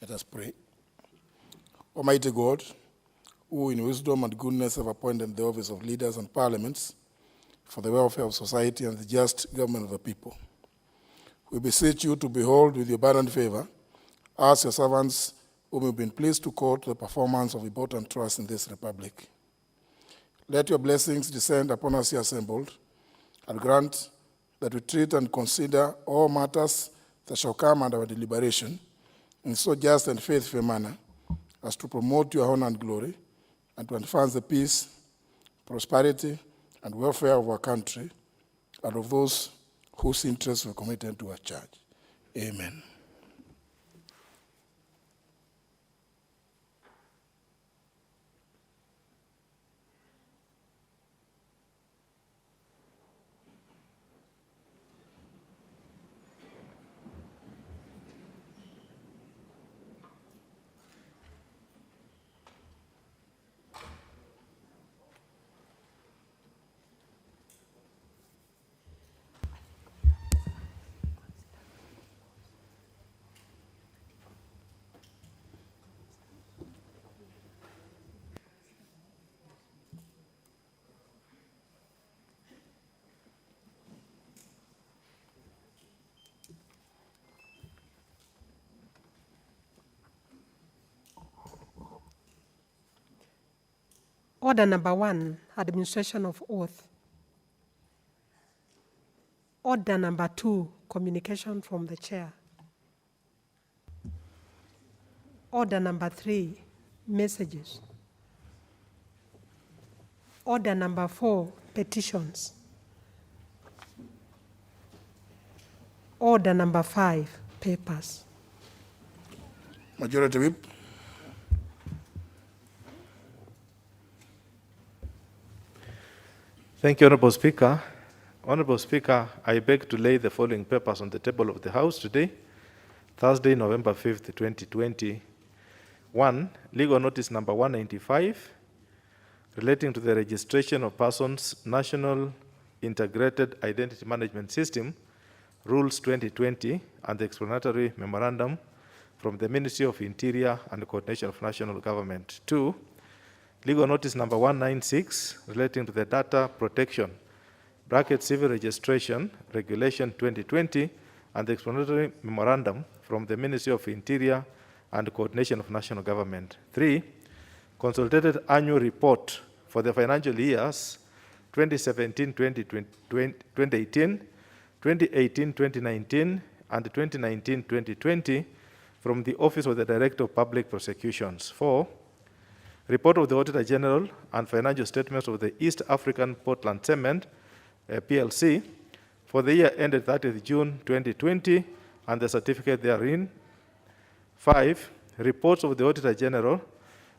Let us pray. Almighty God, who in wisdom and goodness have appointed the office of leaders and parliaments for the welfare of society and the just government of the people, we beseech you to behold with your abundant favor us, your servants, whom you've been pleased to call to the performance of important trusts in this republic. Let your blessings descend upon us here assembled, and grant that we treat and consider all matters that shall come under our deliberation in so just and faithful a manner as to promote your honor and glory, and to advance the peace, prosperity, and welfare of our country and of those whose interests were committed to our church. Amen. Order number 1, administration of oath. Order number 2, communication from the chair. Order number 3, messages. Order number 4, petitions. Order number 5, papers. Majority Whip. Thank you, Honorable Speaker. Honorable Speaker, I beg to lay the following papers on the table of the House today, Thursday, November 5th, 2020. 1, legal notice number 195, relating to the registration of persons, National Integrated Identity Management System, Rules 2020, and the explanatory memorandum from the Ministry of Interior and Coordination of National Government. 2, legal notice number 196, relating to the data protection, civil registration, regulation 2020, and the explanatory memorandum from the Ministry of Interior and Coordination of National Government. 3, consolidated annual report for the financial years 2017-2018, 2018-2019, and 2019-2020 from the Office of the Director of Public Prosecutions. 4, report of the Auditor General and financial statements of the East African Portland Cement, PLC, for the year ended 30th June 2020 and the certificate therein. 5, reports of the Auditor General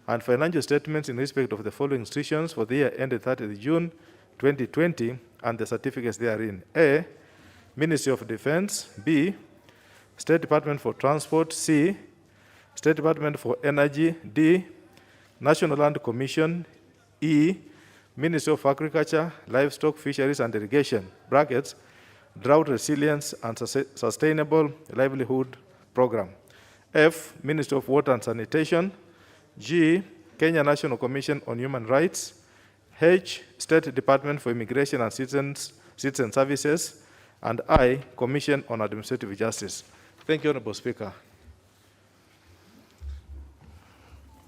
and financial statements in respect of the following institutions for the year ended 30th June 2020 and the certificates therein. A, Ministry of Defense. B, State Department for Transport. C, State Department for Energy. D, National Land Commission. E, Ministry of Agriculture, Livestock, Fisheries and Irrigation, Drought Resilience and Sustainable Livelihood Program. F, Ministry of Water and Sanitation. G, Kenya National Commission on Human Rights. H, State Department for Immigration and Citizen Services. And I, Commission on Administrative Justice. Thank you, Honorable Speaker.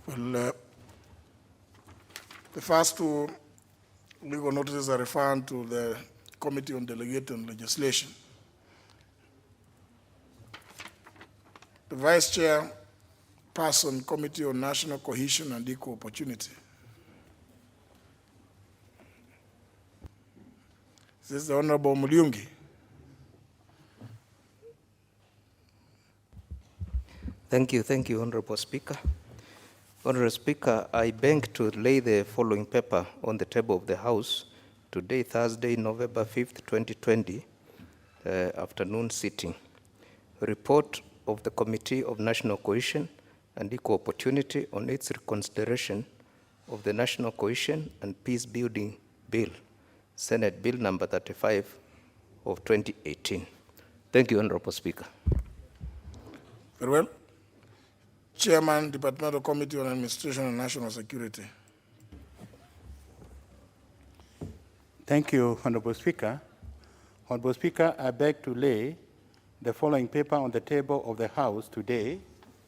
Well, the first 2 legal notices are referred to the Committee on Delegated Legislation. The Vice Chair Person, Committee on National Cohesion and Equal Opportunity. This is the Honorable Mulyungi. Thank you, Honorable Speaker. Honorable Speaker, I beg to lay the following paper on the table of the House today, Thursday, November 5th, 2020, afternoon sitting. Report of the Committee of National Cohesion and Equal Opportunity on its reconsideration of the National Cohesion and Peace Building Bill, Senate Bill number 35 of 2018. Thank you, Honorable Speaker. Very well. Chairman, Departmental Committee on Administration and National Security. Thank you, Honorable Speaker. Honorable Speaker, I beg to lay the following paper on the table of the House today,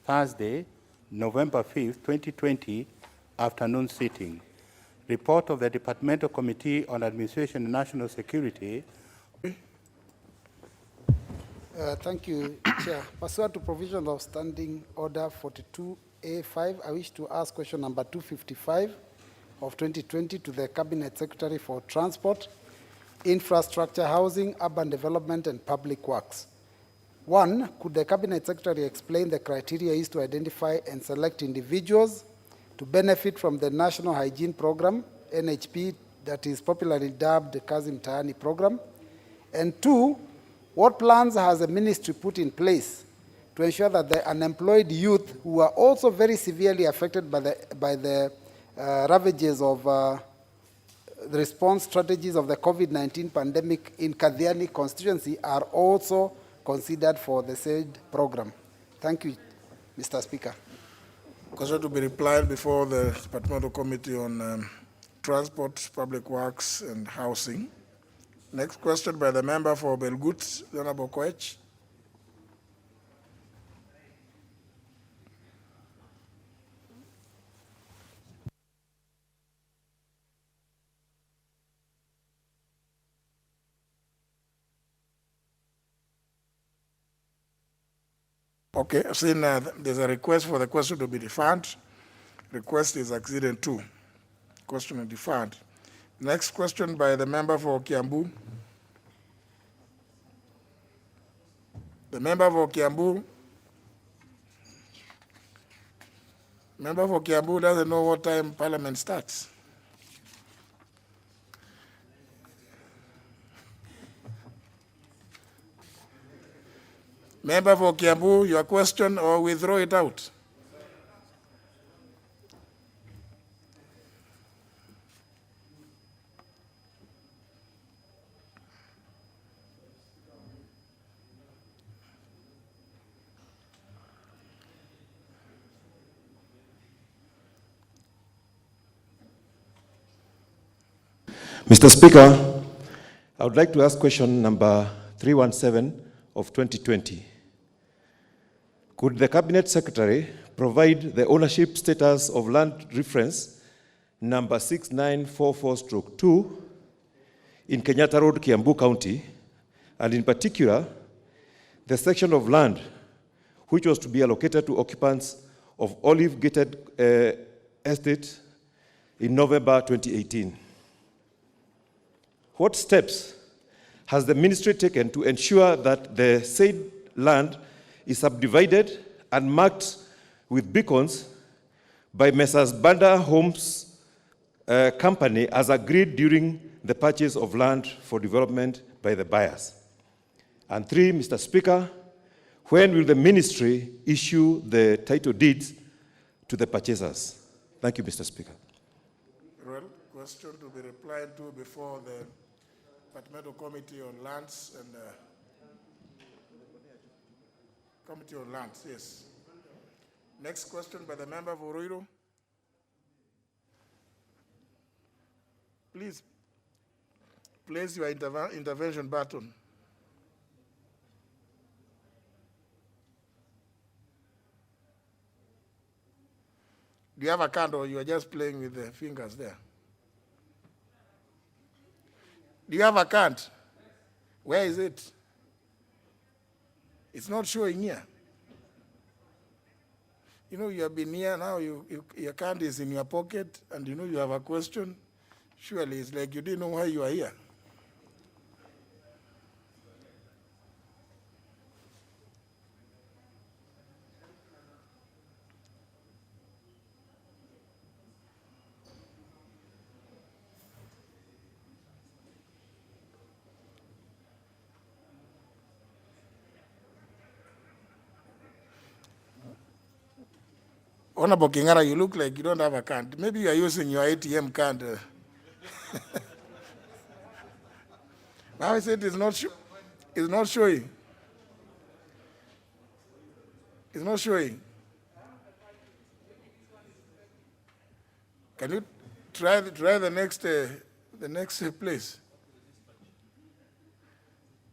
Thursday, November 5th, 2020, afternoon sitting. Report of the Departmental Committee on Administration and National Security. Thank you, Chair. Pursuant to provisions of Standing Order 42A5, I wish to ask question number 255 of 2020 to the Cabinet Secretary for Transport, Infrastructure, Housing, Urban Development, and Public Works. 1, could the Cabinet Secretary explain the criteria used to identify and select individuals to benefit from the National Hygiene Program, NHP, that is popularly dubbed the Kazi Mtaani Program? And 2, what plans has the ministry put in place to ensure that the unemployed youth who are also very severely affected by the ravages of the response strategies of the COVID-19 pandemic in Kadhiani constituency are also considered for the said program? Thank you, Mr. Speaker. Question to be replied before the Departmental Committee on Transport, Public Works, and Housing. Next question by the member for Belgut, Honorable Koech. Okay, I've seen there's a request for the question to be deferred. Request is acceded to. Question is deferred. Next question by the member for Kiambu. The member for Kiambu. Member for Kiambu doesn't know what time Parliament starts. Member for Kiambu, your question, or we throw it out? Mr. Speaker, I would like to ask question number 317 of 2020. Could the Cabinet Secretary provide the ownership status of land reference number 6944/2 in Kenyatta Road, Kiambu County, and in particular, the section of land which was to be allocated to occupants of Olive Gated Estate in November 2018? What steps has the ministry taken to ensure that the said land is subdivided and marked with beacons by Messrs. Banda Homes Company as agreed during the purchase of land for development by the buyers? And 3, Mr. Speaker, when will the ministry issue the title deeds to the purchasers? Thank you, Mr. Speaker. Well, question to be replied to before the Departmental Committee on Lands and Committee on Lands, yes. Next question by the member for Ruiru. Please place your intervention button. Do you have a card or you are just playing with the fingers there? Do you have a card? Where is it? It's not showing here. You know, you have been here, now your card is in your pocket, and you know you have a question. Surely it's like you didn't know why you are here. Honorable Kingara, you look like you don't have a card. Maybe you are using your ATM card. Now I said it's not showing. It's not showing. Can you try the next place?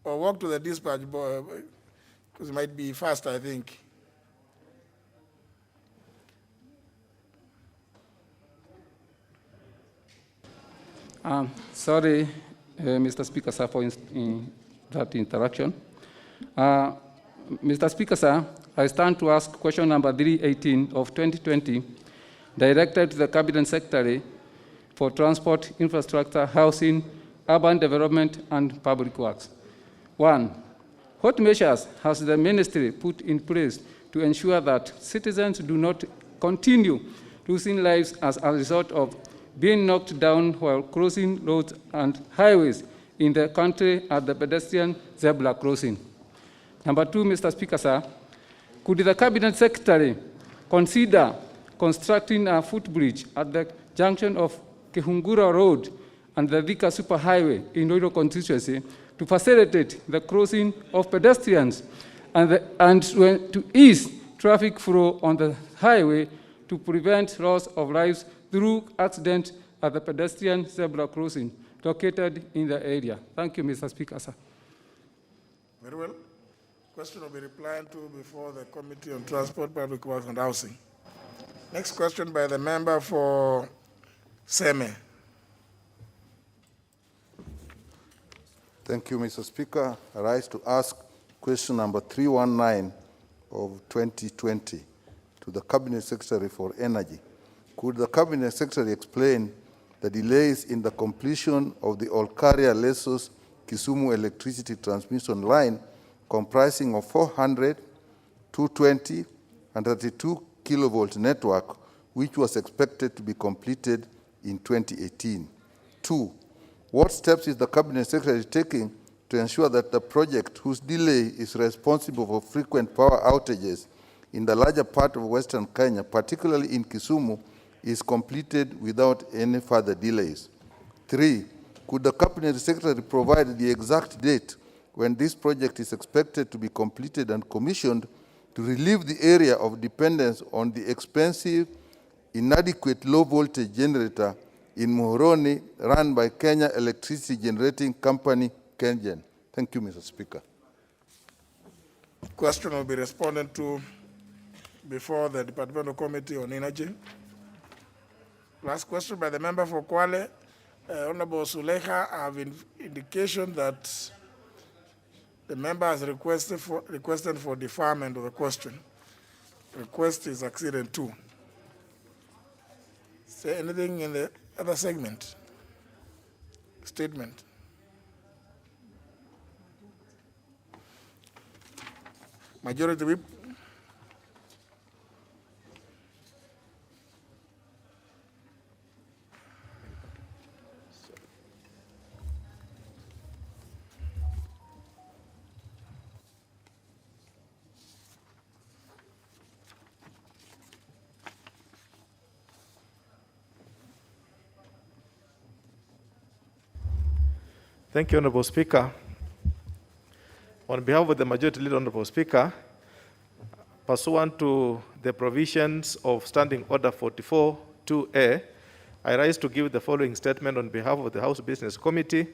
Or walk to the dispatch, because it might be faster, I think. Sorry, Mr. Speaker, sir, for that interaction. Mr. Speaker, sir, I stand to ask question number 318 of 2020, directed to the Cabinet Secretary for Transport, Infrastructure, Housing, Urban Development, and Public Works. 1. What measures has the ministry put in place to ensure that citizens do not continue losing lives as a result of being knocked down while crossing roads and highways in the country at the pedestrian zebra crossing? Number 2, Mr. Speaker, sir, could the Cabinet Secretary consider constructing a footbridge at the junction of Kihungura Road and the Thika Superhighway in Oiro constituency to facilitate the crossing of pedestrians and to ease traffic flow on the highway to prevent loss of lives through accident at the pedestrian zebra crossing located in the area? Thank you, Mr. Speaker, sir. Very well. Question will be replied to before the Committee on Transport, Public Works and Housing. Next question by the member for Seme. Thank you, Mr. Speaker. I rise to ask question number 319 of 2020 to the Cabinet Secretary for Energy. Could the Cabinet Secretary explain the delays in the completion of the Olkaria-Lesos Kisumu electricity transmission line comprising of 400, 220, and 32 kilovolt network, which was expected to be completed in 2018? 2. What steps is the Cabinet Secretary taking to ensure that the project, whose delay is responsible for frequent power outages in the larger part of Western Kenya, particularly in Kisumu, is completed without any further delays? 3. Could the Cabinet Secretary provide the exact date when this project is expected to be completed and commissioned to relieve the area of dependence on the expensive, inadequate low-voltage generator in Muhoroni run by Kenya Electricity Generating Company, KenGen? Thank you, Mr. Speaker. Question will be responded to before the Departmental Committee on Energy. Last question by the member for Kwale. Honorable Suleha, I have indication that the member has requested for deferment of the question. Request is acceded to. Say anything in the other segment? Statement. Majority Whip. Thank you, Honorable Speaker. On behalf of the Majority Leader, Honorable Speaker, pursuant to the provisions of Standing Order 44-2A, I rise to give the following statement on behalf of the House Business Committee,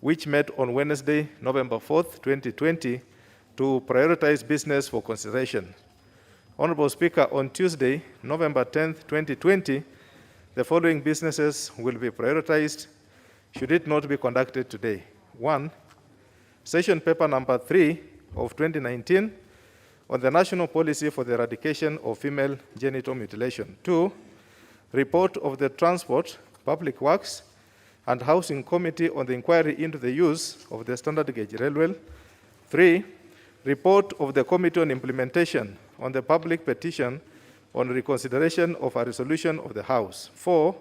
which met on Wednesday, November 4th, 2020, to prioritize business for consideration. Honorable Speaker, on Tuesday, November 10th, 2020, the following businesses will be prioritized should it not be conducted today. 1, Session Paper number 3 of 2019 on the National Policy for the Eradication of Female Genital Mutilation. 2, Report of the Transport, Public Works, and Housing Committee on the inquiry into the use of the standard gauge railway. 3, Report of the Committee on Implementation on the public petition on reconsideration of a resolution of the House. 4,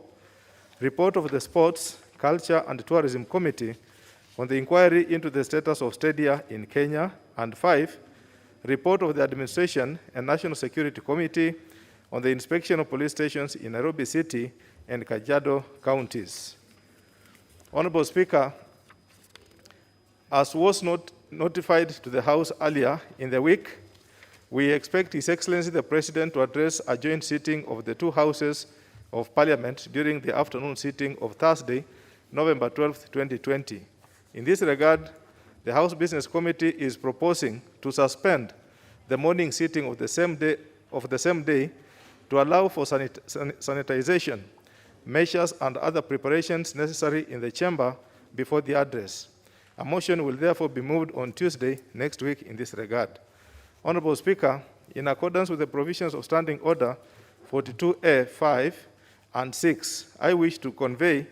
Report of the Sports, Culture and Tourism Committee on the inquiry into the status of stadia in Kenya. And 5, Report of the Administration and National Security Committee on the inspection of police stations in Nairobi City and Kajiado counties. Honorable Speaker, as was notified to the House earlier in the week, we expect His Excellency the President to address a joint sitting of the two houses of Parliament during the afternoon sitting of Thursday, November 12, 2020. In this regard, the House Business Committee is proposing to suspend the morning sitting of the same day to allow for sanitization measures and other preparations necessary in the chamber before the address. A motion will therefore be moved on Tuesday next week in this regard. Honorable Speaker, in accordance with the provisions of Standing Order 42A 5 and 6, I wish to convey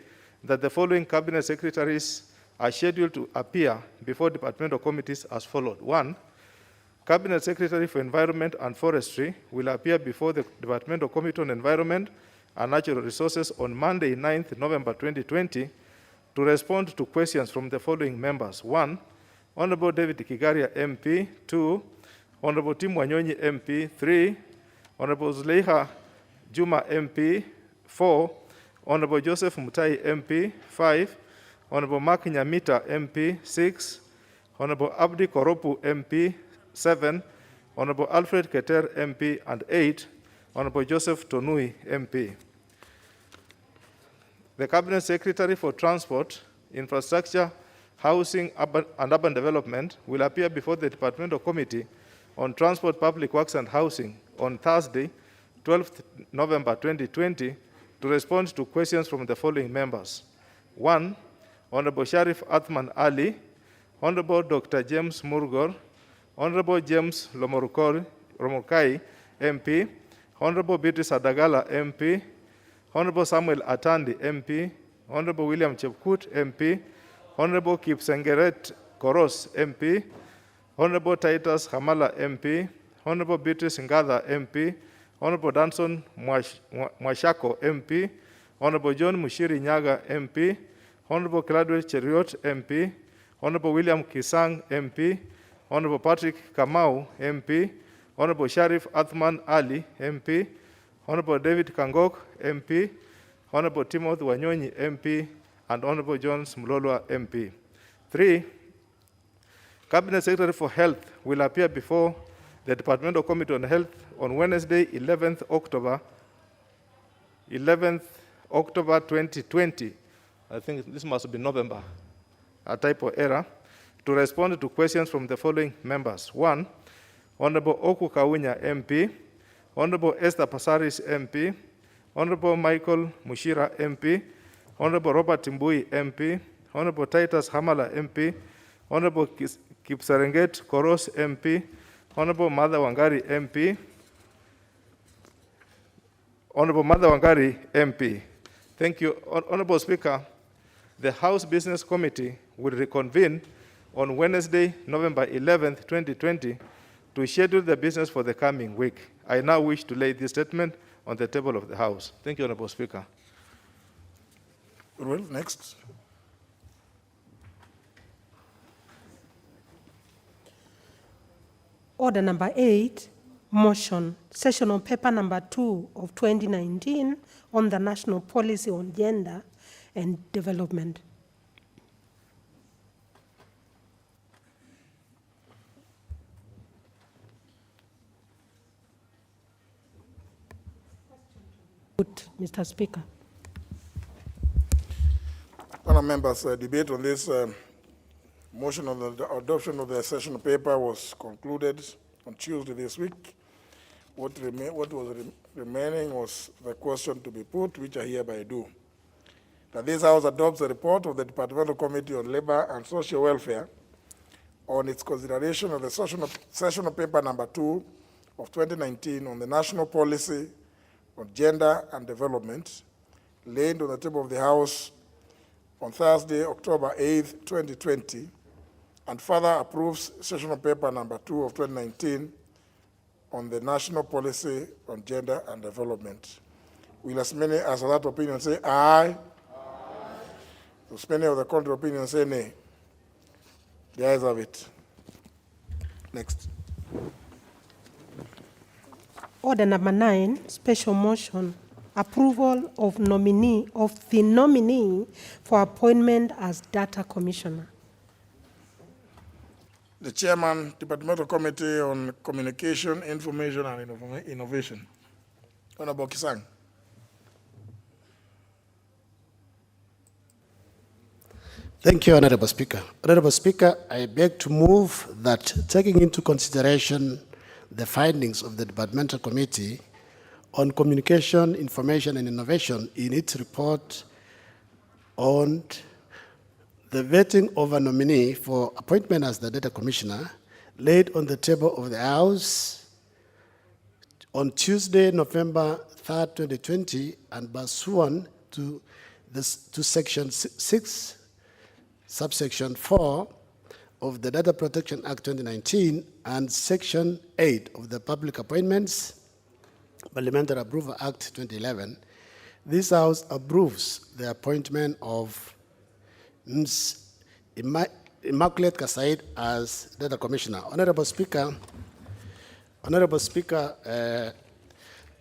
that the following Cabinet Secretaries are scheduled to appear before departmental committees as followed. 1. Cabinet Secretary for Environment and Forestry will appear before the Departmental Committee on Environment and Natural Resources on Monday, 9th November 2020, to respond to questions from the following members. 1. Honorable David Kigaria, MP. 2. Honorable Tim Wanyonyi, MP. 3. Honorable Zuleiha Juma, MP. 4. Honorable Joseph Mutai, MP. 5. Honorable Mark Nyamita, MP. 6. Honorable Abdi Koropu, MP. 7. Honorable Alfred Keter, MP. And 8. Honorable Joseph Tonui, MP. The Cabinet Secretary for Transport, Infrastructure, Housing and Urban Development will appear before the Departmental Committee on Transport, Public Works and Housing on Thursday, 12th November 2020, to respond to questions from the following members. 1. Honorable Sharif Athman Ali, Honorable Dr. James Murgor, Honorable James Romokai, MP, Honorable Beatrice Adagala, MP, Honorable Samuel Atandi, MP, Honorable William Chepkut, MP, Honorable Kipsengeret Koros, MP, Honorable Titus Hamala, MP, Honorable Beatrice Ngatha, MP, Honorable Danson Mwashako, MP, Honorable John Mushiri Nyaga, MP, Honorable Gladwell Cheriot, MP, Honorable William Kisang, MP, Honorable Patrick Kamau, MP, Honorable Sharif Athman Ali, MP, Honorable David Kangok, MP, Honorable Timothy Wanyonyi, MP, and Honorable Jones Mlolwa, MP. 3. Cabinet Secretary for Health will appear before the Departmental Committee on Health on Wednesday, 11th October 2020. I think this must be November, a typo error, to respond to questions from the following members. 1. Honorable Oku Kawunya, MP, Honorable Esther Pasaris, MP, Honorable Michael Mushira, MP, Honorable Robert Timbui, MP, Honorable Titus Hamala, MP, Honorable Kipsarenget Koros, MP, Honorable Mother Wangari, MP, Honorable Mother Wangari, MP. Thank you. Honorable Speaker, the House Business Committee will reconvene on Wednesday, November 11th, 2020, to schedule the business for the coming week. I now wish to lay this statement on the table of the House. Thank you, Honorable Speaker. Well, next. Order number 8, motion, session on paper number 2 of 2019 on the National Policy on Gender and Development. Mr. Speaker. Honourable members, debate on this motion on the adoption of the session paper was concluded on Tuesday this week. What was remaining was the question to be put, which I hereby do. That this House adopts the report of the Departmental Committee on Labour and Social Welfare on its consideration of the session paper number 2 of 2019 on the National Policy on Gender and Development, laid on the table of the House on Thursday, October 8th, 2020, and further approves session paper number 2 of 2019 on the National Policy on Gender and Development. Will as many as of that opinion say aye? Aye. As many of the contrary opinion say nay? The ayes have it. Next. Order number 9, special motion, approval of the nominee for appointment as Data Commissioner. The Chairman, Departmental Committee on Communication, Information and Innovation. Honorable Kisang. Thank you, Honorable Speaker. Honorable Speaker, I beg to move that, taking into consideration the findings of the Departmental Committee on Communication, Information and Innovation in its report on the vetting of a nominee for appointment as the Data Commissioner, laid on the table of the House on Tuesday, November 3rd, 2020, and pursuant to Section 6, subsection 4 of the Data Protection Act 2019 and Section 8 of the Public Appointments Parliamentary Approval Act 2011, this House approves the appointment of Ms. Immaculate Kasaid as Data Commissioner. Honorable Speaker,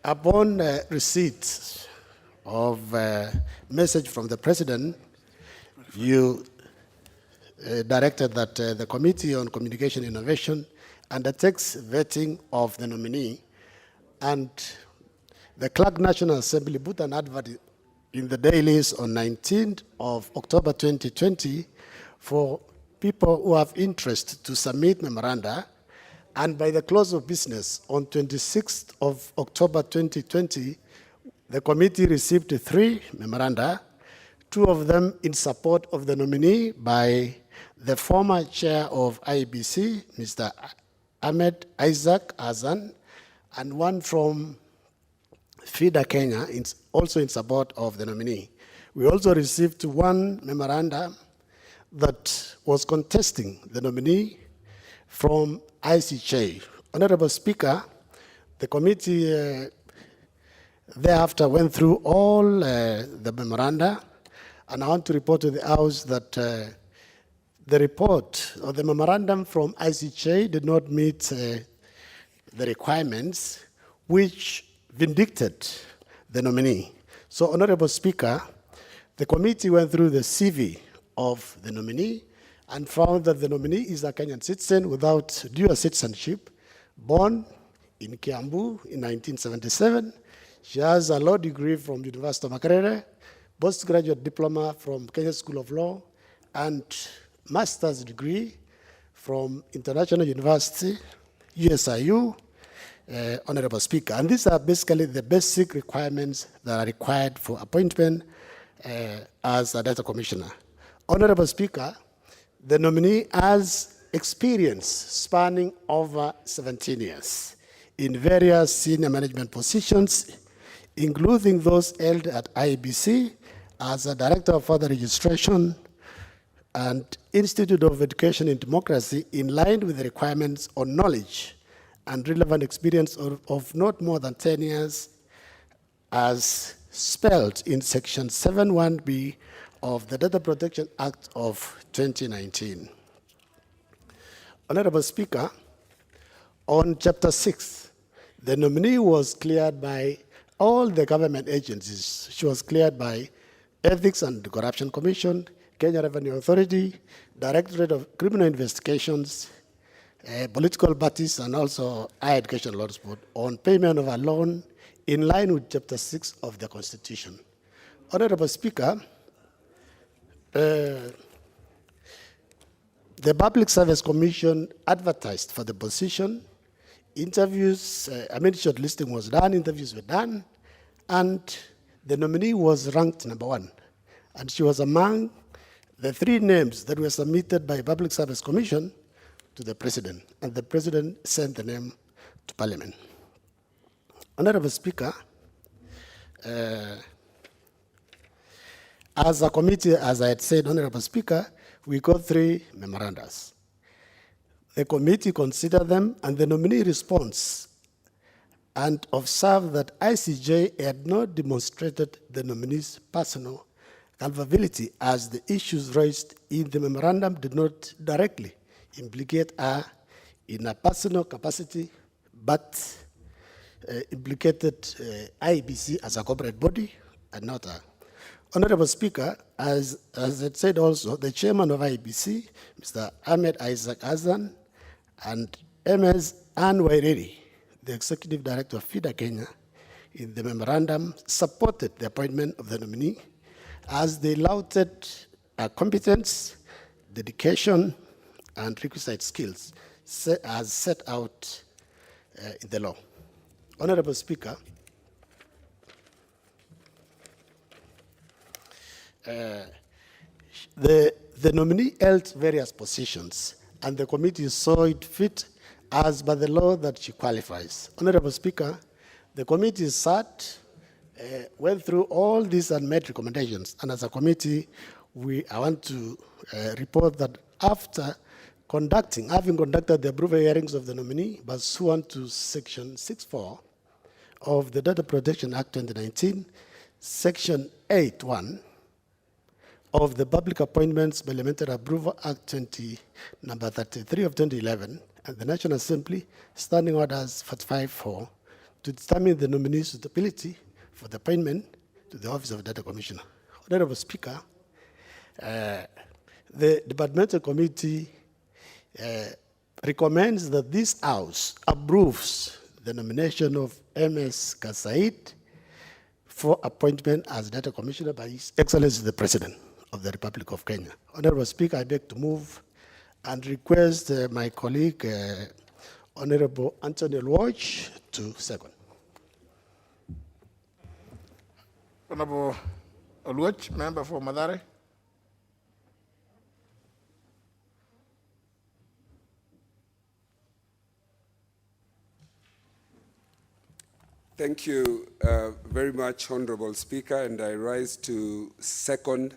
upon receipt of message from the President, you directed that the Committee on Communication Innovation undertakes vetting of the nominee, and the Clerk National Assembly put an advert in the dailies on 19th of October 2020 for people who have interest to submit memoranda, and by the close of business on 26th of October 2020, the committee received 3 memoranda, 2 of them in support of the nominee by the former chair of IEBC, Mr. Ahmed Isaac Azan, and 1 from FIDA Kenya, also in support of the nominee. We also received 1 memorandum that was contesting the nominee from ICJ. Honorable Speaker, the committee thereafter went through all the memoranda, and I want to report to the House that the report or the memorandum from ICJ did not meet the requirements which vindicted the nominee. So, Honorable Speaker, the committee went through the CV of the nominee and found that the nominee is a Kenyan citizen without dual citizenship, born in Kiambu in 1977. She has a law degree from University of Makerere, postgraduate diploma from Kenya School of Law, and master's degree from International University, USIU, Honorable Speaker. And these are basically the basic requirements that are required for appointment as a data commissioner. Honorable Speaker, the nominee has experience spanning over 17 years in various senior management positions, including those held at IEBC as a Director of Further Registration and Institute of Education in Democracy, in line with the requirements on knowledge and relevant experience of not more than 10 years as spelled in Section 7(1)(b) of the Data Protection Act of 2019. Honorable Speaker, on Chapter 6, the nominee was cleared by all the government agencies. She was cleared by Ethics and Corruption Commission, Kenya Revenue Authority, Directorate of Criminal Investigations, political parties, and also Higher Education Laws Board on payment of a loan in line with Chapter 6 of the Constitution. Honorable Speaker, the Public Service Commission advertised for the position. Interviews, shortlisting was done, interviews were done, and the nominee was ranked number 1. And she was among the 3 names that were submitted by Public Service Commission to the President, and the President sent the name to Parliament. Honorable Speaker, as a committee, as I had said, Honorable Speaker, we got 3 memorandums. The committee considered them, and the nominee responds and observed that ICJ had not demonstrated the nominee's personal culpability, as the issues raised in the memorandum did not directly implicate her in a personal capacity, but implicated IEBC as a corporate body and not her. Honorable Speaker, as it said also, the chairman of IEBC, Mr. Ahmed Isaac Azan, and MS Ann Waireri, the executive director of FIDA Kenya, in the memorandum supported the appointment of the nominee, as they lauded competence, dedication, and requisite skills as set out in the law. Honorable Speaker, the nominee held various positions, and the committee saw it fit as by the law that she qualifies. Honorable Speaker, the committee sat, went through all these and made recommendations, and as a committee, I want to report that after having conducted the approval hearings of the nominee pursuant to Section 6.4 of the Data Protection Act 2019, Section 8.1 of the Public Appointments Parliamentary Approval Act number 33 of 2011, and the National Assembly Standing Orders 45.4 to determine the nominee's suitability for the appointment to the Office of Data Commissioner. Honorable Speaker, the Departmental Committee recommends that this House approves the nomination of Ms. Kasaid for appointment as Data Commissioner by His Excellency the President of the Republic of Kenya. Honorable Speaker, I beg to move and request my colleague, Honorable Anthony Lwach, to second. Honorable Lwach, member for Mathare. Thank you very much, Honorable Speaker, and I rise to second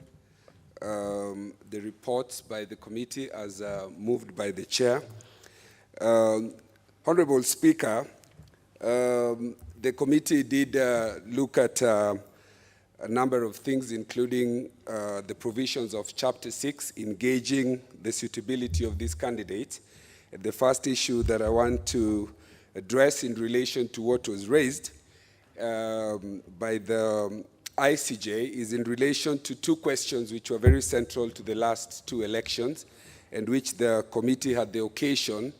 the reports by the committee as moved by the chair. Honorable Speaker, the committee did look at a number of things, including the provisions of Chapter 6, engaging the suitability of this candidate. The first issue that I want to address in relation to what was raised by the ICJ is in relation to two questions which were very central to the last two elections and which the committee had the occasion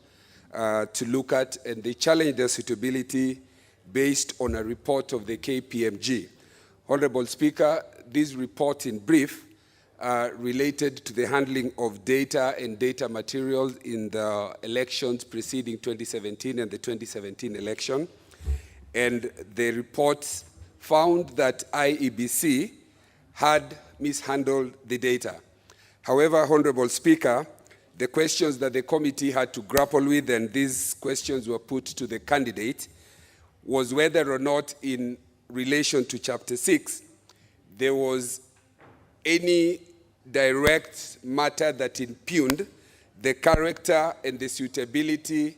to look at, and they challenged their suitability based on a report of the KPMG. Honorable Speaker, this report in brief related to the handling of data and data materials in the elections preceding 2017 and the 2017 election. And the report found that IEBC had mishandled the data. However, Honorable Speaker, the questions that the committee had to grapple with, and these questions were put to the candidate, was whether or not in relation to Chapter 6, there was any direct matter that impugned the character and the suitability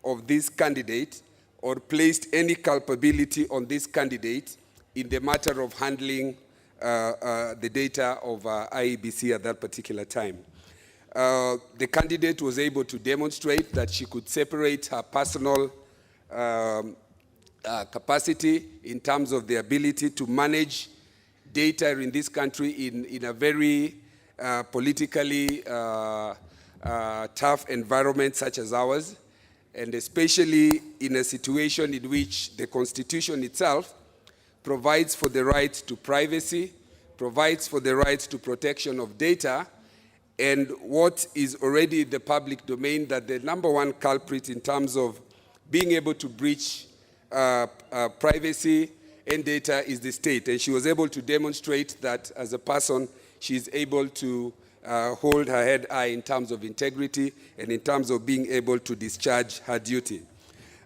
of this candidate or placed any culpability on this candidate in the matter of handling the data of IEBC at that particular time. The candidate was able to demonstrate that she could separate her personal capacity in terms of the ability to manage data in this country in a very politically tough environment such as ours, and especially in a situation in which the Constitution itself provides for the right to privacy, provides for the right to protection of data, and what is already the public domain, that the number one culprit in terms of being able to breach privacy and data is the state. And she was able to demonstrate that as a person, she is able to hold her head high in terms of integrity and in terms of being able to discharge her duty.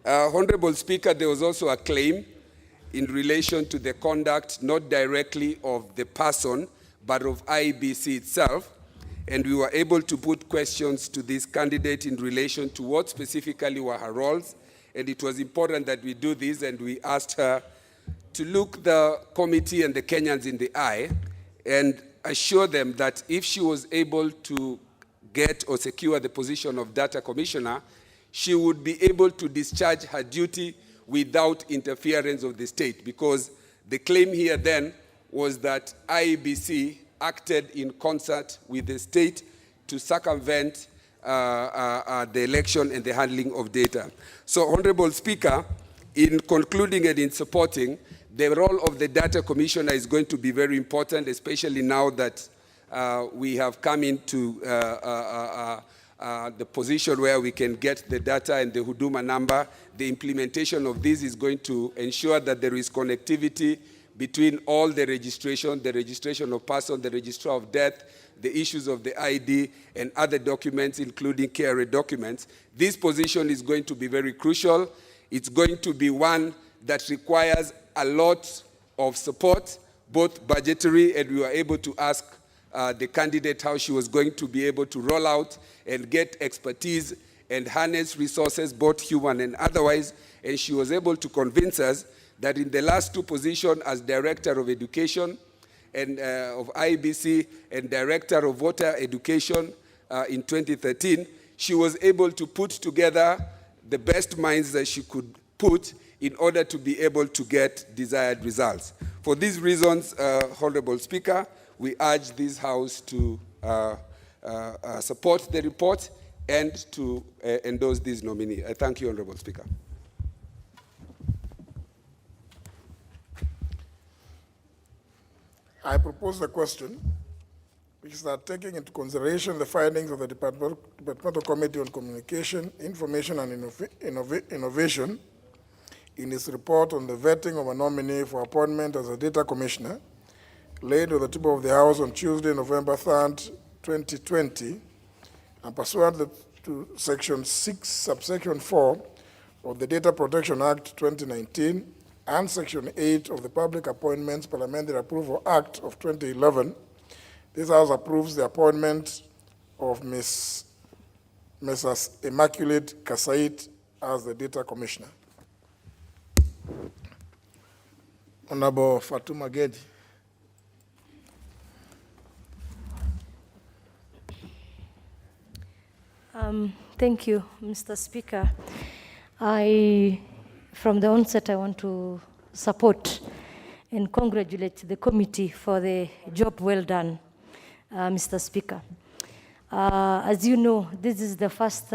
Honorable Speaker, there was also a claim in relation to the conduct, not directly of the person, but of IEBC itself. And we were able to put questions to this candidate in relation to what specifically were her roles. And it was important that we do this, and we asked her to look the committee and the Kenyans in the eye and assure them that if she was able to get or secure the position of Data Commissioner, she would be able to discharge her duty without interference of the state, because the claim here then was that IEBC acted in concert with the state to circumvent the election and the handling of data. So, Honorable Speaker, in concluding and in supporting, the role of the Data Commissioner is going to be very important, especially now that we have come into the position where we can get the data and the Huduma number. The implementation of this is going to ensure that there is connectivity between all the registration of person, the registrar of death, the issues of the ID, and other documents, including KRA documents. This position is going to be very crucial. It's going to be one that requires a lot of support, both budgetary, and we were able to ask the candidate how she was going to be able to roll out and get expertise and harness resources, both human and otherwise. And she was able to convince us that in the last two positions as Director of Education and of IEBC and Director of Voter Education in 2013, she was able to put together the best minds that she could put in order to be able to get desired results. For these reasons, Honorable Speaker, we urge this House to support the report and to endorse this nominee. I thank you, Honorable Speaker. I propose the question, which is that taking into consideration the findings of the Departmental Committee on Communication, Information and Innovation in its report on the vetting of a nominee for appointment as a data commissioner, laid on the table of the House on Tuesday, November 3rd, 2020, and pursuant to Section 6, subsection 4 of the Data Protection Act 2019 and Section 8 of the Public Appointments Parliamentary Approval Act of 2011, this House approves the appointment of Mrs. Immaculate Kasait as the Data Commissioner. Honorable Fatuma Gedi. Thank you, Mr. Speaker. From the onset, I want to support and congratulate the committee for the job well done, Mr. Speaker. As you know, this is the first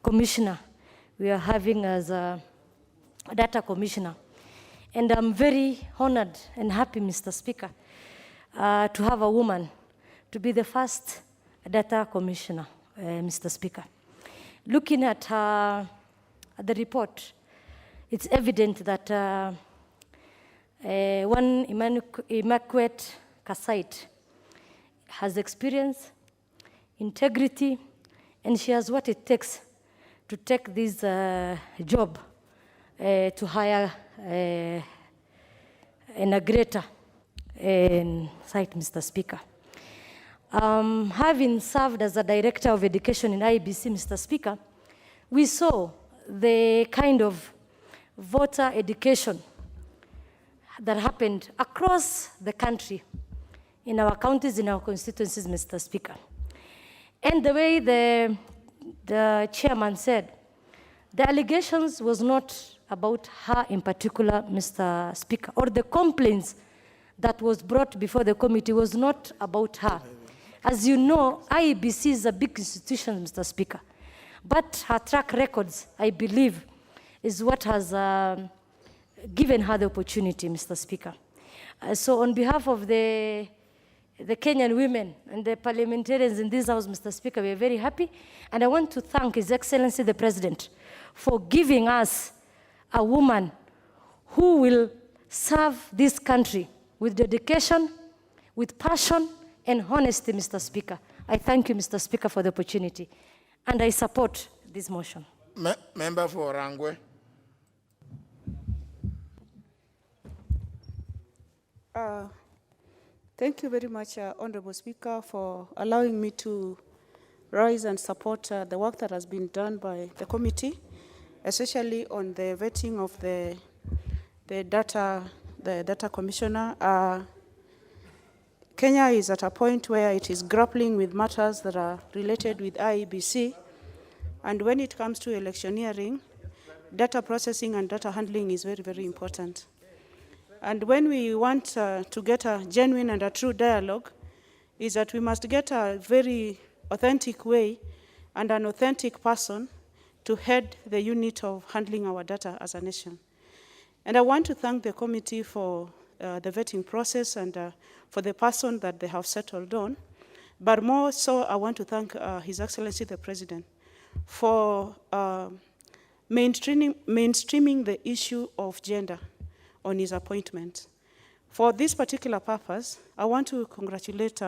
commissioner we are having as a data commissioner. And I'm very honored and happy, Mr. Speaker, to have a woman to be the first data commissioner, Mr. Speaker. Looking at the report, it's evident that one Immaculate Kasait has experience, integrity, and she has what it takes to take this job to hire a greater site, Mr. Speaker. Having served as a Director of Education in IEBC, Mr. Speaker, we saw the kind of voter education that happened across the country, in our counties, in our constituencies, Mr. Speaker. And the way the chairman said, the allegations was not about her in particular, Mr. Speaker, or the complaints that was brought before the committee was not about her. As you know, IEBC is a big institution, Mr. Speaker, but her track records, I believe, is what has given her the opportunity, Mr. Speaker. So on behalf of the Kenyan women and the parliamentarians in this House, Mr. Speaker, we are very happy. And I want to thank His Excellency the President for giving us a woman who will serve this country with dedication, with passion, and honesty, Mr. Speaker. I thank you, Mr. Speaker, for the opportunity. And I support this motion. Member for Rangwe. Thank you very much, Honorable Speaker, for allowing me to rise and support the work that has been done by the committee, especially on the vetting of the data commissioner. Kenya is at a point where it is grappling with matters that are related with IEBC, and when it comes to electioneering, data processing and data handling is very, very important. And when we want to get a genuine and a true dialogue, is that we must get a very authentic way and an authentic person to head the unit of handling our data as a nation. And I want to thank the committee for the vetting process and for the person that they have settled on. But more so, I want to thank His Excellency the President for mainstreaming the issue of gender on his appointment. For this particular purpose, I want to congratulate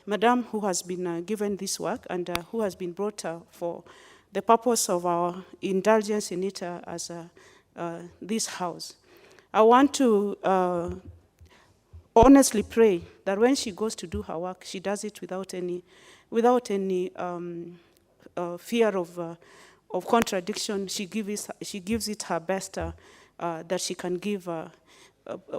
Madam who has been given this work and who has been brought for the purpose of our indulgence in it as this House. I want to honestly pray that when she goes to do her work, she does it without any fear of contradiction. She gives it her best that she can give.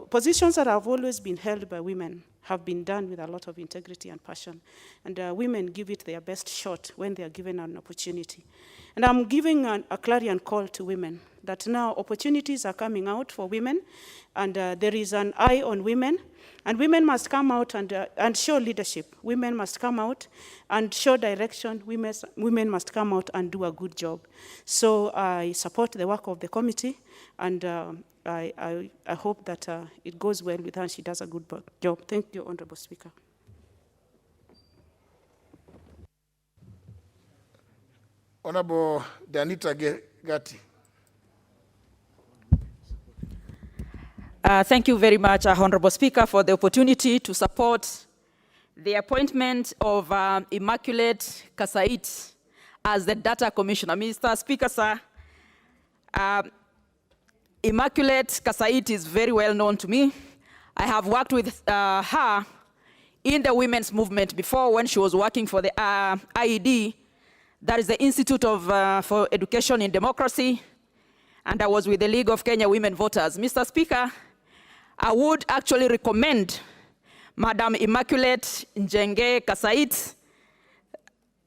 Positions that have always been held by women have been done with a lot of integrity and passion. And women give it their best shot when they are given an opportunity. And I'm giving a clarion call to women that now opportunities are coming out for women, and there is an eye on women, and women must come out and show leadership. Women must come out and show direction. Women must come out and do a good job. So I support the work of the committee, and I hope that it goes well with her and she does a good job. Thank you, Honorable Speaker. Honorable Danita Gatti. Thank you very much, Honorable Speaker, for the opportunity to support the appointment of Immaculate Kasait as the Data Commissioner. Mr. Speaker, sir, Immaculate Kasait is very well known to me. I have worked with her in the women's movement before when she was working for the IED, that is the Institute for Education in Democracy, and I was with the League of Kenya Women Voters. Mr. Speaker, I would actually recommend Madam Immaculate Njenge Kasait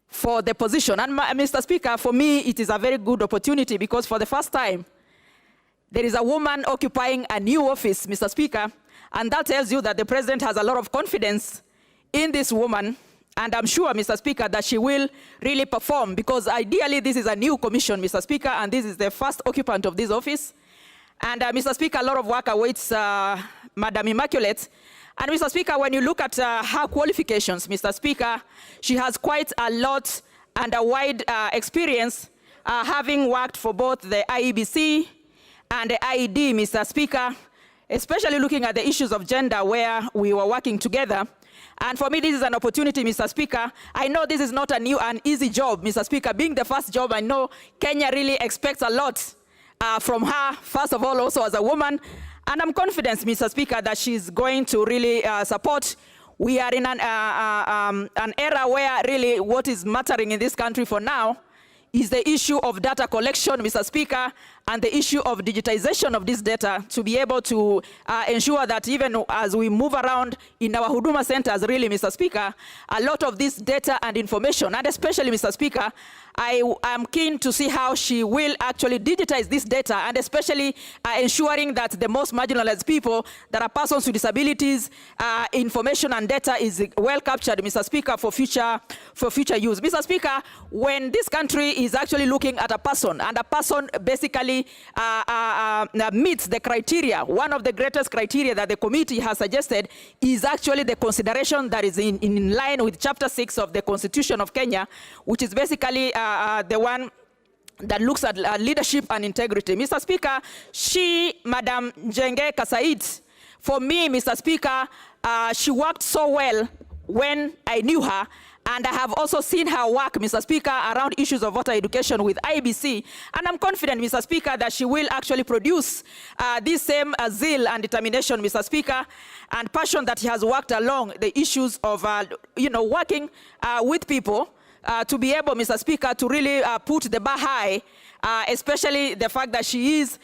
for the position. And Mr. Speaker, for me, it is a very good opportunity because for the first time, there is a woman occupying a new office, Mr. Speaker, and that tells you that the President has a lot of confidence in this woman, and I'm sure, Mr. Speaker, that she will really perform because ideally this is a new commission, Mr. Speaker, and this is the first occupant of this office. And Mr. Speaker, a lot of work awaits Madam Immaculate. And Mr. Speaker, when you look at her qualifications, Mr. Speaker, she has quite a lot and a wide experience, having worked for both the IEBC and the IED, Mr. Speaker, especially looking at the issues of gender where we were working together. And for me, this is an opportunity, Mr. Speaker. I know this is not an easy job, Mr. Speaker. Being the first job, I know Kenya really expects a lot from her, first of all, also as a woman. And I'm confident, Mr. Speaker, that she's going to really support. We are in an era where really what is mattering in this country for now is the issue of data collection, Mr. Speaker, and the issue of digitization of this data to be able to ensure that even as we move around in our Huduma centers, really, Mr. Speaker, a lot of this data and information, and especially, Mr. Speaker, I am keen to see how she will actually digitize this data, and especially ensuring that the most marginalized people, that are persons with disabilities, information and data is well captured, Mr. Speaker, for future use. Mr. Speaker, when this country is actually looking at a person, and a person basically meets the criteria, one of the greatest criteria that the committee has suggested is actually the consideration that is in line with Chapter 6 of the Constitution of Kenya, which is basically the one that looks at leadership and integrity. Mr. Speaker, Madam Njenge Kasait, for me, Mr. Speaker, she worked so well when I knew her, and I have also seen her work, Mr. Speaker, around issues of voter education with IBC, and I'm confident, Mr. Speaker, that she will actually produce this same zeal and determination, Mr. Speaker, and passion that he has worked along the issues of, working with people, to be able, Mr. Speaker, to really put the bar high, especially the fact that she is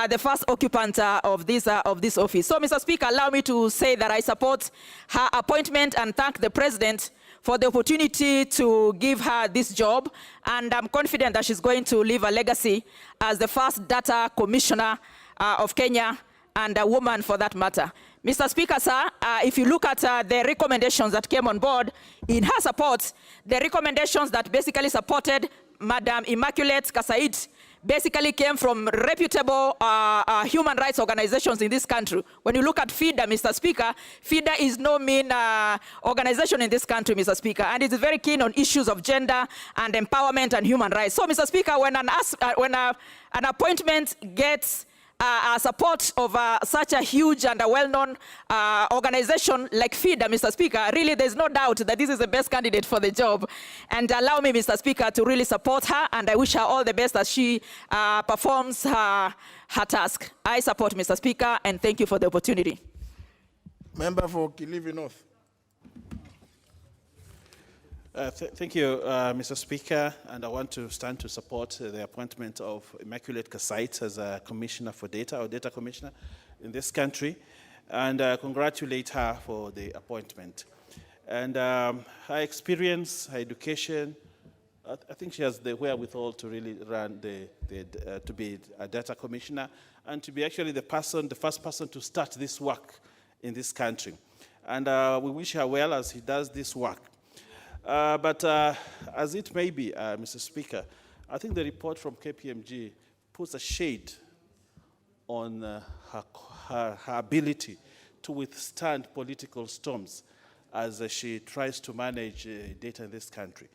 the first occupant of this office. So, Mr. Speaker, allow me to say that I support her appointment and thank the President for the opportunity to give her this job, and I'm confident that she's going to leave a legacy as the first data commissioner of Kenya, and a woman for that matter. Mr. Speaker, sir, if you look at the recommendations that came on board in her support, the recommendations that basically supported Madam Immaculate Kasait, basically came from reputable human rights organizations in this country. When you look at FIDA, Mr. Speaker, FIDA is no mean organization in this country, Mr. Speaker, and it is very keen on issues of gender and empowerment and human rights. So, Mr. Speaker, when an appointment gets support of such a huge and a well-known organization like FIDA, Mr. Speaker, really there's no doubt that this is the best candidate for the job. And allow me, Mr. Speaker, to really support her, and I wish her all the best as she performs her task. I support Mr. Speaker, and thank you for the opportunity. Member for Kilifi North. Thank you, Mr. Speaker, and I want to stand to support the appointment of Immaculate Kasait as a commissioner for data, or data commissioner in this country, and congratulate her for the appointment. And her experience, her education, I think she has the wherewithal to really run to be a data commissioner, and to be actually the first person to start this work in this country. And we wish her well as he does this work. But as it may be, Mr. Speaker, I think the report from KPMG puts a shade on her ability to withstand political storms as she tries to manage data in this country.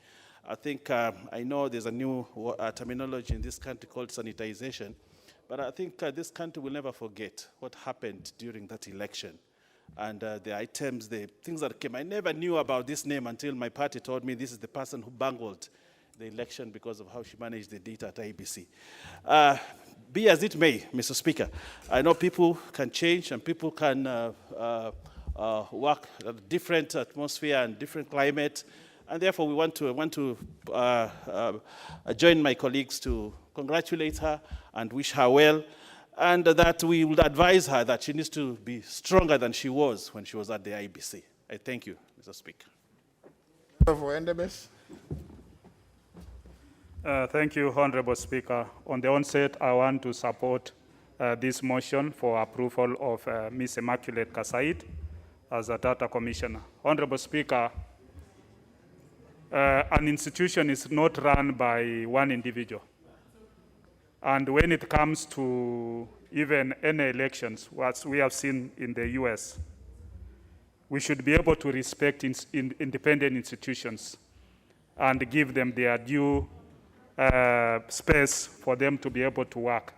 I think, I know there's a new terminology in this country called sanitization, but I think this country will never forget what happened during that election. And the items, the things that came. I never knew about this name until my party told me this is the person who bungled the election because of how she managed the data at IBC. Be as it may, Mr. Speaker, I know people can change and people can work at a different atmosphere and different climate, and therefore we want to join my colleagues to congratulate her and wish her well, and that we would advise her that she needs to be stronger than she was when she was at the IBC. I thank you, Mr. Speaker. For NDMS. Thank you, Honorable Speaker. On the onset, I want to support this motion for approval of Ms. Immaculate Kasait as a data commissioner. Honorable Speaker, an institution is not run by one individual. And when it comes to even any elections, what we have seen in the US, we should be able to respect independent institutions and give them their due space for them to be able to work.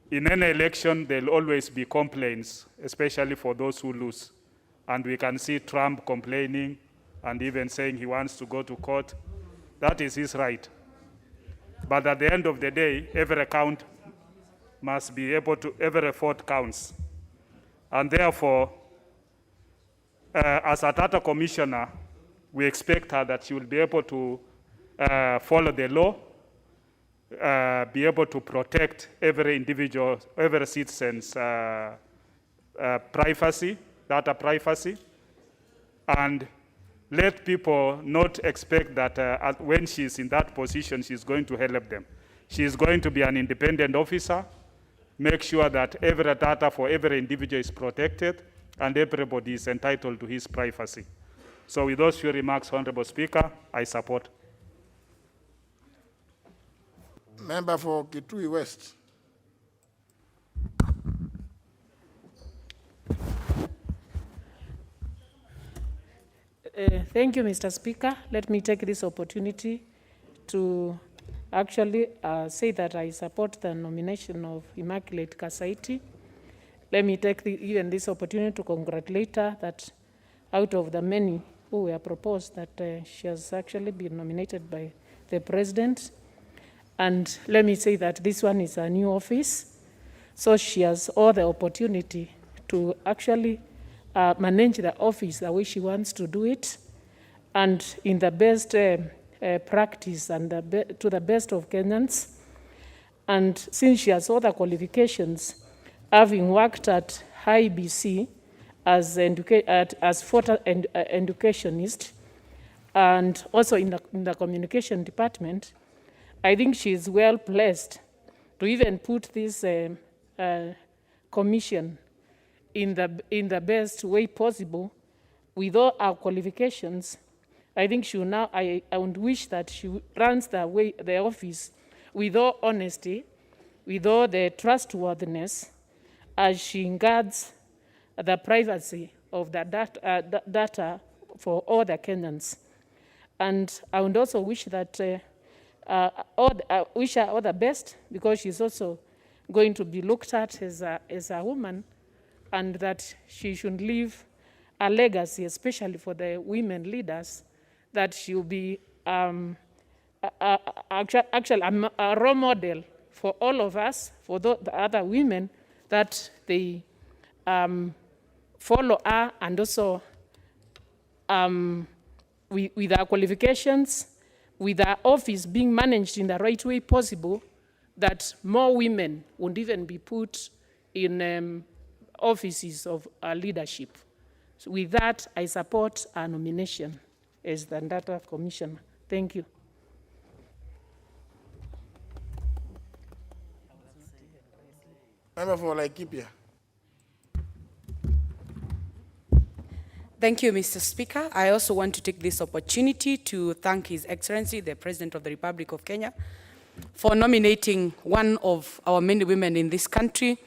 In any election, there'll always be complaints, especially for those who lose. And we can see Trump complaining and even saying he wants to go to court. That is his right. But at the end of the day, every account must be able to, every vote counts. And therefore, as a data commissioner, we expect her that she will be able to follow the law, be able to protect every individual, every citizen's privacy, data privacy, and let people not expect that when she's in that position, she's going to help them. She's going to be an independent officer, make sure that every data for every individual is protected, and everybody is entitled to his privacy. So with those few remarks, Honorable Speaker, I support. Member for Kitui West. Thank you, Mr. Speaker. Let me take this opportunity to actually say that I support the nomination of Immaculate Kasait. Let me take even this opportunity to congratulate her that out of the many who were proposed, that she has actually been nominated by the President. And let me say that this one is a new office, so she has all the opportunity to actually manage the office the way she wants to do it, and in the best practice and to the best of Kenyans. And since she has all the qualifications, having worked at IBC as educationist, and also in the communication department, I think she is well placed to even put this commission in the best way possible with all our qualifications. I think she will now, I would wish that she runs the office with all honesty, with all the trustworthiness, as she guards the privacy of the data for all the Kenyans. And I would also wish that wish her all the best, because she's also going to be looked at as a woman, and that she should leave a legacy, especially for the women leaders, that she'll be actually a role model for all of us, for the other women, that they follow her, and also with our qualifications, with our office being managed in the right way possible, that more women would even be put in offices of leadership. So with that, I support our nomination as the Data Commissioner. Thank you. Member for Laikipia. Thank you, Mr. Speaker. I also want to take this opportunity to thank His Excellency, the President of the Republic of Kenya, for nominating one of our many women in this country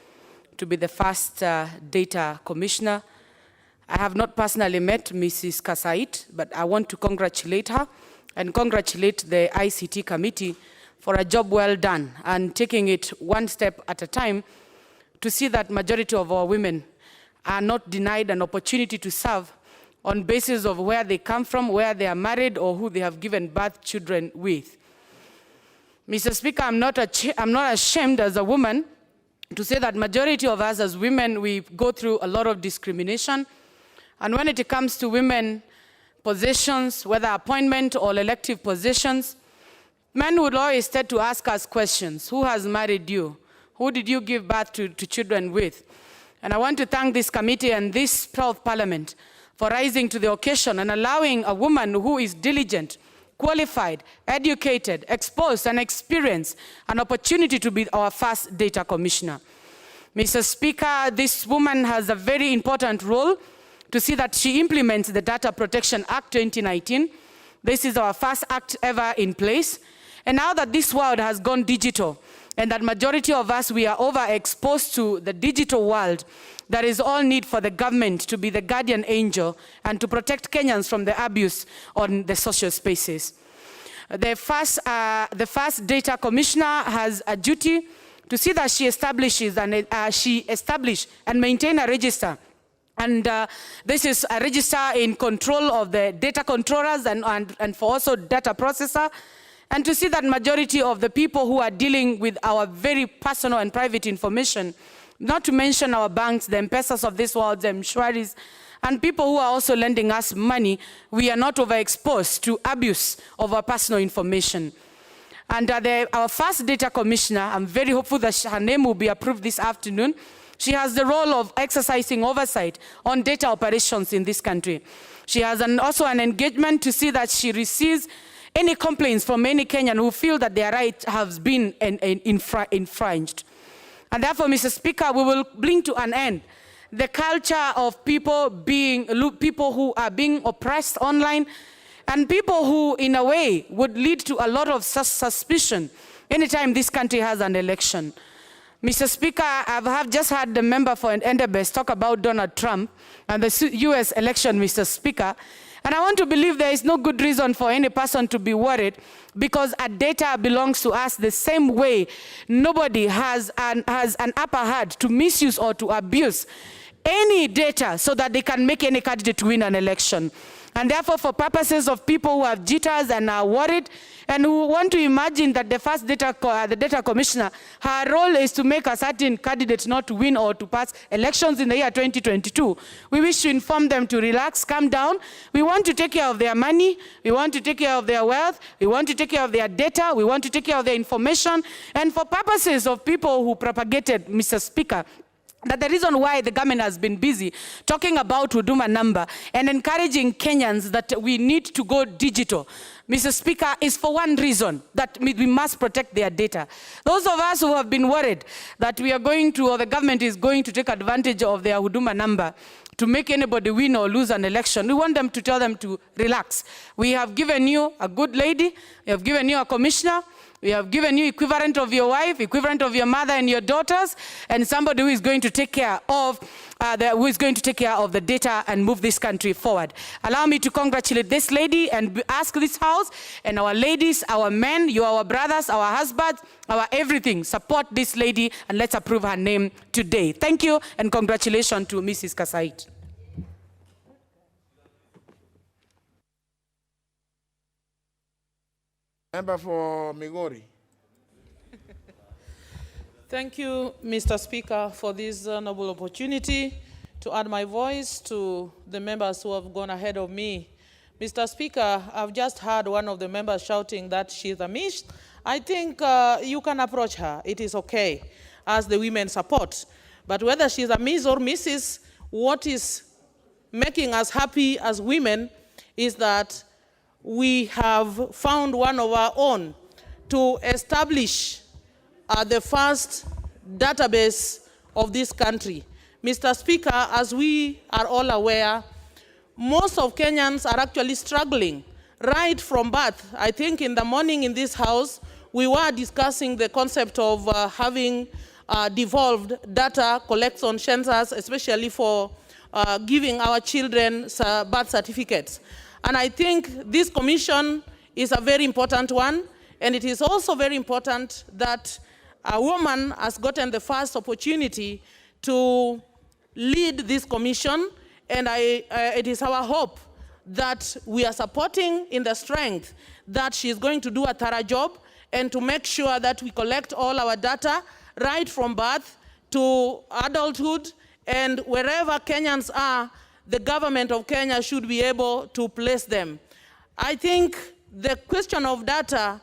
to be the first data commissioner. I have not personally met Mrs. Kasait, but I want to congratulate her and congratulate the ICT committee for a job well done and taking it one step at a time to see that majority of our women are not denied an opportunity to serve on basis of where they come from, where they are married, or who they have given birth children with. Mr. Speaker, I'm not ashamed as a woman to say that majority of us as women, we go through a lot of discrimination. And when it comes to women positions, whether appointment or elective positions, men would always start to ask us questions. Who has married you? Who did you give birth to children with? And I want to thank this committee and this proud parliament for rising to the occasion and allowing a woman who is diligent, qualified, educated, exposed, and experienced an opportunity to be our first data commissioner. Mr. Speaker, this woman has a very important role to see that she implements the Data Protection Act 2019. This is our first act ever in place. And now that this world has gone digital, and that majority of us, we are overexposed to the digital world, there is all need for the government to be the guardian angel and to protect Kenyans from the abuse on the social spaces. The first data commissioner has a duty to see that she establishes and maintain a register. And this is a register in control of the data controllers and for also data processor, and to see that majority of the people who are dealing with our very personal and private information, not to mention our banks, the M-Pesas of this world, the M-Shwaris, and people who are also lending us money, we are not overexposed to abuse of our personal information. And our first data commissioner, I'm very hopeful that her name will be approved this afternoon. She has the role of exercising oversight on data operations in this country. She has also an engagement to see that she receives any complaints from any Kenyan who feel that their right has been infringed. And therefore, Mr. Speaker, we will bring to an end the culture of people who are being oppressed online, and people who, in a way, would lead to a lot of suspicion anytime this country has an election. Mr. Speaker, I have just heard the member for Endebess talk about Donald Trump and the US election, Mr. Speaker. And I want to believe there is no good reason for any person to be worried, because our data belongs to us the same way. Nobody has an upper hand to misuse or to abuse any data so that they can make any candidate to win an election. And therefore, for purposes of people who have jitters and are worried, and who want to imagine that the data commissioner, her role is to make a certain candidate not to win or to pass elections in the year 2022, we wish to inform them to relax, calm down. We want to take care of their money. We want to take care of their wealth. We want to take care of their data. We want to take care of their information. And for purposes of people who propagated, Mr. Speaker, that the reason why the government has been busy talking about Huduma number and encouraging Kenyans that we need to go digital, Mr. Speaker, is for one reason, that we must protect their data. Those of us who have been worried that we are going to, or the government is going to take advantage of their Huduma number to make anybody win or lose an election, we want them to tell them to relax. We have given you a good lady, we have given you a commissioner, We have given you equivalent of your wife, equivalent of your mother and your daughters, and somebody who is going to take care of the data and move this country forward. Allow me to congratulate this lady and ask this House and our ladies, our men, you are our brothers, our husbands, our everything. Support this lady and let's approve her name today. Thank you and congratulations to Mrs. Kasait. Member for Migori. Thank you, Mr. Speaker, for this noble opportunity to add my voice to the members who have gone ahead of me. Mr. Speaker, I've just heard one of the members shouting that she's a miss. I think you can approach her. It is okay, as the women support. But whether she's a miss or Mrs., what is making us happy as women is that we have found one of our own to establish the first database of this country. Mr. Speaker, as we are all aware, most of Kenyans are actually struggling right from birth. I think in the morning in this House, we were discussing the concept of having devolved data collection census, especially for giving our children birth certificates. And I think this commission is a very important one, and it is also very important that a woman has gotten the first opportunity to lead this commission, and it is our hope that we are supporting in the strength that she is going to do a thorough job and to make sure that we collect all our data right from birth to adulthood, and wherever Kenyans are, the government of Kenya should be able to place them. I think the question of data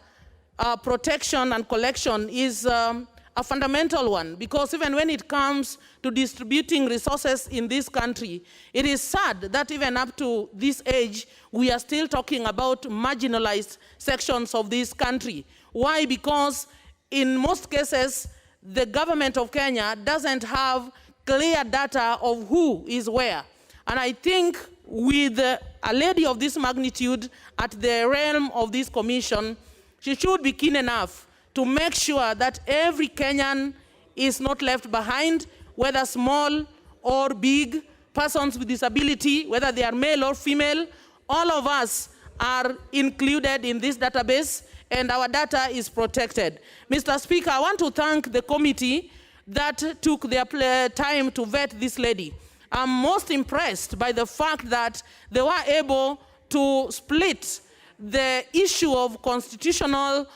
protection and collection is a fundamental one, because even when it comes to distributing resources in this country, it is sad that even up to this age, we are still talking about marginalized sections of this country. Why? Because in most cases, the government of Kenya doesn't have clear data of who is where. And I think with a lady of this magnitude at the realm of this commission, she should be keen enough to make sure that every Kenyan is not left behind, whether small or big, persons with disability, whether they are male or female. All of us are included in this database, and our data is protected. Mr. Speaker, I want to thank the committee that took their time to vet this lady. I'm most impressed by the fact that they were able to split the issue of constitutional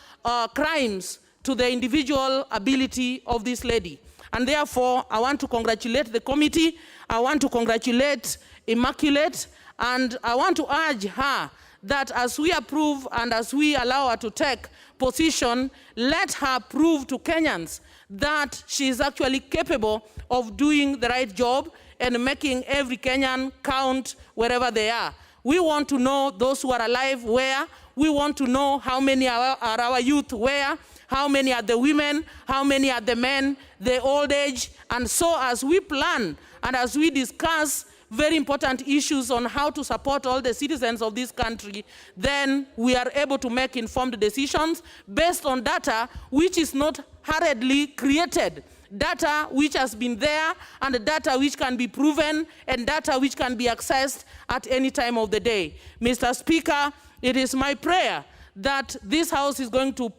crimes to the individual ability of this lady. And therefore, I want to congratulate the committee, I want to congratulate Immaculate, and I want to urge her that as we approve and as we allow her to take position, let her prove to Kenyans that she is actually capable of doing the right job and making every Kenyan count wherever they are. We want to know those who are alive where. We want to know how many are our youth where, how many are the women, how many are the men, the old age. And so as we plan and as we discuss very important issues on how to support all the citizens of this country, then we are able to make informed decisions based on data which is not hurriedly created. Data which has been there, and data which can be proven, and data which can be accessed at any time of the day. Mr. Speaker, it is my prayer that this House is going to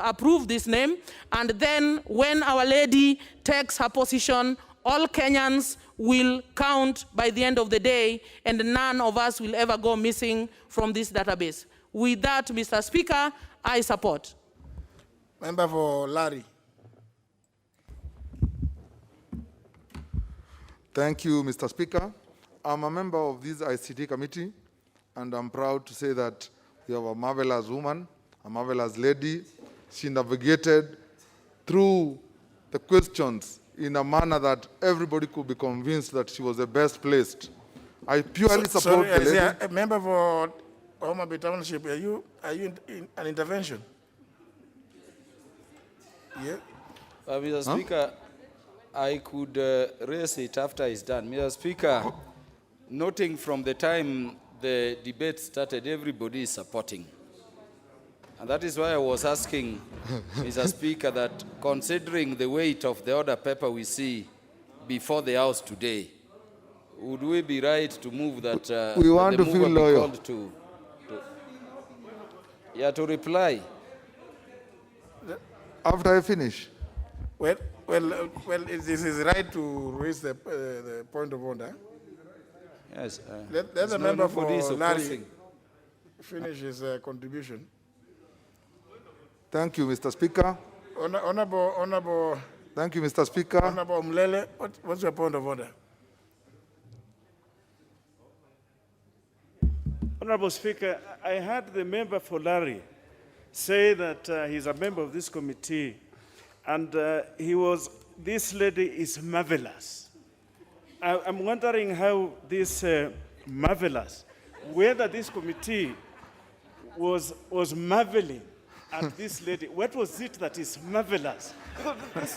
approve this name, and then when Our Lady takes her position, all Kenyans will count by the end of the day, and none of us will ever go missing from this database. With that, Mr. Speaker, I support. Member for Larry. Thank you, Mr. Speaker. I'm a member of this ICT committee, and I'm proud to say that we have a marvelous woman, a marvelous lady. She navigated through the questions in a manner that everybody could be convinced that she was the best placed. I purely support the lady. A member for Homa Bay Township, are you in an intervention? Yeah. Mr. Speaker, I could raise it after it's done. Mr. Speaker, noting from the time the debate started, everybody is supporting. And that is why I was asking, Mr. Speaker, that considering the weight of the order paper we see before the House today, would we be right to move that we want the to mover feel be loyal. called to reply? After I finish. Well, this is right to raise the point of order. Yes. Let the member for Larry opposing. finish his contribution. Thank you, Mr. Speaker. Honorable. Thank you, Mr. Speaker. Honorable Mlele, what's your point of order? Honorable Speaker, I heard the member for Larry say that he's a member of this committee, and this lady is marvelous. I'm wondering how this marvelous, whether this committee was marveling at this lady. What was it that is marvelous? This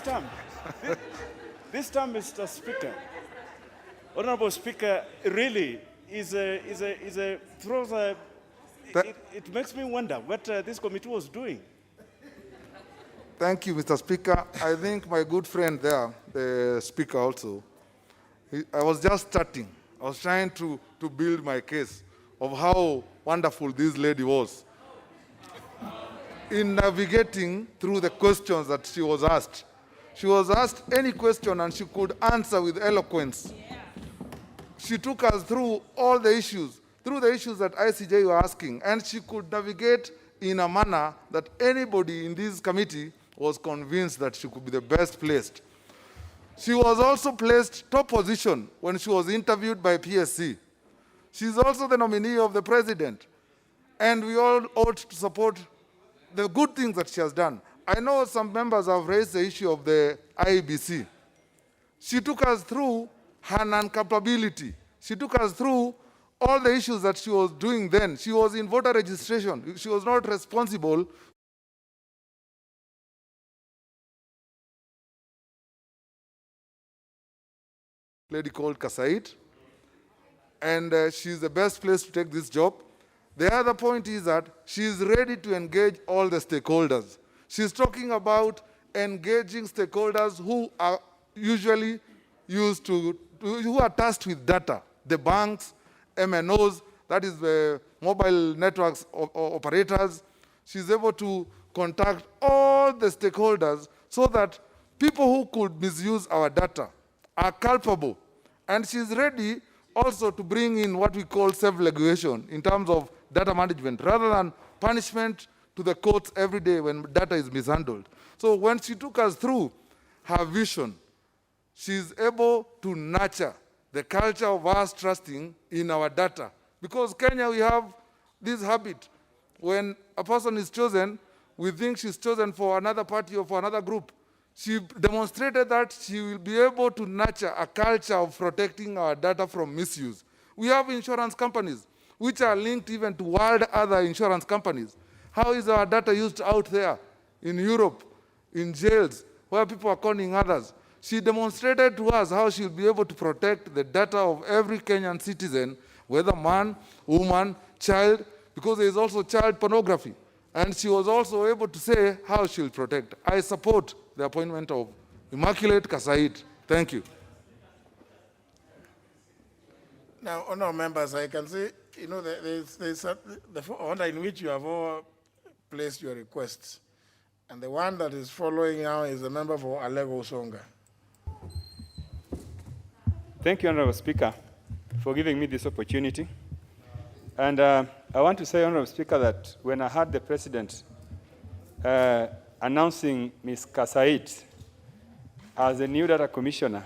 time, Mr. Speaker, Honorable Speaker, really it makes me wonder what this committee was doing. Thank you, Mr. Speaker. I think my good friend there, the Speaker also, I was just starting. I was trying to build my case of how wonderful this lady was in navigating through the questions that she was asked. She was asked any question and she could answer with eloquence. She took us through all the issues, that ICJ were asking, and she could navigate in a manner that anybody in this committee was convinced that she could be the best placed. She was also placed top position when she was interviewed by PSC. She's also the nominee of the president, and we all ought to support the good things that she has done. I know some members have raised the issue of the IEBC. She took us through her non-capability. She took us through all the issues that she was doing then. She was in voter registration. She was not responsible. Lady called Kasait, and she's the best place to take this job. The other point is that she's ready to engage all the stakeholders. She's talking about engaging stakeholders who are usually who are tasked with data, the banks, MNOs, that is the mobile networks operators. She's able to contact all the stakeholders so that people who could misuse our data are culpable. And she's ready also to bring in what we call self-regulation in terms of data management, rather than punishment to the courts every day when data is mishandled. So when she took us through her vision, she's able to nurture the culture of us trusting in our data. Because Kenya, we have this habit. When a person is chosen, we think she's chosen for another party or for another group. She demonstrated that she will be able to nurture a culture of protecting our data from misuse. We have insurance companies which are linked even to world other insurance companies. How is our data used out there in Europe, in jails, where people are conning others? She demonstrated to us how she'll be able to protect the data of every Kenyan citizen, whether man, woman, child, because there is also child pornography. And she was also able to say how she'll protect. I support the appointment of Immaculate Kasait. Thank you. Now, honourable members, I can say, you know, there's the order in which you have all placed your requests. And the one that is following now is the member for Alego Songa. Thank you, Honourable Speaker, for giving me this opportunity. And I want to say, Honourable Speaker, that when I heard the President announcing Ms. Kasait as the new data commissioner,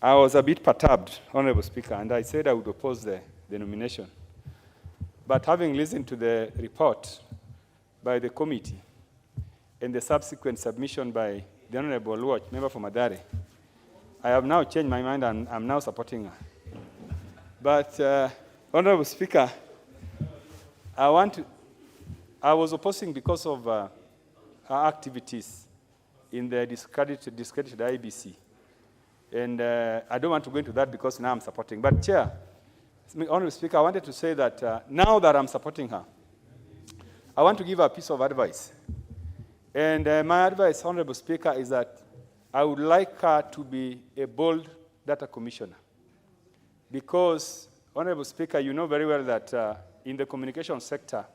I was a bit perturbed, Honourable Speaker, and I said I would oppose the nomination. But having listened to the report by the committee and the subsequent submission by the Honourable Luoch, member for Madare, I have now changed my mind and I'm now supporting her. But, Honourable Speaker, I was opposing because of her activities in the discredited IBC. And I don't want to go into that because now I'm supporting. But Chair, Honourable Speaker, I wanted to say that now that I'm supporting her, I want to give a piece of advice. And my advice, Honorable Speaker, is that I would like her to be a bold data commissioner. Because, Honorable Speaker, you know very well that in the communication sector,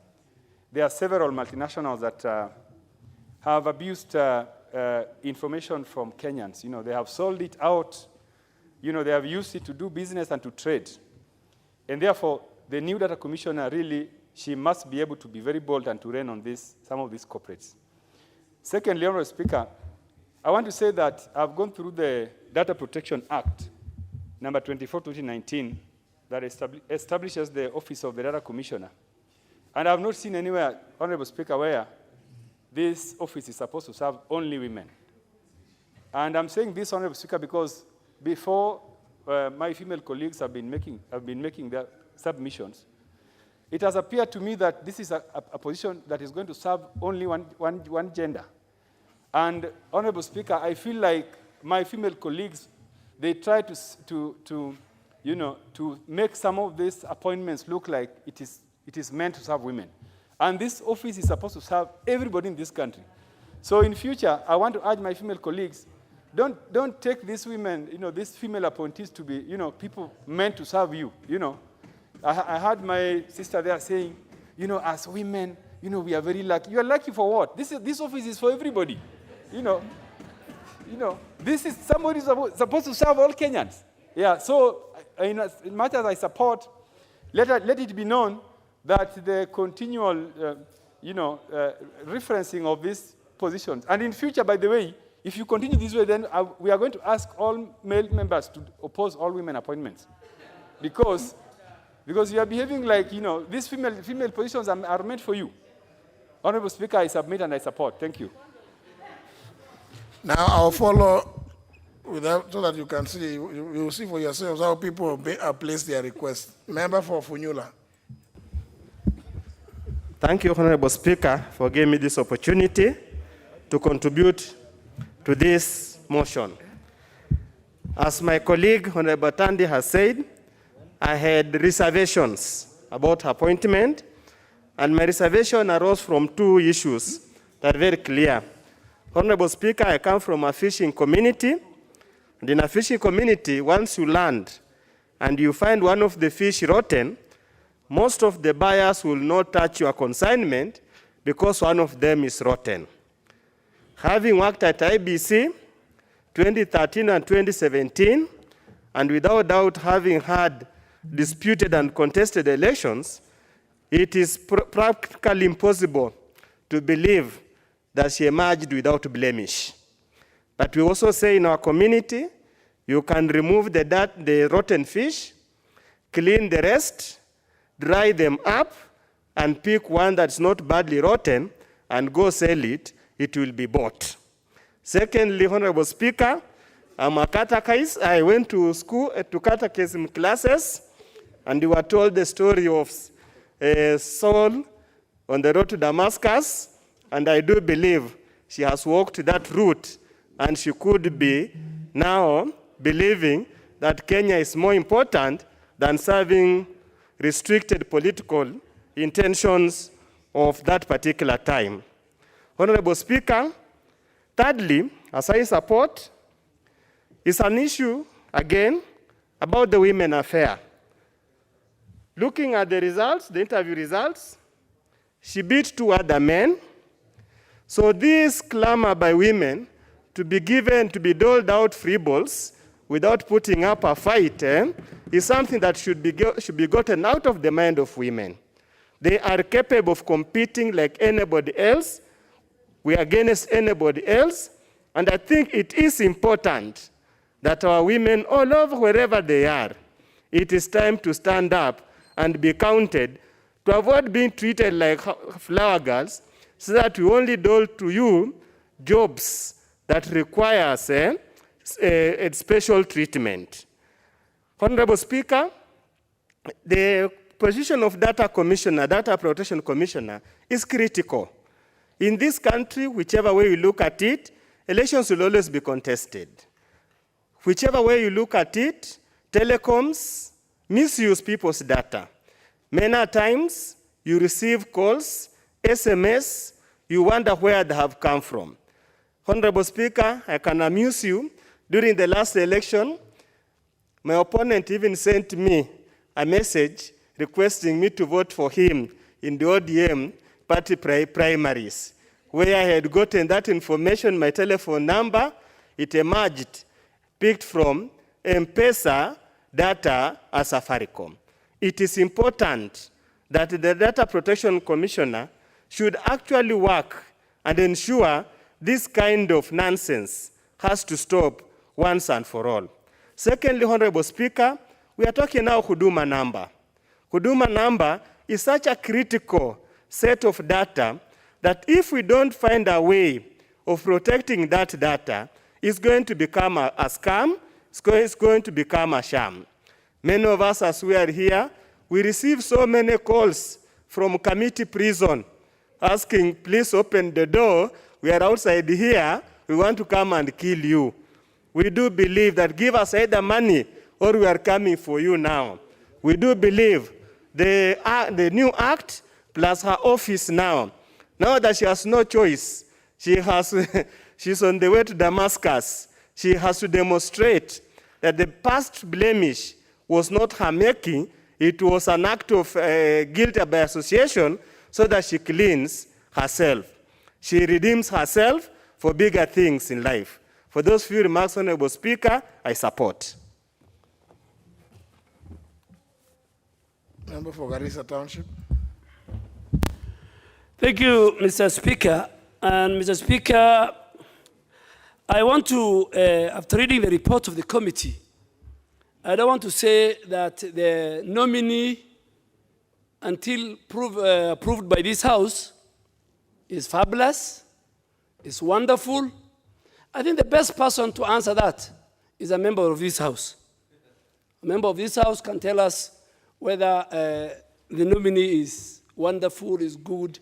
there are several multinationals that have abused information from Kenyans. You know, they have sold it out. You know, they have used it to do business and to trade. And therefore, the new data commissioner really, she must be able to be very bold and to rein on some of these corporates. Secondly, Honorable Speaker, I want to say that I've gone through the Data Protection Act, number 24, 2019, that establishes the Office of the Data Commissioner. And I've not seen anywhere, Honorable Speaker, where this office is supposed to serve only women. And I'm saying this, Honorable Speaker, because before my female colleagues have been making their submissions, it has appeared to me that this is a position that is going to serve only one gender. And, Honorable Speaker, I feel like my female colleagues, they try to make some of these appointments look like it is meant to serve women. And this office is supposed to serve everybody in this country. So in future, I want to urge my female colleagues, don't take these women, these female appointees to be, people meant to serve you, I heard my sister there saying, as women, we are very lucky. You are lucky for what? This office is for everybody. This is somebody supposed to serve all Kenyans. Yeah, so as much as I support, let it be known that the continual, referencing of these positions. And in future, by the way, if you continue this way, then we are going to ask all male members to oppose all women appointments. Because you are behaving like, these female positions are meant for you. Honorable Speaker, I submit and I support. Thank you. Now I'll follow with that so that you can see, you will see for yourselves how people have placed their request. Member for Funyula. Thank you, Honorable Speaker, for giving me this opportunity to contribute to this motion. As my colleague, Honorable Tandi, has said, I had reservations about her appointment, and my reservation arose from two issues that are very clear. Honorable Speaker, I come from a fishing community, and in a fishing community, once you land and you find one of the fish rotten, most of the buyers will not touch your consignment because one of them is rotten. Having worked at IBC 2013 and 2017, and without doubt having had disputed and contested elections, it is practically impossible to believe that she emerged without blemish. But we also say in our community, you can remove the rotten fish, clean the rest, dry them up, and pick one that's not badly rotten, and go sell it, it will be bought. Secondly, Honorable Speaker, I'm a catechist. I went to school, to catechism classes, and we were told the story of Saul on the road to Damascus, and I do believe she has walked that route, and she could be now believing that Kenya is more important than serving restricted political intentions of that particular time. Honorable Speaker, thirdly, as I support, is an issue, again, about the women affair. Looking at the results, the interview results, she beat two other men. So this clamor by women to be doled out free balls without putting up a fight is something that should be gotten out of the mind of women. They are capable of competing like anybody else. We are against anybody else. And I think it is important that our women all over wherever they are, it is time to stand up and be counted to avoid being treated like flower girls, so that we only dole to you jobs that requires a special treatment. Honorable Speaker, the position of data protection commissioner is critical. In this country, whichever way you look at it, elections will always be contested. Whichever way you look at it, telecoms misuse people's data. Many times, you receive calls SMS, you wonder where they have come from. Honorable Speaker, I can amuse you. During the last election, my opponent even sent me a message requesting me to vote for him in the ODM party primaries, where I had gotten that information, my telephone number. It emerged, picked from M-Pesa data as Safaricom. It is important that the Data Protection Commissioner should actually work and ensure this kind of nonsense has to stop once and for all. Secondly, Honorable Speaker, we are talking now Huduma number. Huduma number is such a critical set of data that if we don't find a way of protecting that data, it's going to become a scam, it's going to become a sham. Many of us, as we are here, we receive so many calls from committee prison asking, please open the door, we are outside here, we want to come and kill you. We do believe that give us either money or we are coming for you now. We do believe the new act plus her office now that she has no choice, she's on the way to Damascus, she has to demonstrate that the past blemish was not her making, it was an act of guilt by association so that she cleans herself. She redeems herself for bigger things in life. For those few remarks, Honorable Speaker, I support. Member for Garissa Township. Thank you, Mr. Speaker. And Mr. Speaker, I want to, after reading the report of the committee, I don't want to say that the nominee, until approved by this House, is fabulous, is wonderful. I think the best person to answer that is a member of this House. A member of this House can tell us whether the nominee is wonderful, is good.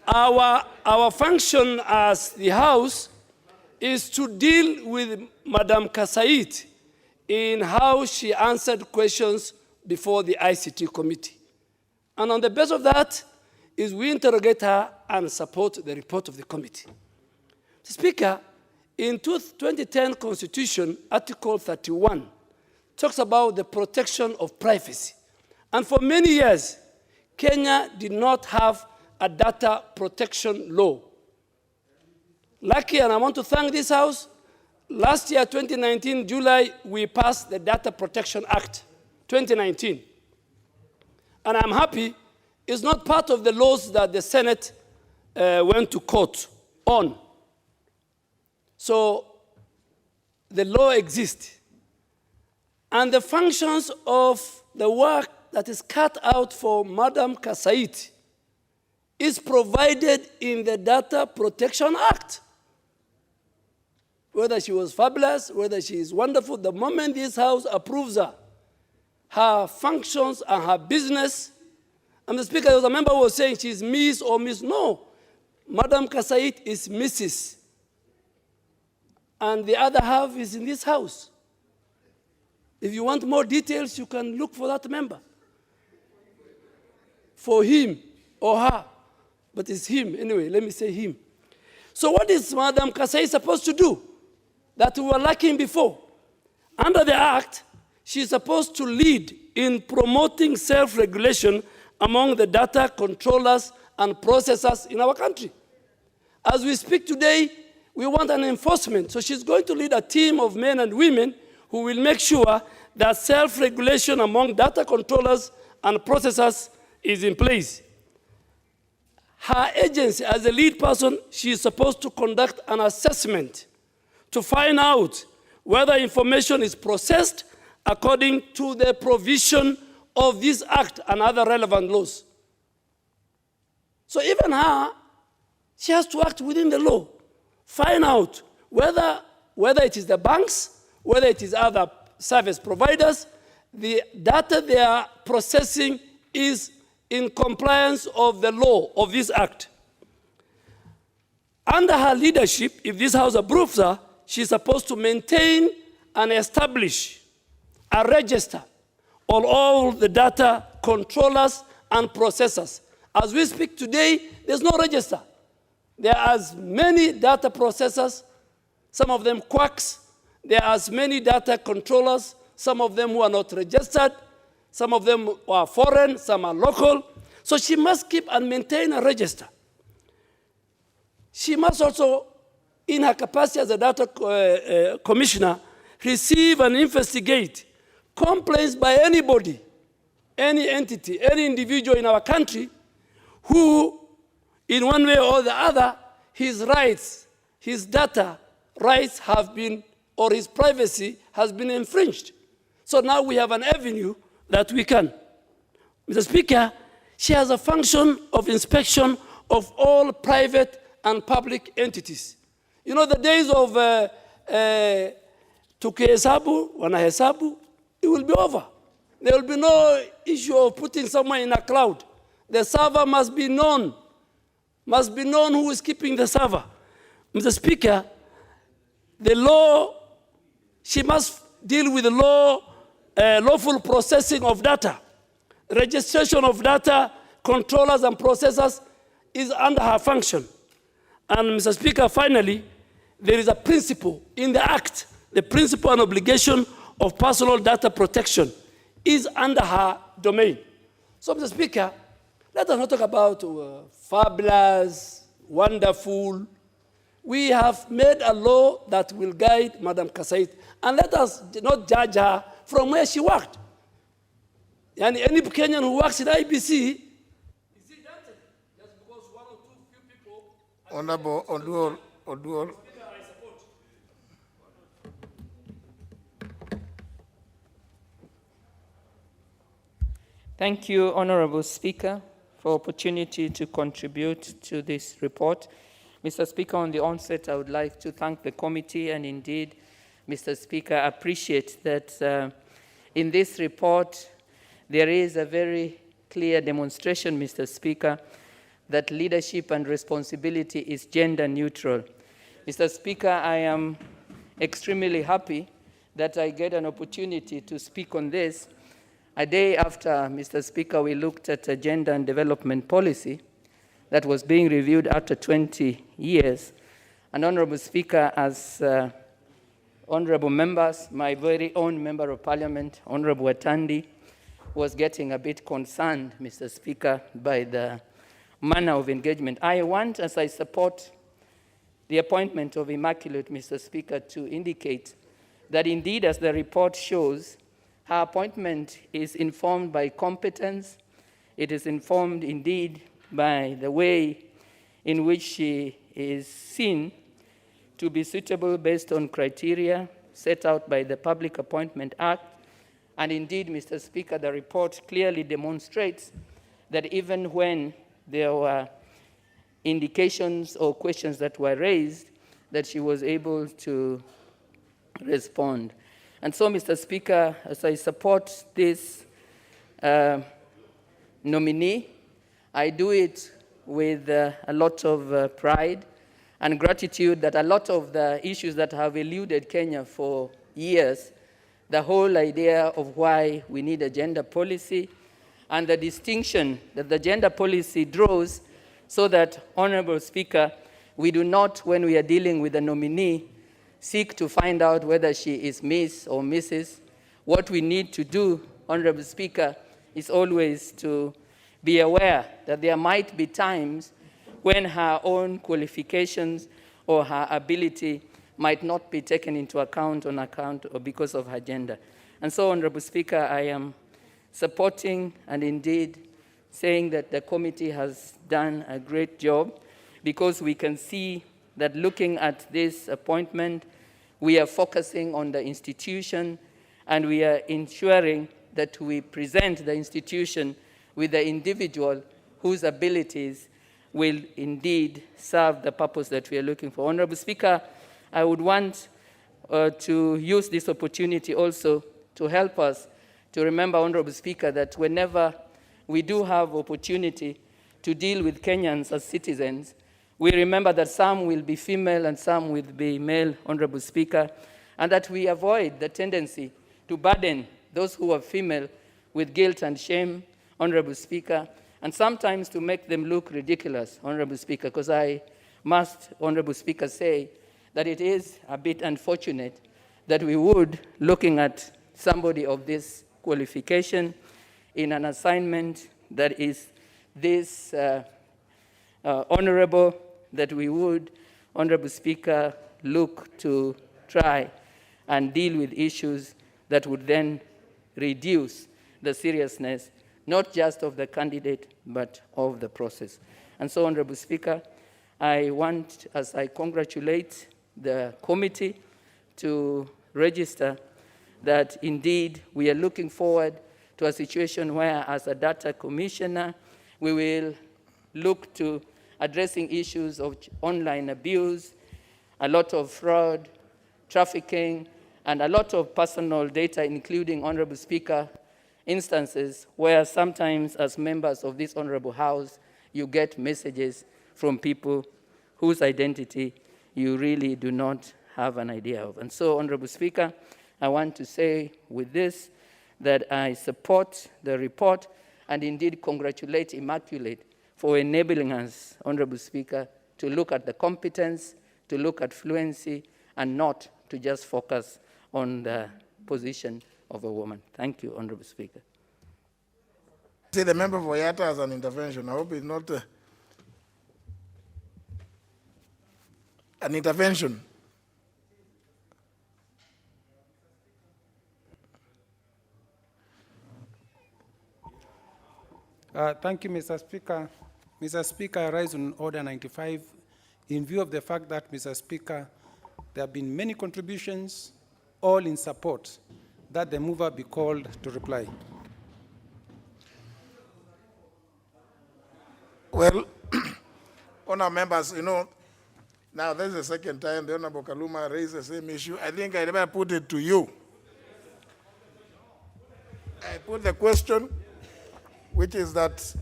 Our function as the House is to deal with Madam Kasait in how she answered questions before the ICT committee. And on the basis of that is we interrogate her and support the report of the committee. Speaker, in 2010 Constitution, Article 31, talks about the protection of privacy. And for many years, Kenya did not have a data protection law. Lucky, and I want to thank this House, last year, 2019, July, we passed the Data Protection Act, 2019. And I'm happy it's not part of the laws that the Senate went to court on. So the law exists. And the functions of the work that is cut out for Madam Kasait is provided in the Data Protection Act. Whether she was fabulous, whether she is wonderful, the moment this House approves her functions and her business, and the Speaker, there was a member who was saying she's Miss or Miss. No, Madam Kasait is Mrs. And the other half is in this House. If you want more details, you can look for that member. For him or her, but it's him. Anyway, let me say him. So what is Madam Kasait supposed to do that we were lacking before? Under the Act, she's supposed to lead in promoting self-regulation among the data controllers and processors in our country. As we speak today, we want an enforcement. So she's going to lead a team of men and women who will make sure that self-regulation among data controllers and processors is in place. Her agency, as a lead person, she is supposed to conduct an assessment to find out whether information is processed according to the provision of this Act and other relevant laws. So even her, she has to act within the law. Find out whether it is the banks, whether it is other service providers, the data they are processing is in compliance of the law of this Act. Under her leadership, if this House approves her, she's supposed to maintain and establish a register on all the data controllers and processors. As we speak today, there's no register. There are as many data processors, some of them quacks. There are as many data controllers, some of them who are not registered, some of them are foreign, some are local. So she must keep and maintain a register. She must also, in her capacity as a data commissioner, receive and investigate complaints by anybody, any entity, any individual in our country who, in one way or the other, his rights, his data rights have been, or his privacy has been infringed. So now we have an avenue that we can. Mr. Speaker, she has a function of inspection of all private and public entities. You know, the days of tukihesabu, wanahesabu, it will be over. There will be no issue of putting someone in a cloud. The server must be known who is keeping the server. Mr. Speaker, the law, she must deal with the lawful processing of data. Registration of data, controllers and processors is under her function. And Mr. Speaker, finally, there is a principle in the Act, the principle and obligation of personal data protection is under her domain. So, Mr. Speaker, let us not talk about fabulous, wonderful. We have made a law that will guide Madam Kasait, and let us not judge her from where she worked. And any Kenyan who works in IBC, Honorable Oduor. Thank you, Honorable Speaker, for opportunity to contribute to this report. Mr. Speaker, on the onset, I would like to thank the committee and indeed, Mr. Speaker, appreciate that in this report, there is a very clear demonstration, Mr. Speaker, that leadership and responsibility is gender neutral. Mr. Speaker, I am extremely happy that I get an opportunity to speak on this. A day after, Mr. Speaker, we looked at a gender and development policy that was being reviewed after 20 years. And Honorable Speaker, as honorable members, my very own Member of Parliament, Honorable Atandi, was getting a bit concerned, Mr. Speaker, by the manner of engagement. I want, as I support the appointment of Immaculate, Mr. Speaker, to indicate that indeed, as the report shows, her appointment is informed by competence. It is informed indeed by the way in which she is seen to be suitable based on criteria set out by the Public Appointment Act. And indeed, Mr. Speaker, the report clearly demonstrates that even when there were indications or questions that were raised, that she was able to respond. And so, Mr. Speaker, as I support this nominee, I do it with a lot of pride and gratitude that a lot of the issues that have eluded Kenya for years, the whole idea of why we need a gender policy, and the distinction that the gender policy draws so that, Honorable Speaker, we do not, when we are dealing with a nominee, seek to find out whether she is Miss or Mrs. What we need to do, Honorable Speaker, is always to be aware that there might be times when her own qualifications or her ability might not be taken into account on account or because of her gender. And so, Honorable Speaker, I am supporting and indeed saying that the committee has done a great job because we can see that looking at this appointment, we are focusing on the institution and we are ensuring that we present the institution with the individual whose abilities will indeed serve the purpose that we are looking for. Honorable Speaker, I would want to use this opportunity also to help us to remember, Honorable Speaker, that whenever we do have opportunity to deal with Kenyans as citizens, we remember that some will be female and some will be male, Honorable Speaker, and that we avoid the tendency to burden those who are female with guilt and shame, Honorable Speaker, and sometimes to make them look ridiculous, Honorable Speaker, because I must, Honorable Speaker, say that it is a bit unfortunate that we would, looking at somebody of this qualification in an assignment that is this honorable, that we would, Honorable Speaker, look to try and deal with issues that would then reduce the seriousness, not just of the candidate, but of the process. And so, Honorable Speaker, I want, as I congratulate the committee, to register that indeed we are looking forward to a situation where, as a data commissioner, we will look to addressing issues of online abuse, a lot of fraud, trafficking, and a lot of personal data, including, Honorable Speaker, instances where sometimes as members of this Honorable House, you get messages from people whose identity you really do not have an idea of. And so, Honorable Speaker, I want to say with this that I support the report and indeed congratulate Immaculate for enabling us, Honorable Speaker, to look at the competence, to look at fluency, and not to just focus on the position of a woman. Thank you, Honorable Speaker. See, the member for Yatta has an intervention. I hope it's not an intervention. Thank you, Mr. Speaker. Mr. Speaker, I rise on Order 95 in view of the fact that, Mr. Speaker, there have been many contributions, all in support, that the mover be called to reply. Well, honour members, you know, now this is the second time the Honourable Kaluma raised the same issue. I think I never put it to you. I put the question, which is that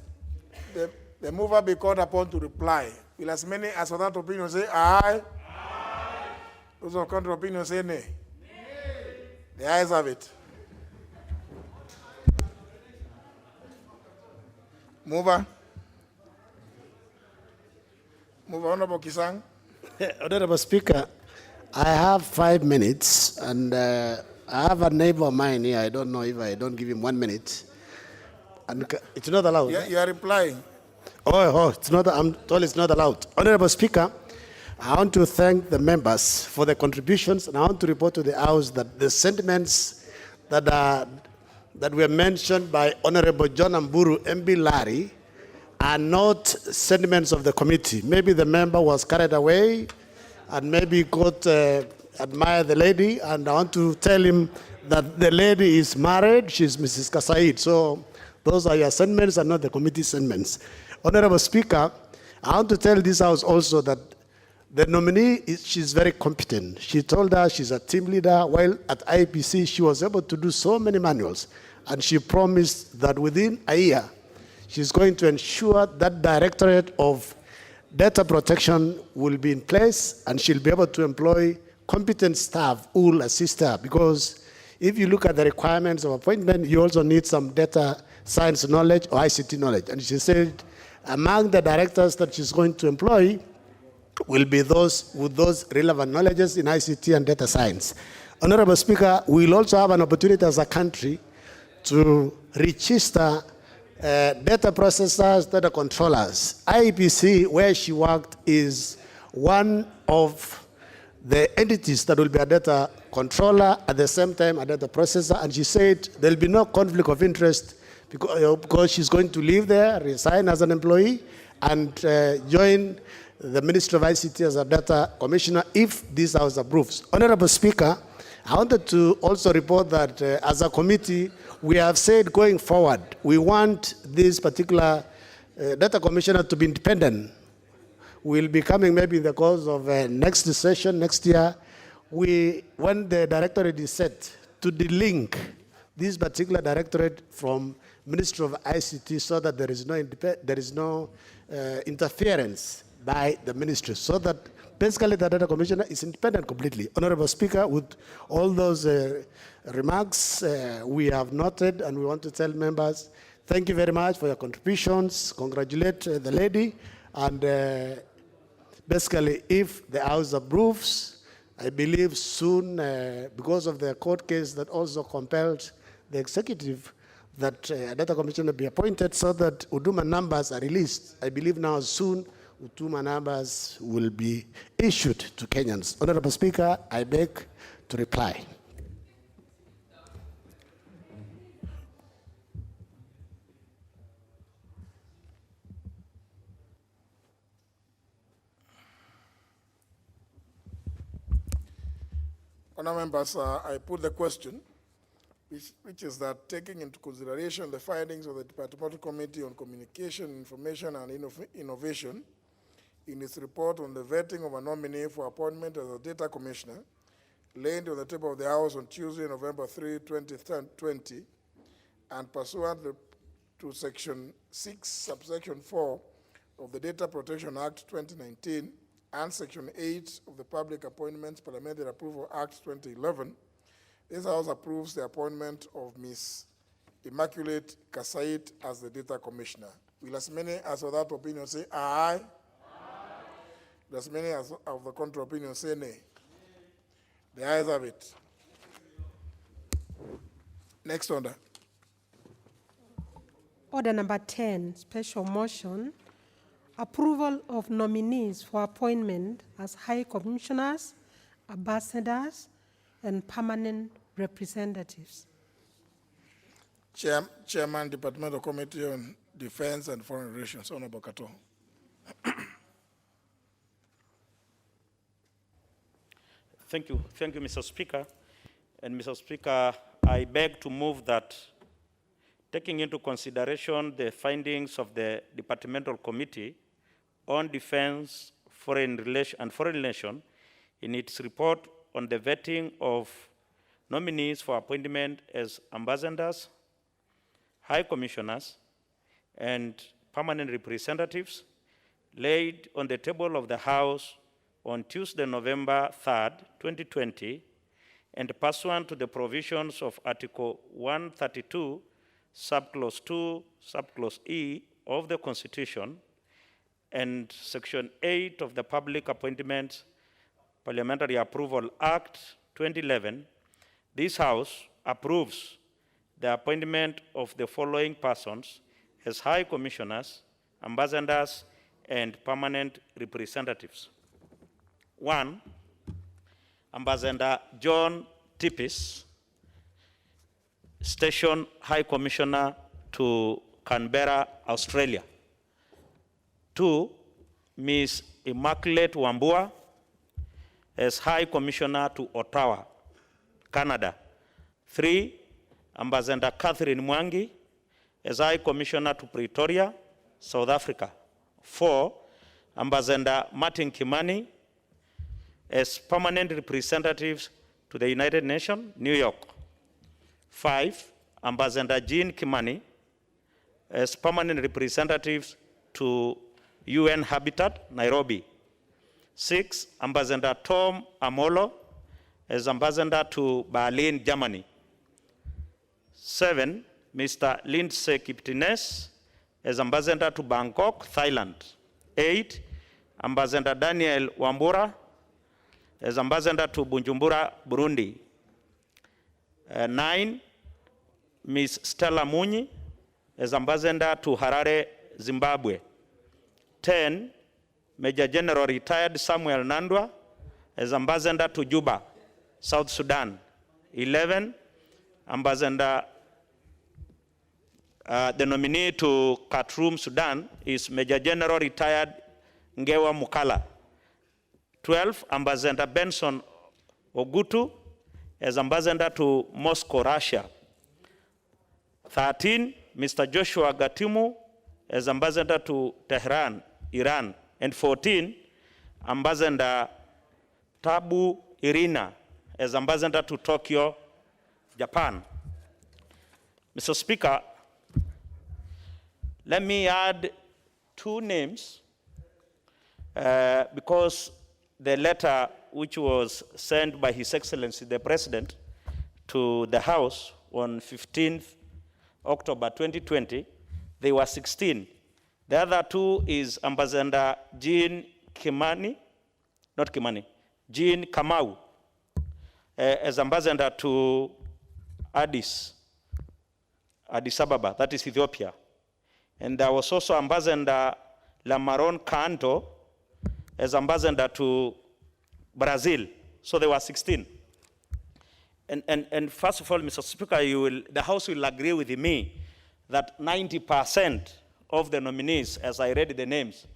the mover be called upon to reply. Will as many as for that opinion say aye? Aye. Those of counter opinion say nay? Nay. The ayes have it. Mover. Mover, Honorable Kisang. Honorable Speaker, I have 5 minutes, and I have a neighbor of mine here. I don't know if I don't give him 1 minute. And it's not allowed. Yeah, you are replying. Oh, it's not. I'm told it's not allowed. Honorable Speaker, I want to thank the members for their contributions, and I want to report to the House that the sentiments that were mentioned by Honorable John Amburu, MB Larry, are not sentiments of the committee. Maybe the member was carried away, and maybe got admire the lady, and I want to tell him that the lady is married. She's Mrs. Kasaid. So those are your sentiments and not the committee sentiments. Honorable Speaker, I want to tell this House also that the nominee, she's very competent. She told us she's a team leader. While at IPC, she was able to do so many manuals. And she promised that within a year, she's going to ensure that Directorate of Data Protection will be in place, and she'll be able to employ competent staff who will assist her. Because if you look at the requirements of appointment, you also need some data science knowledge or ICT knowledge. And she said among the directors that she's going to employ will be those with those relevant knowledges in ICT and data science. Honorable Speaker, we'll also have an opportunity as a country to register data processors, data controllers. IEPC, where she worked, is one of the entities that will be a data controller, at the same time a data processor, and she said there'll be no conflict of interest because she's going to live there, resign as an employee, and join the Ministry of ICT as a data commissioner if this House approves. Honorable Speaker, I wanted to also report that as a committee, we have said going forward, we want this particular data commissioner to be independent. We'll be coming maybe in the course of next session, next year. When the directorate is set, to delink this particular directorate from Ministry of ICT so that there is no interference by the ministry, so that basically the data commissioner is independent completely. Honorable Speaker, with all those remarks we have noted, and we want to tell members Thank you very much for your contributions. Congratulate the lady. And basically, if the House approves, I believe soon, because of the court case that also compelled the executive that a data commissioner be appointed so that Uduma numbers are released. I believe now soon Uduma numbers will be issued to Kenyans. Honorable Speaker, I beg to reply. Honourable members, I put the question, which is that taking into consideration the findings of the Departmental Committee on Communication, Information and Innovation in its report on the vetting of a nominee for appointment as a data commissioner, laid on the table of the House on Tuesday, November 3, 2020, and pursuant to Section 6, subsection 4 of the Data Protection Act 2019 and Section 8 of the Public Appointments Parliamentary Approval Act 2011, this House approves the appointment of Ms. Immaculate Kasait as the Data Commissioner. Will as many as of that opinion say aye? Aye. Will as many as of the contrary opinion say nay? The ayes have it. Next order. Order number 10, special motion, approval of nominees for appointment as high commissioners, ambassadors, and permanent representatives. Chairman, Departmental Committee on Defense and Foreign Relations, Honorable Kato. Thank you, Mr. Speaker. And Mr. Speaker, I beg to move that, taking into consideration the findings of the Departmental Committee on Defense, Foreign Relations in its report on the vetting of nominees for appointment as ambassadors, high commissioners, and permanent representatives, laid on the table of the House on Tuesday, November 3rd, 2020, and pursuant to the provisions of Article 132, Subclause 2, Subclause E of the Constitution, and Section 8 of the Public Appointments Parliamentary Approval Act 2011, this House approves the appointment of the following persons as High Commissioners, Ambassadors, and Permanent Representatives. 1, Ambassador John Tippis, Station High Commissioner to Canberra, Australia. 2, Ms. Immaculate Wambua as High Commissioner to Ottawa, Canada. 3, Ambassador Catherine Mwangi as High Commissioner to Pretoria, South Africa. 4, Ambassador Martin Kimani as permanent representatives to the United Nations, New York. 5, Ambassador Jean Kimani as permanent representatives to UN Habitat, Nairobi. 6, Ambassador Tom Amolo as ambassador to Berlin, Germany. 7, Mr. Lindsay Kiptines as ambassador to Bangkok, Thailand. 8, Ambassador Daniel Wambura as ambassador to Bujumbura, Burundi. 9, Ms. Stella Munyi as ambassador to Harare, Zimbabwe. 10, Major General retired Samuel Nandwa as ambassador to Juba, South Sudan. 11, Ambassador, the nominee to Khartoum, Sudan is Major General retired Ngewa Mukala. 12, Ambassador Benson Ogutu as ambassador to Moscow, Russia. 13, Mr. Joshua Gatimu as ambassador to Tehran, Iran. And 14, Ambassador Tabu Irina as ambassador to Tokyo, Japan. Mr. Speaker, let me add 2 names because the letter which was sent by His Excellency the President to the House on 15th October 2020 they were 16. The other two is Ambassador Jean Kimani, not Kimani, Jean Kamau, as ambassador to Addis Ababa, that is Ethiopia. And there was also Ambassador Lamaron Kanto as ambassador to Brazil. So there were 16. And first of all, Mr. Speaker, the House will agree with me that 90% of the nominees, as I read the names,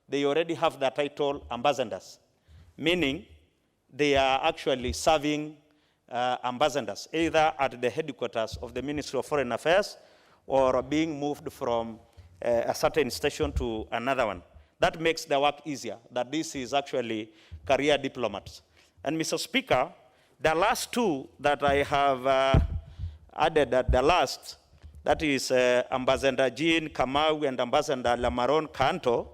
they already have the title ambassadors, meaning they are actually serving ambassadors, either at the headquarters of the Ministry of Foreign Affairs or being moved from a certain station to another one. That makes the work easier, that this is actually career diplomats. And Mr. Speaker, the last two that I have added at the last, that is Ambassador Jean Kamau and Ambassador Lamaron Kanto,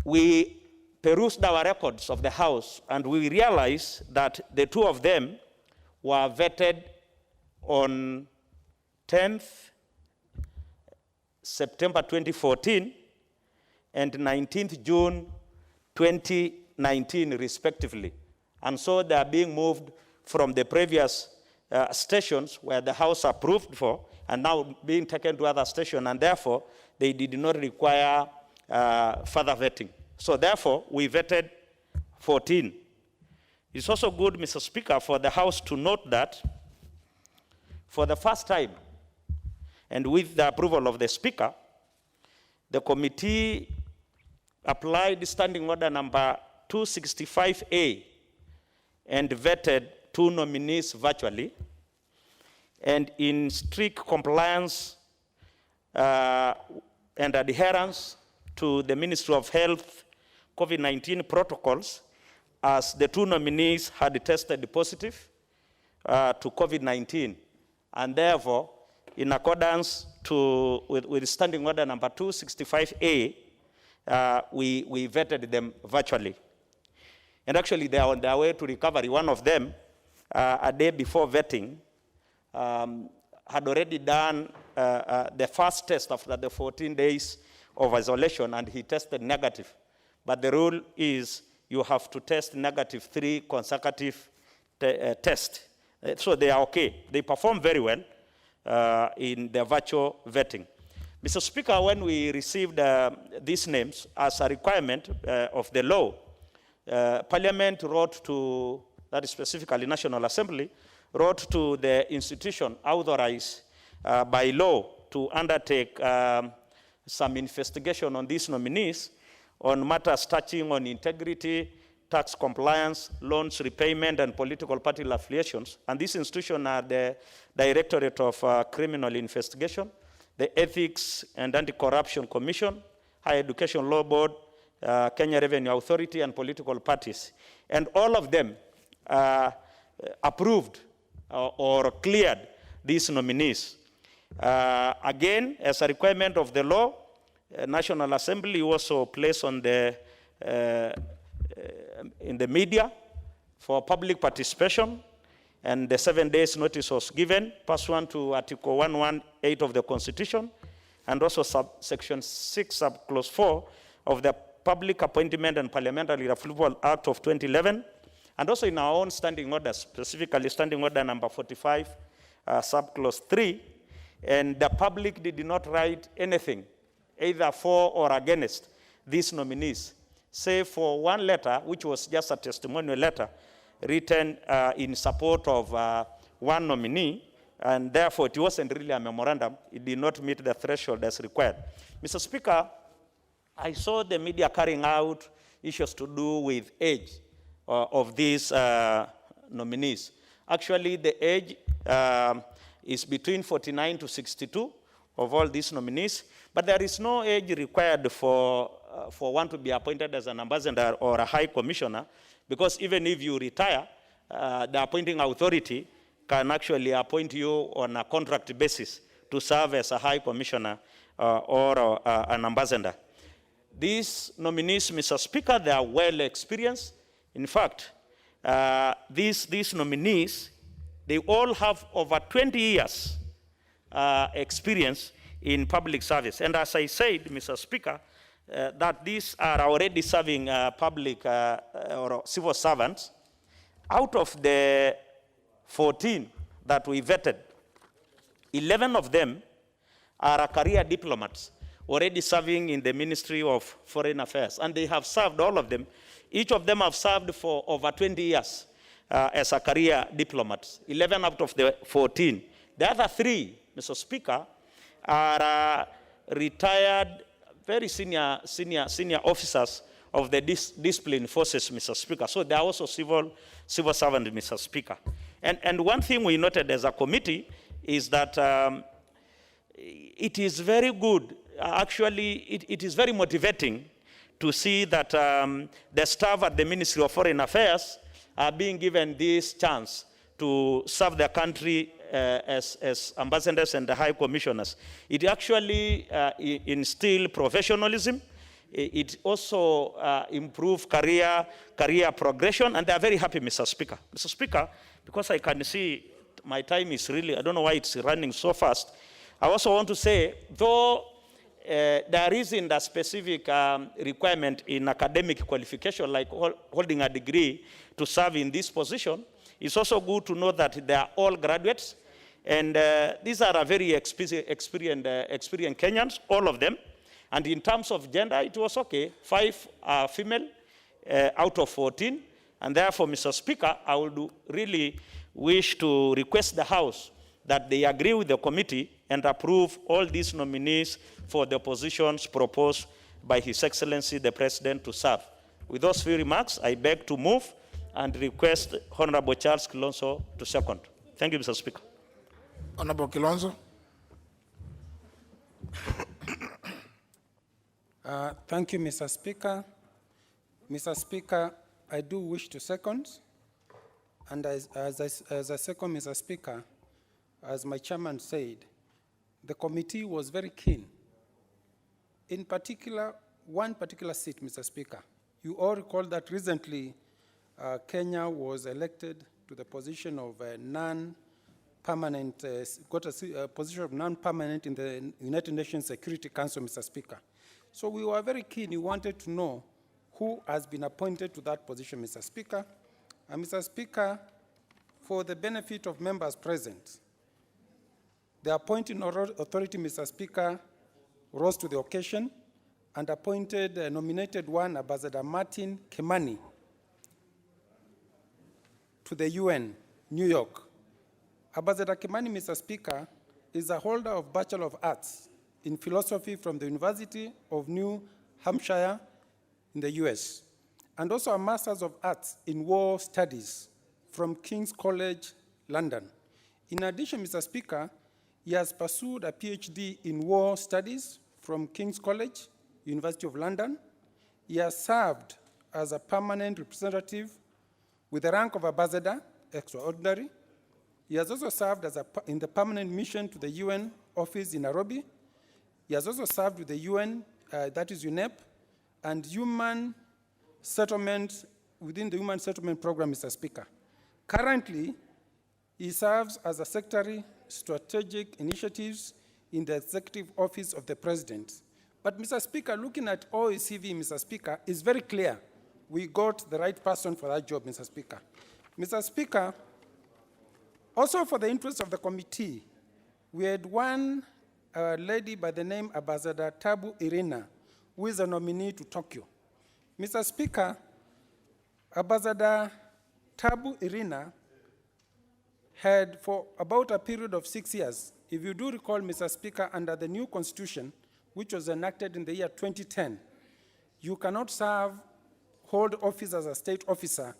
we perused our records of the House and we realized that the two of them were vetted on 10th September 2014 and 19th June 2019 respectively. And so they are being moved from the previous stations where the House approved for and now being taken to other stations, and therefore they did not require further vetting. So therefore, we vetted 14. It's also good, Mr. Speaker, for the House to note that for the first time, and with the approval of the Speaker, the committee applied Standing Order number 265A and vetted two nominees virtually, and in strict compliance and adherence to the Ministry of Health COVID-19 protocols, as the two nominees had tested positive to COVID-19. And therefore, in accordance with Standing Order number 265A, we vetted them virtually. And actually, they are on their way to recovery. One of them, a day before vetting, had already done the first test after the 14 days of isolation, and he tested negative. But the rule is you have to test negative 3 consecutive tests. So they are okay. They perform very well in the virtual vetting. Mr. Speaker, when we received these names as a requirement of the law, Parliament wrote to, that is specifically National Assembly, wrote to the institution authorized by law to undertake some investigation on these nominees on matters touching on integrity, tax compliance, loans repayment, and political party affiliations. And these institutions are the Directorate of Criminal Investigation, the Ethics and Anti-Corruption Commission, Higher Education Law Board, Kenya Revenue Authority, and political parties. And all of them approved or cleared these nominees. Again, as a requirement of the law, National Assembly also placed on the in the media for public participation, and the 7 days notice was given pursuant to Article 118 of the Constitution, and also Section 6, Subclause 4 of the Public Appointment and Parliamentary Approval Act of 2011, and also in our own standing orders, specifically Standing Order number 45, Subclause 3, and the public did not write anything, either for or against these nominees, save for one letter, which was just a testimonial letter, written in support of one nominee, and therefore it wasn't really a memorandum. It did not meet the threshold as required. Mr. Speaker, I saw the media carrying out issues to do with age of these nominees. Actually, the age is between 49 to 62 of all these nominees, but there is no age required for one to be appointed as an ambassador or a high commissioner, because even if you retire, the appointing authority can actually appoint you on a contract basis to serve as a high commissioner or an ambassador. These nominees, Mr. Speaker, they are well experienced. In fact, these nominees, they all have over 20 years experience in public service. And as I said, Mr. Speaker, that these are already serving public or civil servants. Out of the 14 that we vetted, 11 of them are career diplomats already serving in the Ministry of Foreign Affairs. And they have served, all of them. Each of them have served for over 20 years as a career diplomat, 11 out of the 14. The other 3, Mr. Speaker, are retired, very senior officers of the discipline forces, Mr. Speaker. So they are also civil servants, Mr. Speaker. And one thing we noted as a committee is that it is very good, actually, it is very motivating to see that the staff at the Ministry of Foreign Affairs are being given this chance to serve their country as ambassadors and the high commissioners. It actually instills professionalism. It also improves career progression, and they are very happy, Mr. Speaker. Mr. Speaker, because I can see my time is really, I don't know why it's running so fast. I also want to say, though there isn't a specific requirement in academic qualification, like holding a degree to serve in this position, it's also good to know that they are all graduates. And these are a very experienced Kenyans, all of them. And in terms of gender, it was okay. 5 are female out of 14. And therefore, Mr. Speaker, I would really wish to request the House that they agree with the committee and approve all these nominees for the positions proposed by His Excellency the President to serve. With those few remarks, I beg to move and request Honorable Charles Kilonzo to second. Thank you, Mr. Speaker. Honorable Kilonzo. Thank you, Mr. Speaker. Mr. Speaker, I do wish to second. And as I second, Mr. Speaker, as my chairman said, the committee was very keen. In particular, one particular seat, Mr. Speaker. You all recall that recently Kenya was elected to the position of non-permanent, got a position of non-permanent in the United Nations Security Council, Mr. Speaker. So we were very keen. We wanted to know who has been appointed to that position, Mr. Speaker. And Mr. Speaker, for the benefit of members present, the appointing authority, Mr. Speaker, rose to the occasion and appointed, nominated one, Ambassador Martin Kimani, to the UN, New York. Ambassador Kimani, Mr. Speaker, is a holder of Bachelor of Arts in Philosophy from the University of New Hampshire in the US, and also a Master's of Arts in War Studies from King's College, London. In addition, Mr. Speaker, he has pursued a PhD in War Studies from King's College, University of London. He has served as a permanent representative with the rank of Ambassador, Extraordinary. He has also served as in the permanent mission to the UN office in Nairobi. He has also served with the UN, that is UNEP, and human settlement, within the Human Settlement Program, Mr. Speaker. Currently, he serves as a Secretary, Strategic Initiatives in the Executive Office of the President. But Mr. Speaker, looking at all his CV, Mr. Speaker, it's very clear we got the right person for that job, Mr. Speaker. Mr. Speaker, also for the interest of the committee, we had one lady by the name Ambassador Tabu Irina, who is a nominee to Tokyo. Mr. Speaker, Ambassador Tabu Irina had, for about a period of 6 years, if you do recall, Mr. Speaker, under the new constitution, which was enacted in the year 2010, you cannot hold office as a state officer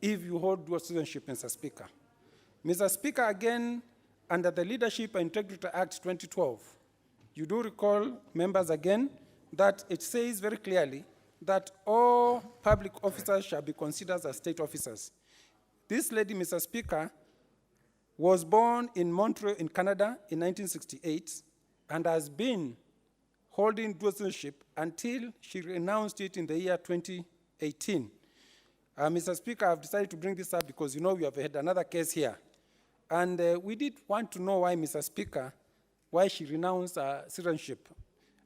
if you hold dual citizenship, Mr. Speaker. Mr. Speaker, again, under the Leadership and Integrity Act 2012, you do recall, members, again, that it says very clearly that all public officers shall be considered as state officers. This lady, Mr. Speaker, was born in Montreal in Canada in 1968 and has been holding dual citizenship until she renounced it in the year 2018. Mr. Speaker, I've decided to bring this up because you know we have had another case here. And we did want to know why, Mr. Speaker, why she renounced citizenship.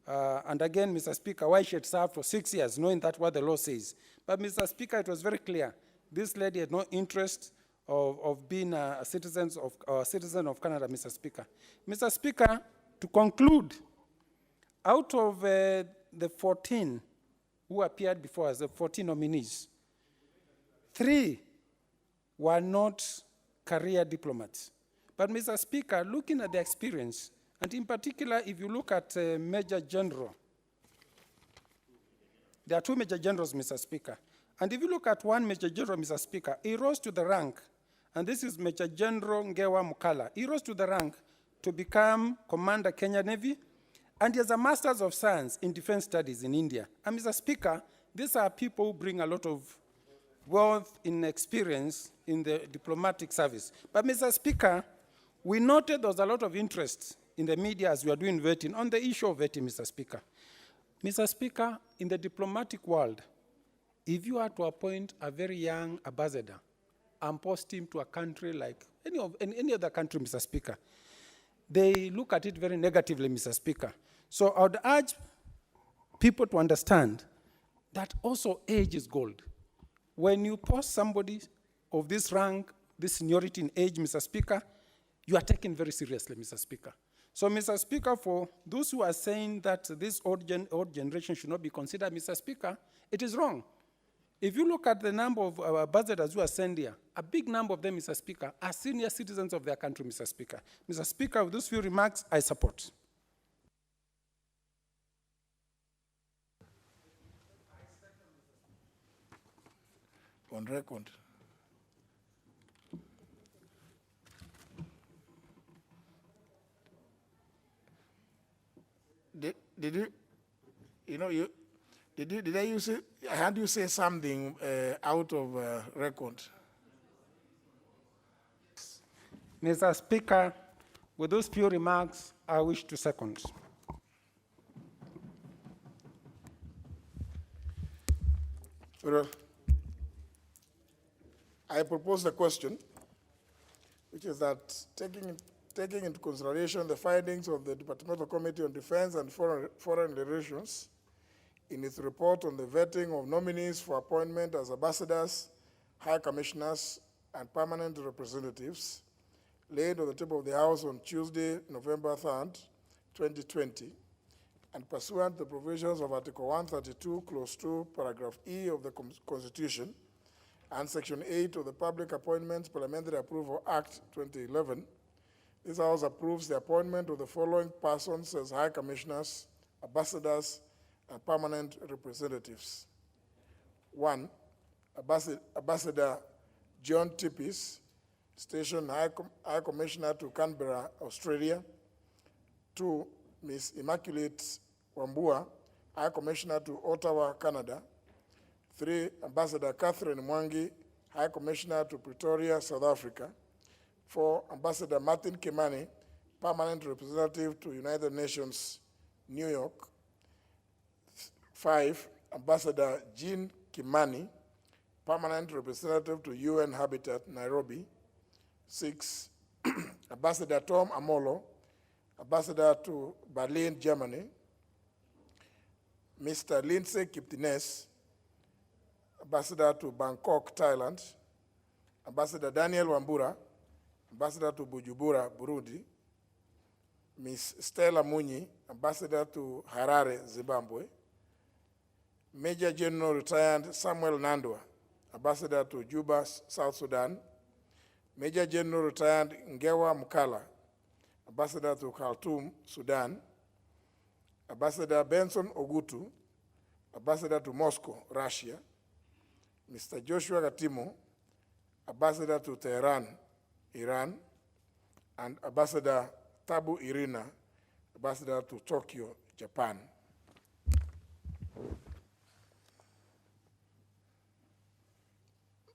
And again, Mr. Speaker, why she had served for 6 years, knowing that what the law says. But Mr. Speaker, it was very clear. This lady had no interest of being a citizen of Canada, Mr. Speaker. Mr. Speaker, to conclude, out of the 14 who appeared before us, the 14 nominees, 3 were not career diplomats. But Mr. Speaker, looking at the experience, and in particular, if you look at Major General, there are 2 Major Generals, Mr. Speaker. And if you look at one Major General, Mr. Speaker, he rose to the rank, and this is Major General Ngewa Mukala. He rose to the rank to become Commander Kenya Navy, and he has a Master's of Science in Defense Studies in India. And Mr. Speaker, these are people who bring a lot of wealth in experience in the diplomatic service. But Mr. Speaker, we noted there was a lot of interest in the media as we are doing vetting on the issue of vetting, Mr. Speaker. Mr. Speaker, in the diplomatic world, if you are to appoint a very young ambassador and post him to a country like any other country, Mr. Speaker, they look at it very negatively, Mr. Speaker. So I would urge people to understand that also age is gold. When you post somebody of this rank, this seniority in age, Mr. Speaker, you are taken very seriously, Mr. Speaker. So, Mr. Speaker, for those who are saying that this old generation should not be considered, Mr. Speaker, it is wrong. If you look at the number of ambassadors who are sent here, a big number of them, Mr. Speaker, are senior citizens of their country, Mr. Speaker. Mr. Speaker, with those few remarks, I support. On record. Did you, did I use it? I had you say something out of record. Mr. Speaker, with those few remarks, I wish to second. Well, I propose the question, which is that taking into consideration the findings of the Departmental Committee on Defense and Foreign Relations in its report on the vetting of nominees for appointment as ambassadors, high commissioners, and permanent representatives, laid on the table of the House on Tuesday, November 3rd, 2020, and pursuant to the provisions of Article 132, Clause 2, Paragraph E of the Constitution, and Section 8 of the Public Appointments Parliamentary Approval Act 2011, this House approves the appointment of the following persons as High Commissioners, Ambassadors, and Permanent Representatives. 1, Ambassador John Tippis, Station High Commissioner to Canberra, Australia. 2, Ms. Immaculate Wambua, High Commissioner to Ottawa, Canada. 3, Ambassador Catherine Mwangi, High Commissioner to Pretoria, South Africa. 4, Ambassador Martin Kimani, Permanent Representative to United Nations, New York. 5, Ambassador Jean Kimani, Permanent Representative to UN Habitat, Nairobi. 6, Ambassador Tom Amolo, Ambassador to Berlin, Germany. Mr. Lindsay Kiptines, Ambassador to Bangkok, Thailand. Ambassador Daniel Wambura, Ambassador to Bujumbura, Burundi. Ms. Stella Munyi, Ambassador to Harare, Zimbabwe. Major General Retired Samuel Nandwa, Ambassador to Juba, South Sudan. Major General Retired Ngewa Mukala, Ambassador to Khartoum, Sudan. Ambassador Benson Ogutu, Ambassador to Moscow, Russia. Mr. Joshua Gatimo, Ambassador to Tehran, Iran. And Ambassador Tabu Irina, Ambassador to Tokyo, Japan.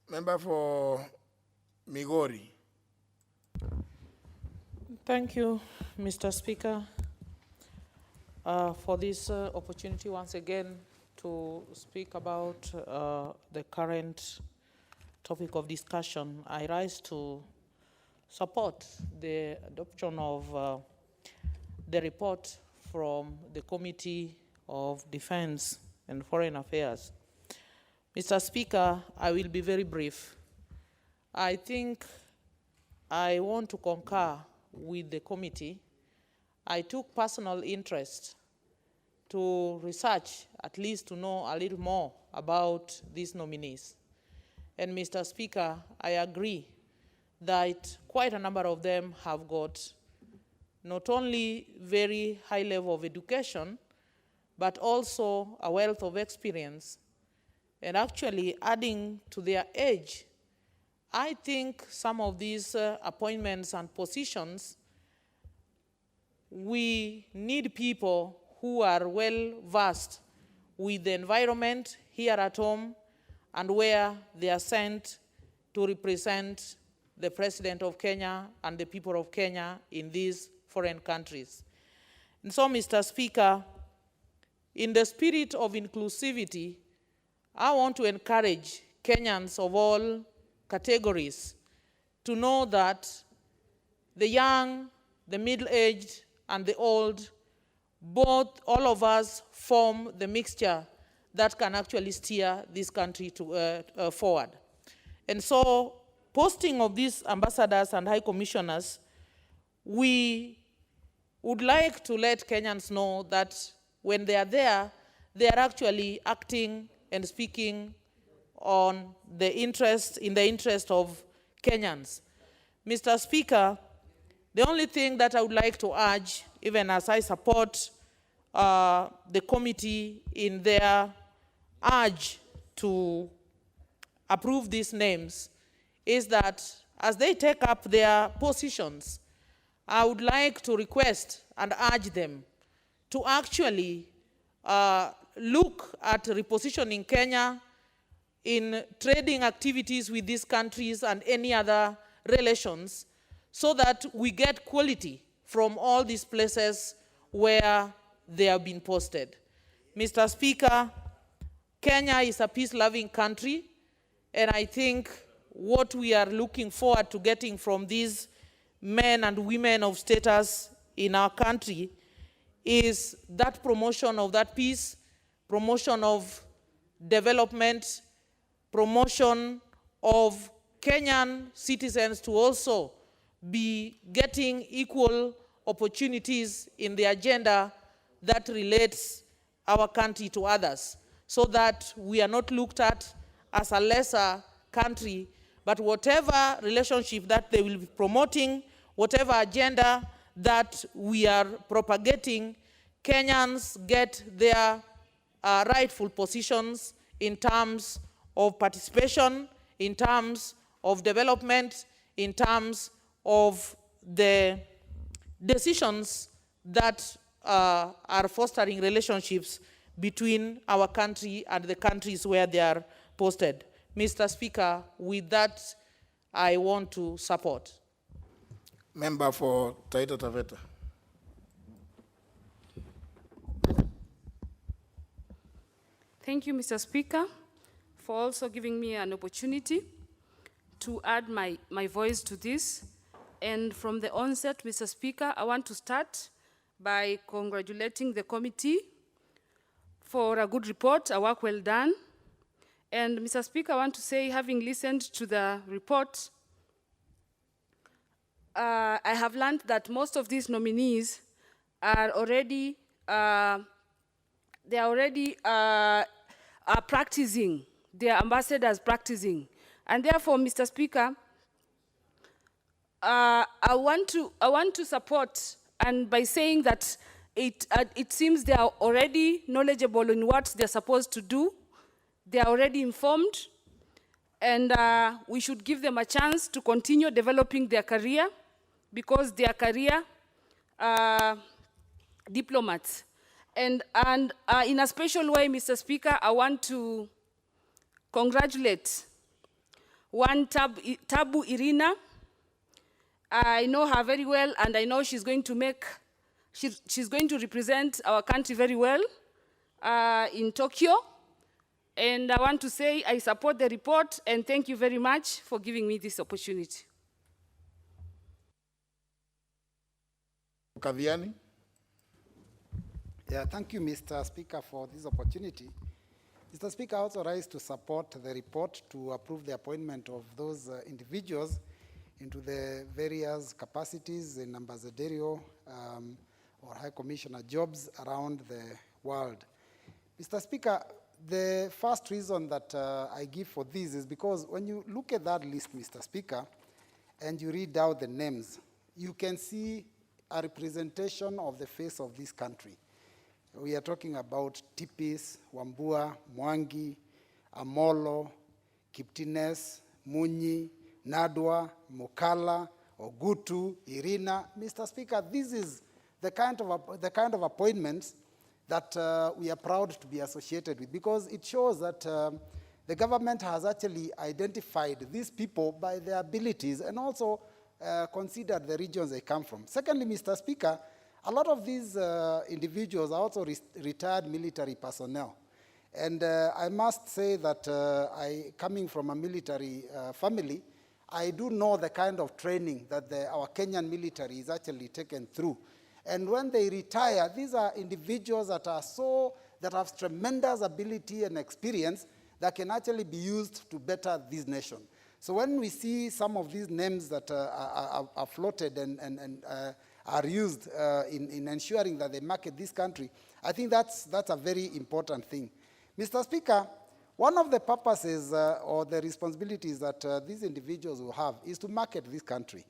Member for Migori. Thank you, Mr. Speaker, for this opportunity once again to speak about the current topic of discussion. I rise to support the adoption of the report from the Committee of Defense and Foreign Affairs. Mr. Speaker, I will be very brief. I think I want to concur with the committee. I took personal interest to research, at least to know a little more about these nominees. And Mr. Speaker, I agree that quite a number of them have got not only very high level of education, but also a wealth of experience. And actually, adding to their age, I think some of these appointments and positions, we need people who are well versed with the environment here at home and where they are sent to represent the President of Kenya and the people of Kenya in these foreign countries. And so, Mr. Speaker, in the spirit of inclusivity, I want to encourage Kenyans of all categories to know that the young, the middle-aged, and the old, all of us form the mixture that can actually steer this country forward. And so, posting of these ambassadors and high commissioners, we would like to let Kenyans know that when they are actually acting and speaking in the interest of Kenyans. Mr. Speaker, the only thing that I would like to urge, even as I support the committee in their urge to approve these names, is that as they take up their positions, I would like to request and urge them to actually look at repositioning Kenya in trading activities with these countries and any other relations, so that we get quality from all these places where they have been posted. Mr. Speaker, Kenya is a peace-loving country, and I think what we are looking forward to getting from these men and women of status in our country is that promotion of that peace, promotion of development, promotion of Kenyan citizens to also be getting equal opportunities in the agenda that relates our country to others, so that we are not looked at as a lesser country, but whatever relationship that they will be promoting, whatever agenda that we are propagating, Kenyans get their rightful positions in terms of participation, in terms of development, in terms of the decisions that are fostering relationships between our country and the countries where they are posted. Mr. Speaker, with that, I want to support. Member for Taita Taveta. Thank you, Mr. Speaker, for also giving me an opportunity to add my voice to this. And from the onset, Mr. Speaker, I want to start by congratulating the committee for a good report, a work well done. And Mr. Speaker, I want to say, having listened to the report, I have learned that most of these nominees are already practicing. They are ambassadors practicing, and therefore, Mr. Speaker, I want to support, and by saying that it seems they are already knowledgeable in what they're supposed to do. They are already informed, and we should give them a chance to continue developing their career, because they are career diplomats. And in a special way, Mr. Speaker, I want to congratulate one Tabu Irina. I know her very well, and I know she's going to represent our country very well in Tokyo. And I want to say I support the report, and thank you very much for giving me this opportunity. Kaviani. Yeah, thank you, Mr. Speaker, for this opportunity. Mr. Speaker, I also rise to support the report to approve the appointment of those individuals into the various capacities in ambassadorial or high commissioner jobs around the world. Mr. Speaker, the first reason that I give for this is because when you look at that list, Mr. Speaker, and you read out the names, you can see a representation of the face of this country. We are talking about Tipis, Wambua, Mwangi, Amolo, Kiptines, Munyi, Nadwa, Mukala, Ogutu, Irina. Mr. Speaker, this is the kind of appointments that we are proud to be associated with, because it shows that the government has actually identified these people by their abilities and also considered the regions they come from. Secondly, Mr. Speaker, a lot of these individuals are also retired military personnel. And I must say that coming from a military family, I do know the kind of training that our Kenyan military is actually taken through. And when they retire, these are individuals that have tremendous ability and experience that can actually be used to better this nation. So when we see some of these names that are floated and are used in ensuring that they market this country, I think that's a very important thing. Mr. Speaker, one of the purposes or the responsibilities that these individuals will have is to market this country,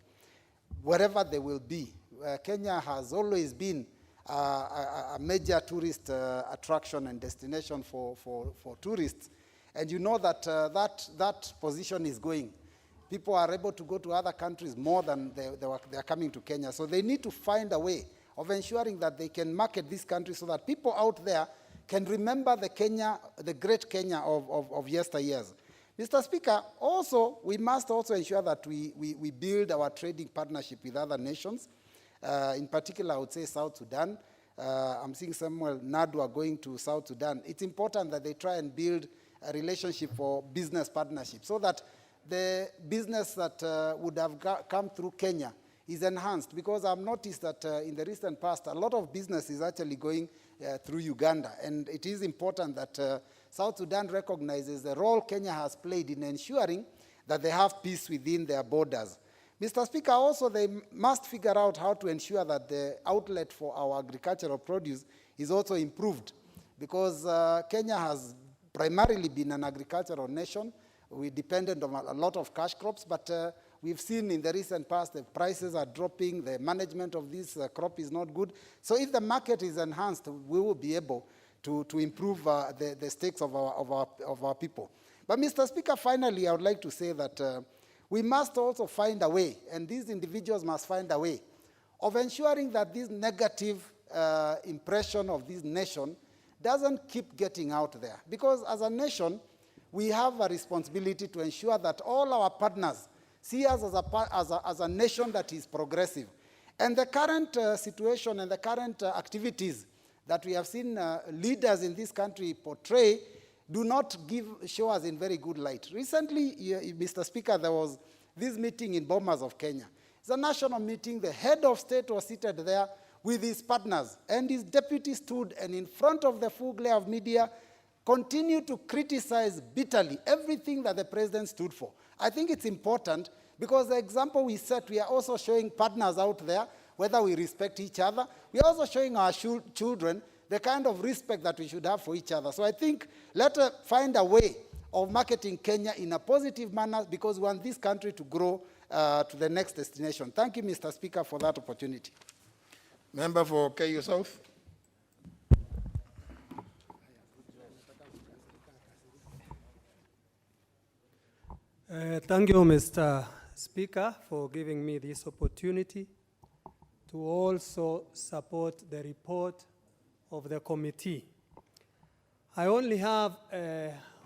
wherever they will be. Kenya has always been a major tourist attraction and destination for tourists. And you know that that position is going. People are able to go to other countries more than they are coming to Kenya. So they need to find a way of ensuring that they can market this country so that people out there can remember the great Kenya of yesteryears. Mr. Speaker, also, we must also ensure that we build our trading partnership with other nations. In particular, I would say South Sudan. I'm seeing Samuel Nadwa going to South Sudan. It's important that they try and build a relationship for business partnership so that the business that would have come through Kenya is enhanced, because I've noticed that in the recent past, a lot of business is actually going through Uganda. And it is important that South Sudan recognizes the role Kenya has played in ensuring that they have peace within their borders. Mr. Speaker, also they must figure out how to ensure that the outlet for our agricultural produce is also improved, because Kenya has primarily been an agricultural nation. We depended on a lot of cash crops, but we've seen in the recent past the prices are dropping, the management of this crop is not good. So if the market is enhanced, we will be able to improve the stakes of our people. But Mr. Speaker, finally, I would like to say that we must also find a way, and these individuals must find a way, of ensuring that this negative impression of this nation doesn't keep getting out there. Because as a nation, we have a responsibility to ensure that all our partners see us as a nation that is progressive. And the current situation and the current activities that we have seen leaders in this country portray do not show us in very good light. Recently, Mr. Speaker, there was this meeting in Bomas of Kenya. It's a national meeting. The head of state was seated there with his partners, and his deputy stood and in front of the full glare of media continued to criticize bitterly everything that the president stood for. I think it's important, because the example we set, we are also showing partners out there whether we respect each other. We are also showing our children the kind of respect that we should have for each other. So I think let's find a way of marketing Kenya in a positive manner, because we want this country to grow to the next destination. Thank you, Mr. Speaker, for that opportunity. Member for KU South. Thank you, Mr. Speaker, for giving me this opportunity to also support the report of the committee. I only have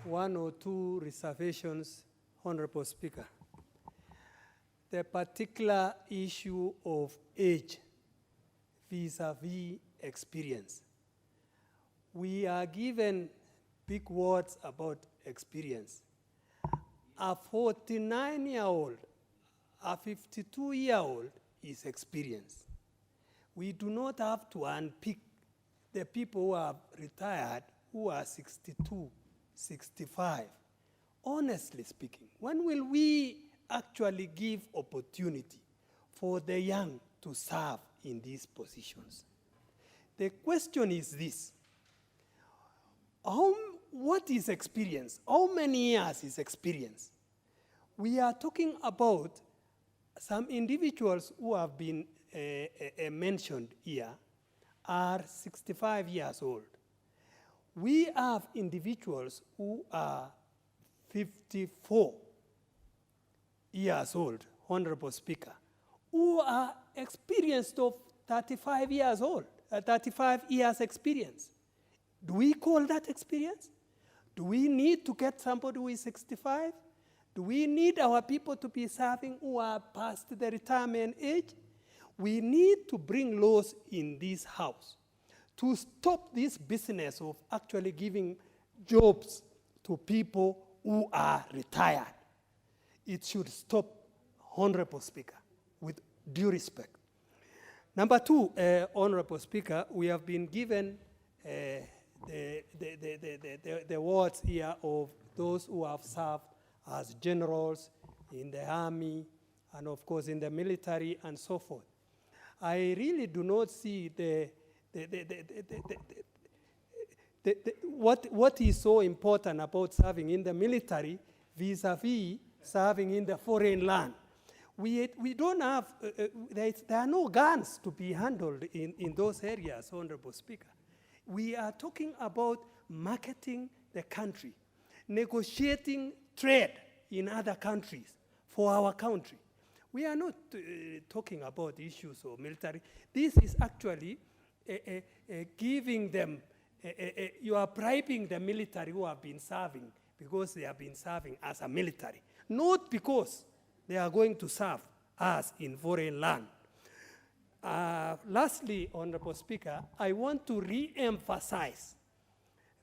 one or two reservations, Honorable Speaker. The particular issue of age vis-a-vis experience. We are given big words about experience. A 49-year-old, a 52-year-old is experienced. We do not have to unpick the people who are retired, who are 62, 65. Honestly speaking, when will we actually give opportunity for the young to serve in these positions? The question is this: what is experience? How many years is experience? We are talking about some individuals who have been mentioned here are 65 years old. We have individuals who are 54 years old, Honorable Speaker, who are experienced of 35 years old, 35 years experience. Do we call that experience? Do we need to get somebody who is 65? Do we need our people to be serving who are past the retirement age? We need to bring laws in this house to stop this business of actually giving jobs to people who are retired. It should stop, Honorable Speaker, with due respect. Number two, Honorable Speaker, we have been given the words here of those who have served as generals in the army and of course in the military and so forth. I really do not see what is so important about serving in the military vis-a-vis serving in the foreign land. We don't have, there are no guns to be handled in those areas, Honorable Speaker. We are talking about marketing the country, negotiating trade in other countries for our country. We are not talking about issues of military. This is actually giving them, you are bribing the military who have been serving because they have been serving as a military, not because they are going to serve us in foreign land. Lastly, Honorable Speaker, I want to re-emphasize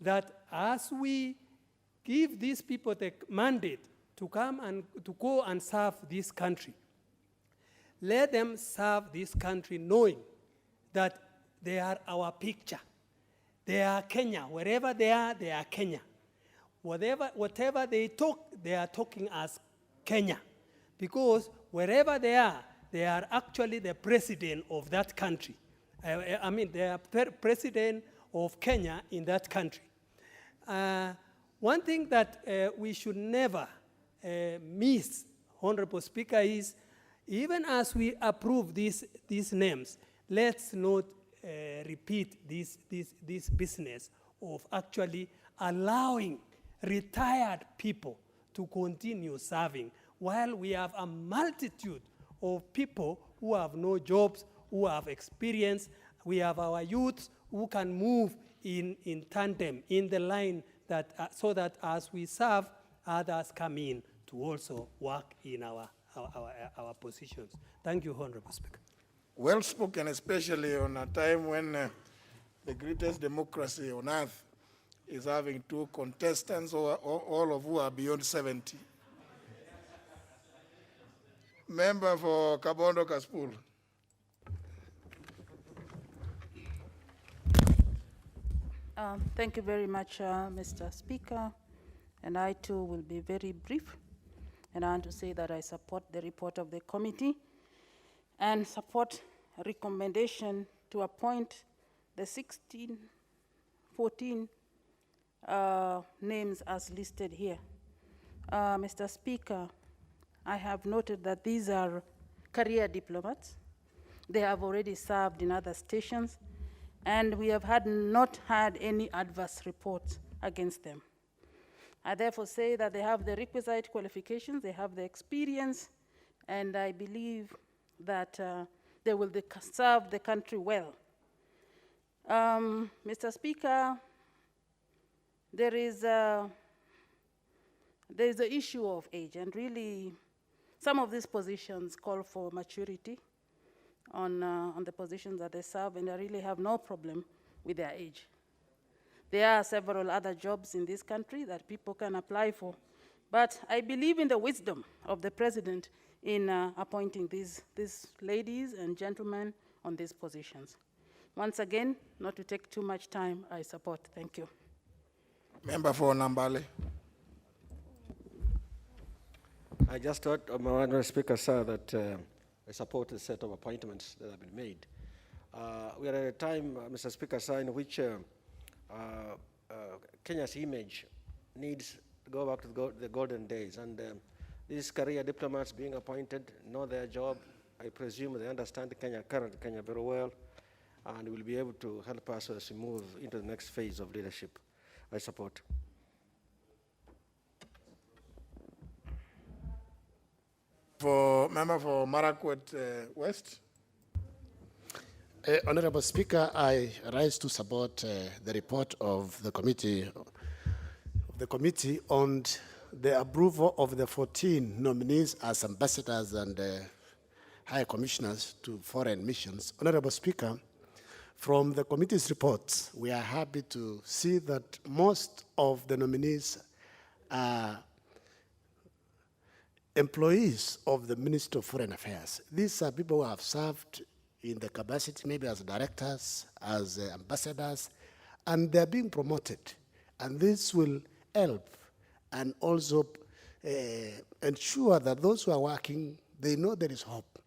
that as we give these people the mandate to come and to go and serve this country, let them serve this country knowing that they are our picture. They are Kenya. Wherever they are Kenya. Whatever they talk, they are talking as Kenya. Because wherever they are actually the president of that country. I mean, they are president of Kenya in that country. One thing that we should never miss, Honorable Speaker, is even as we approve these names, let's not repeat this business of actually allowing retired people to continue serving while we have a multitude of people who have no jobs, who have experience. We have our youths who can move in tandem, in the line, that so that as we serve, others come in to also work in our positions. Thank you, Honorable Speaker. Well spoken, especially on a time when the greatest democracy on earth is having two contestants, all of who are beyond 70. Member for Kabondo Kaspul. Thank you very much, Mr. Speaker. And I too will be very brief. And I want to say that I support the report of the committee and support a recommendation to appoint the 14 names as listed here. Mr. Speaker, I have noted that these are career diplomats. They have already served in other stations, and we have not had any adverse reports against them. I therefore say that they have the requisite qualifications, they have the experience, and I believe that they will serve the country well. Mr. Speaker, there is the issue of age, and really some of these positions call for maturity on the positions that they serve, and I really have no problem with their age. There are several other jobs in this country that people can apply for, but I believe in the wisdom of the president in appointing these ladies and gentlemen on these positions. Once again, not to take too much time, I support. Thank you. Member for Nambale. I just thought, Honourable Speaker, sir, that I support the set of appointments that have been made. We are at a time, Mr. Speaker, sir, in which Kenya's image needs to go back to the golden days. And these career diplomats being appointed know their job. I presume they understand current Kenya very well, and will be able to help us as we move into the next phase of leadership. I support. Member for Marakwet West. Honorable Speaker, I rise to support the report of the committee on the approval of the 14 nominees as ambassadors and high commissioners to foreign missions. Honorable Speaker, from the committee's reports, we are happy to see that most of the nominees are employees of the Ministry of Foreign Affairs. These are people who have served in the capacity, maybe as directors, as ambassadors, and they're being promoted. And this will help and also ensure that those who are working, they know there is hope,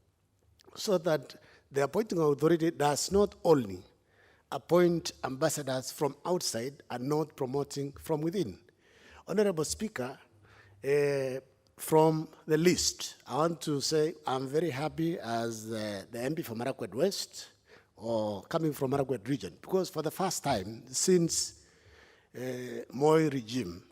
so that the appointing authority does not only appoint ambassadors from outside and not promoting from within. Honorable Speaker, from the list, I want to say I'm very happy as the MP for Marakwet West, or coming from Marakwet region, because for the first time since Moi regime,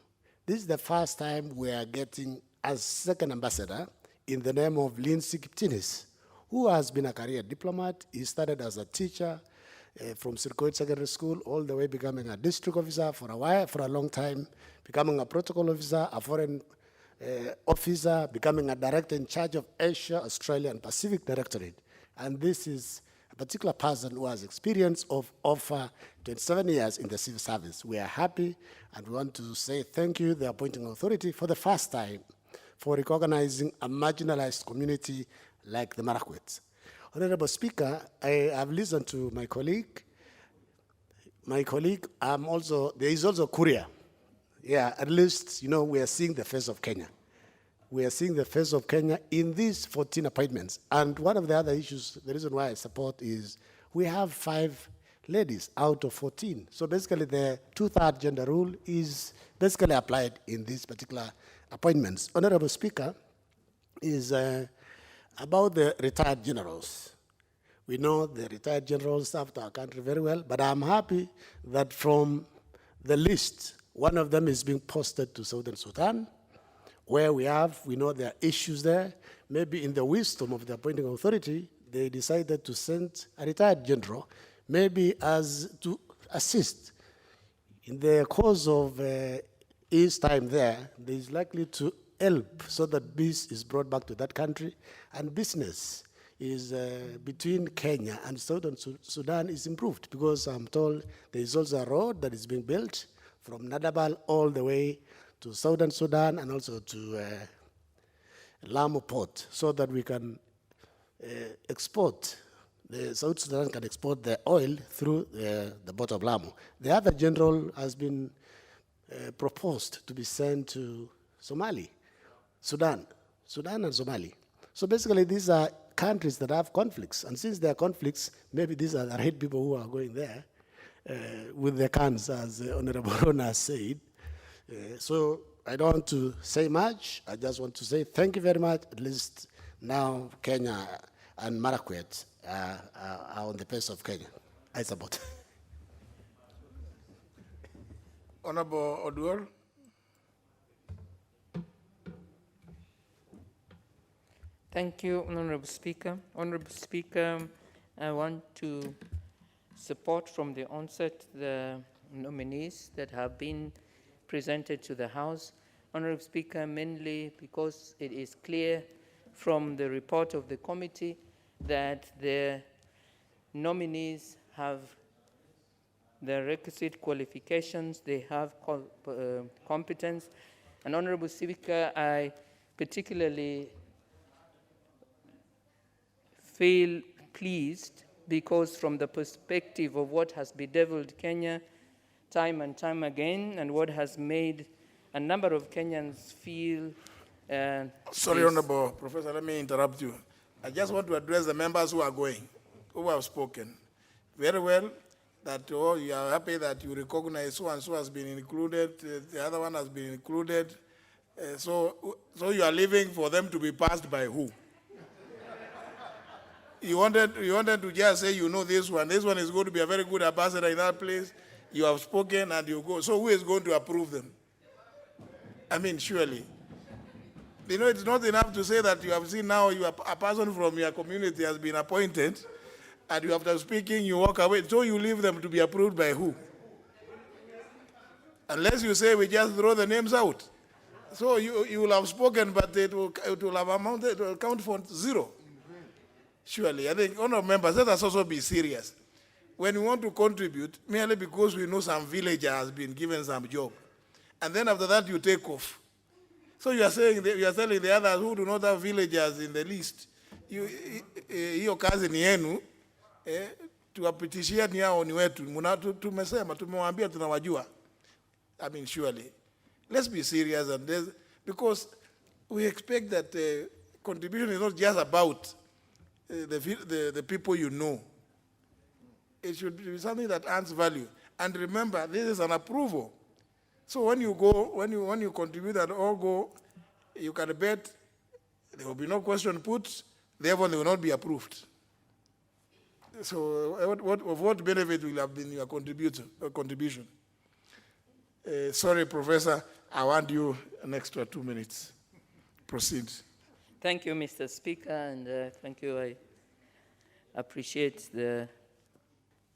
this is the first time we are getting a second ambassador in the name of Lindsay Kiptinis, who has been a career diplomat. He started as a teacher from Sirkoit Secondary School, all the way becoming a district officer for a long time, becoming a protocol officer, a foreign officer, becoming a director in charge of Asia, Australia, and Pacific Directorate. And this is a particular person who has experience of over 27 years in the civil service. We are happy, and we want to say thank you, the appointing authority, for the first time for recognizing a marginalized community like the Marakwets. Honorable Speaker, I have listened to my colleague. There is also Korea. Yeah, at least, we are seeing the face of Kenya. We are seeing the face of Kenya in these 14 appointments. And one of the other issues, the reason why I support is we have 5 ladies out of 14. So basically the 2/3 gender rule is basically applied in these particular appointments. Honorable Speaker, is about the retired generals. We know the retired generals served our country very well, but I'm happy that from the list, one of them is being posted to Southern Sudan, where we know there are issues there. Maybe in the wisdom of the appointing authority, they decided to send a retired general, maybe as to assist in the course of his time there. There is likely to help so that peace is brought back to that country, and business is between Kenya and Southern Sudan is improved, because I'm told there is also a road that is being built from Nadabal all the way to Southern Sudan and also to Lamu Port, so that we can export, the South Sudan can export the oil through the port of Lamu. The other general has been proposed to be sent to Sudan and Somali. So basically these are countries that have conflicts, and since there are conflicts, maybe these are the right people who are going there with their cans, as Honorable Rona has said. So I don't want to say much. I just want to say thank you very much. At least now Kenya and Marakwet are on the pace of Kenya. I support. Honorable Oduor. Thank you, Honorable Speaker. Honorable Speaker, I want to support from the onset the nominees that have been presented to the House. Honorable Speaker, mainly because it is clear from the report of the committee that the nominees have the requisite qualifications, they have competence. And Honorable Speaker, I particularly feel pleased because from the perspective of what has bedeviled Kenya time and time again, and what has made a number of Kenyans feel... Sorry, Honorable Professor, let me interrupt you. I just want to address the members who are going, who have spoken. Very well, that you are happy that you recognize so and so has been included, the other one has been included. So you are leaving for them to be passed by who? You wanted to just say, you know, this one is going to be a very good ambassador in that place. You have spoken and you go. So who is going to approve them? I mean, surely. You know, it's not enough to say that you have seen now a person from your community has been appointed, and you after speaking, you walk away. So you leave them to be approved by who? Unless you say we just throw the names out. So you will have spoken, but it will have amounted, it will count for zero. Surely, I think, honorable members, let us also be serious. When we want to contribute, merely because we know some villager has been given some job, and then after that you take off. So you are saying you are telling the others who do not have villagers in the list, hiyo kazi ni yenu, tuwapitishia ni hao ni wetu. Tumesema, tumewaambia tunawajua. I mean, surely. Let's be serious and because we expect that contribution is not just about the people you know. It should be something that adds value. And remember, this is an approval. So when you go, when you contribute and all go, you can bet there will be no question put, therefore they will not be approved. So of what benefit will have been your contribution? Sorry, Professor, I want you an extra 2 minutes. Proceed. Thank you, Mr. Speaker, and thank you. I appreciate the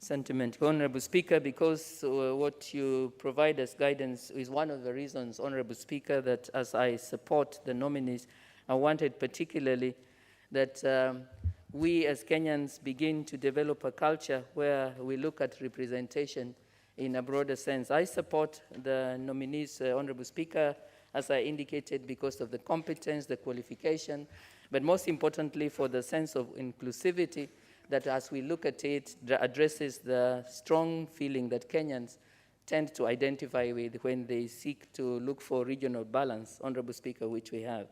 sentiment, Honorable Speaker, because what you provide as guidance is one of the reasons, Honorable Speaker, that as I support the nominees, I wanted particularly that we as Kenyans begin to develop a culture where we look at representation in a broader sense. I support the nominees, Honorable Speaker, as I indicated, because of the competence, the qualification, but most importantly for the sense of inclusivity that as we look at it, addresses the strong feeling that Kenyans tend to identify with when they seek to look for regional balance, Honorable Speaker, which we have.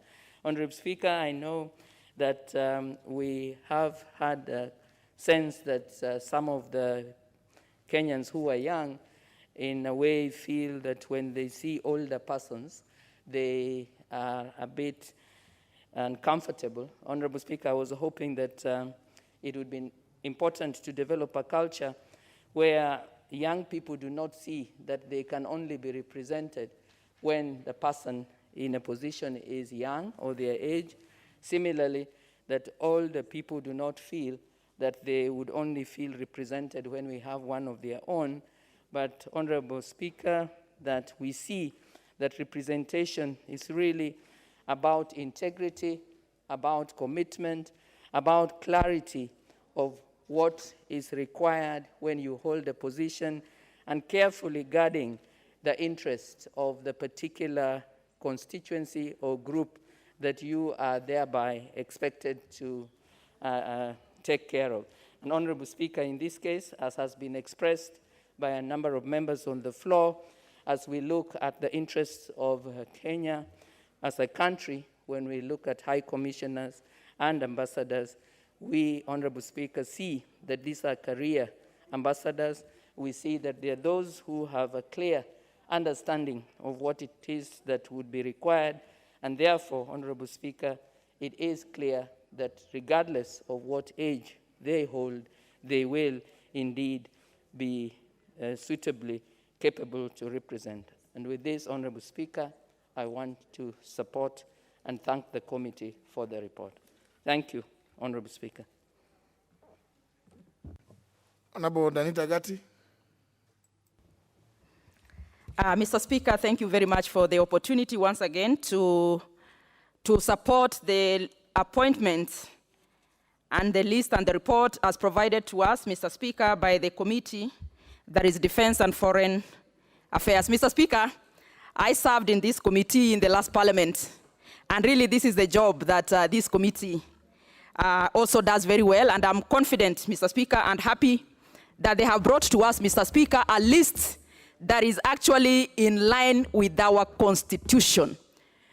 Honorable Speaker, I know that we have had a sense that some of the Kenyans who are young, in a way, feel that when they see older persons, they are a bit uncomfortable. Honorable Speaker, I was hoping that it would be important to develop a culture where young people do not see that they can only be represented when the person in a position is young or their age. Similarly, that older people do not feel that they would only feel represented when we have one of their own. But, Honorable Speaker, that we see that representation is really about integrity, about commitment, about clarity of what is required when you hold a position, and carefully guarding the interests of the particular constituency or group that you are thereby expected to take care of. And Honorable Speaker, in this case, as has been expressed by a number of members on the floor, as we look at the interests of Kenya as a country, when we look at high commissioners and ambassadors, we, Honorable Speaker, see that these are career ambassadors. We see that they are those who have a clear understanding of what it is that would be required, and therefore, Honorable Speaker, it is clear that regardless of what age they hold, they will indeed be suitably capable to represent. And with this, Honorable Speaker, I want to support and thank the committee for the report. Thank you, Honorable Speaker. Honorable Danita Gatti. Mr. Speaker, thank you very much for the opportunity once again to support the appointment and the list and the report as provided to us, Mr. Speaker, by the committee that is Defense and Foreign Affairs. Mr. Speaker, I served in this committee in the last parliament, and really this is the job that this committee also does very well, and I'm confident, Mr. Speaker, and happy that they have brought to us, Mr. Speaker, a list that is actually in line with our constitution.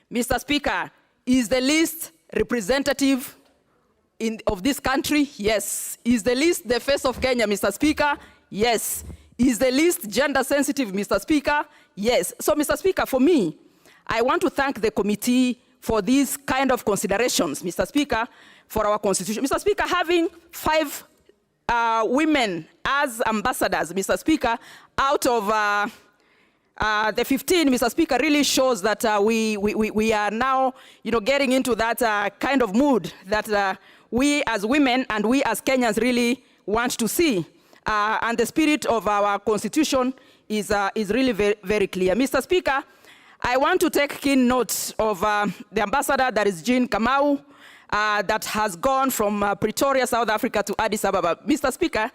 Mr. Speaker, is the list representative of this country? Yes. Is the list the face of Kenya, Mr. Speaker? Yes. Is the list gender sensitive, Mr. Speaker? Yes. So, Mr. Speaker, for me, I want to thank the committee for these kind of considerations, Mr. Speaker, for our constitution. Mr. Speaker, having 5 women as ambassadors, Mr. Speaker, out of the 15, Mr. Speaker, really shows that we are now, getting into that kind of mood that we as women and we as Kenyans really want to see. And the spirit of our constitution is really very, very clear. Mr. Speaker, I want to take keen note of the ambassador, that is Jean Kamau, that has gone from Pretoria, South Africa to Addis Ababa. Mr. Speaker,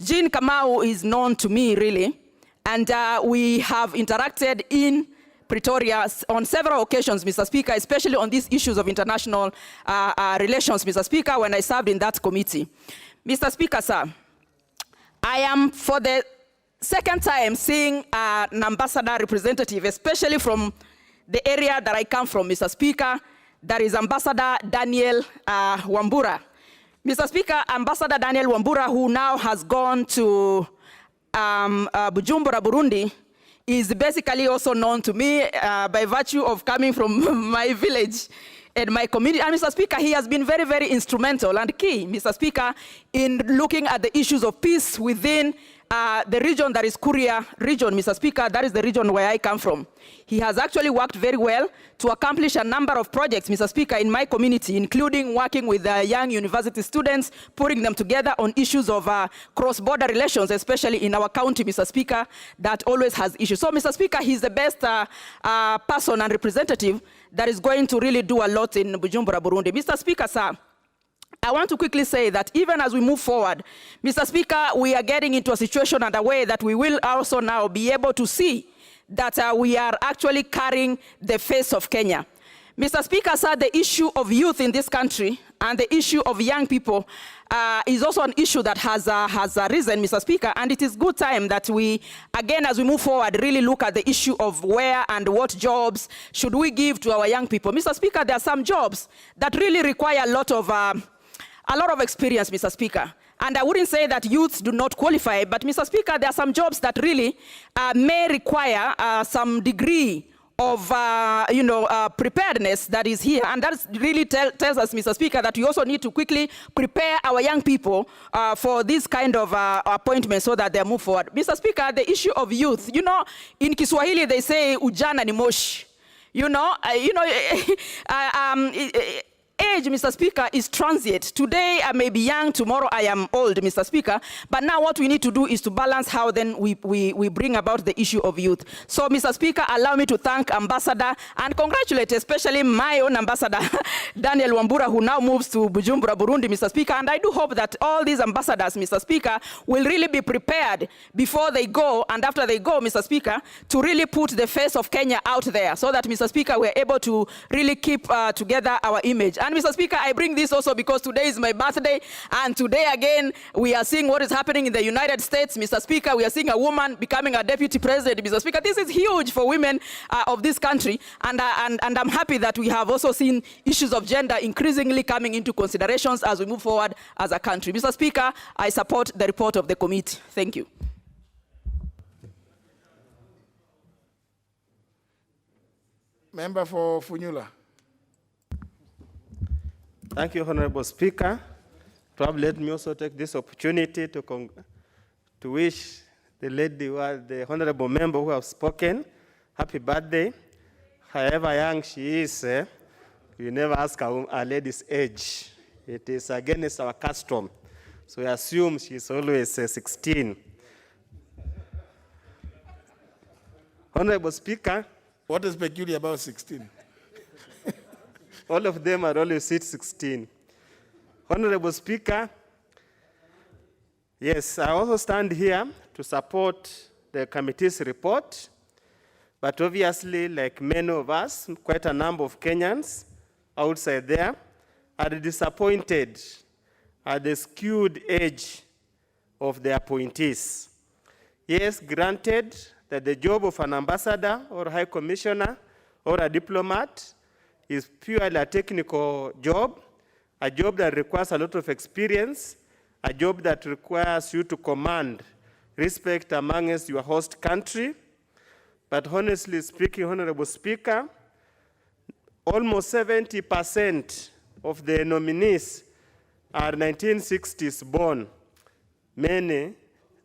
Jean Kamau is known to me, really, and we have interacted in Pretoria on several occasions, Mr. Speaker, especially on these issues of international relations, Mr. Speaker, when I served in that committee. Mr. Speaker, sir, I am, for the second time, seeing an ambassador representative, especially from the area that I come from, Mr. Speaker. That is Ambassador Daniel Wambura. Mr. Speaker, Ambassador Daniel Wambura, who now has gone to Bujumbura, Burundi, is basically also known to me by virtue of coming from my village and my community. And Mr. Speaker, he has been very, very instrumental and key, Mr. Speaker, in looking at the issues of peace within the region that is Kuria region, Mr. Speaker. That is the region where I come from. He has actually worked very well to accomplish a number of projects, Mr. Speaker, in my community, including working with young university students, putting them together on issues of cross-border relations, especially in our county, Mr. Speaker, that always has issues. So, Mr. Speaker, he's the best person and representative that is going to really do a lot in Bujumbura, Burundi. Mr. Speaker, sir, I want to quickly say that even as we move forward, Mr. Speaker, we are getting into a situation and a way that we will also now be able to see that we are actually carrying the face of Kenya. Mr. Speaker, sir, the issue of youth in this country and the issue of young people is also an issue that has arisen, Mr. Speaker, and it is good time that we, again, as we move forward, really look at the issue of where and what jobs should we give to our young people. Mr. Speaker, there are some jobs that really require a lot of experience, Mr. Speaker. And I wouldn't say that youths do not qualify, but Mr. Speaker, there are some jobs that really may require some degree of preparedness that is here. And that really tells us, Mr. Speaker, that we also need to quickly prepare our young people for this kind of appointments so that they move forward. Mr. Speaker, the issue of youth, in Kiswahili they say ujana ni moshi. Age, Mr. Speaker, is transient. Today I may be young, tomorrow I am old, Mr. Speaker. But now what we need to do is to balance how then we bring about the issue of youth. So, Mr. Speaker, allow me to thank Ambassador and congratulate especially my own Ambassador, Daniel Wambura, who now moves to Bujumbura, Burundi, Mr. Speaker. And I do hope that all these ambassadors, Mr. Speaker, will really be prepared before they go and after they go, Mr. Speaker, to really put the face of Kenya out there so that, Mr. Speaker, we're able to really keep together our image. And Mr. Speaker, I bring this also because today is my birthday, and today again we are seeing what is happening in the United States, Mr. Speaker. We are seeing a woman becoming a deputy president, Mr. Speaker. This is huge for women of this country, and I'm happy that we have also seen issues of gender increasingly coming into considerations as we move forward as a country. Mr. Speaker, I support the report of the committee. Thank you. Member for Funyula. Thank you, Honorable Speaker. Probably let me also take this opportunity to wish the lady, the honorable member who have spoken, happy birthday. However young she is, we never ask a lady's age. It is against our custom. So we assume she's always 16. Honorable Speaker. What is peculiar about 16? All of them are always 16. Honorable Speaker, yes, I also stand here to support the committee's report, but obviously, like many of us, quite a number of Kenyans outside there are disappointed at the skewed age of the appointees. Yes, granted that the job of an ambassador or high commissioner or a diplomat is purely a technical job, a job that requires a lot of experience, a job that requires you to command respect amongst your host country. But honestly speaking, Honorable Speaker, almost 70% of the nominees are 1960s born, many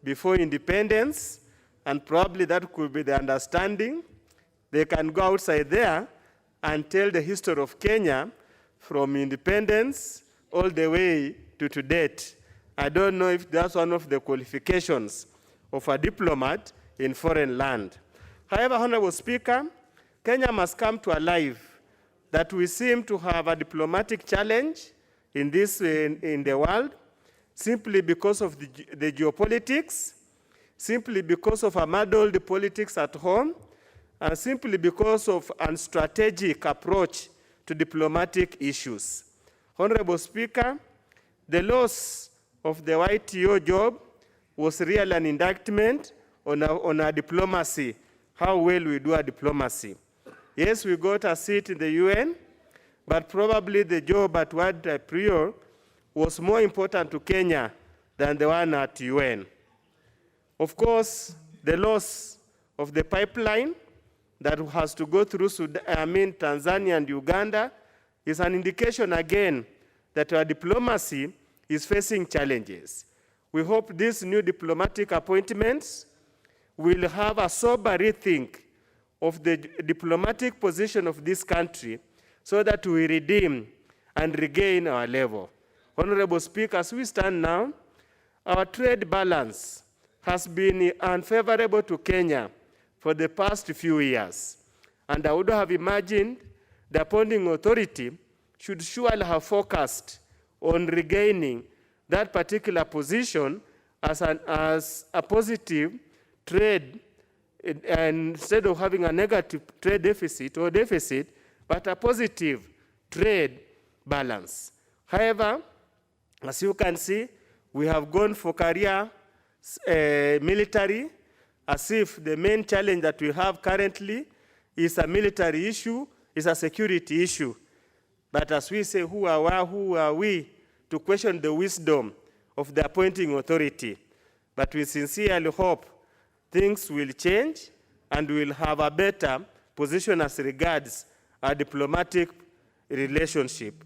before independence, and probably that could be the understanding. They can go outside there and tell the history of Kenya from independence all the way to date. I don't know if that's one of the qualifications of a diplomat in foreign land. However, Honorable Speaker, Kenya must come to a life that we seem to have a diplomatic challenge in the world, simply because of the geopolitics, simply because of a muddled politics at home, and simply because of a strategic approach to diplomatic issues. Honorable Speaker, the loss of the YTO job was really an indictment on our diplomacy, how well we do our diplomacy. Yes, we got a seat in the UN, but probably the job at World Prior was more important to Kenya than the one at UN. Of course, the loss of the pipeline that has to go through Tanzania and Uganda is an indication again that our diplomacy is facing challenges. We hope these new diplomatic appointments will have a sober rethink of the diplomatic position of this country so that we redeem and regain our level. Honorable Speaker, as we stand now, our trade balance has been unfavorable to Kenya for the past few years. And I would have imagined the appointing authority should surely have focused on regaining that particular position as a positive trade, and instead of having a negative trade deficit, but a positive trade balance. However, as you can see, we have gone for career military, as if the main challenge that we have currently is a military issue, is a security issue. But as we say, who are we to question the wisdom of the appointing authority? But we sincerely hope things will change and we'll have a better position as regards our diplomatic relationship.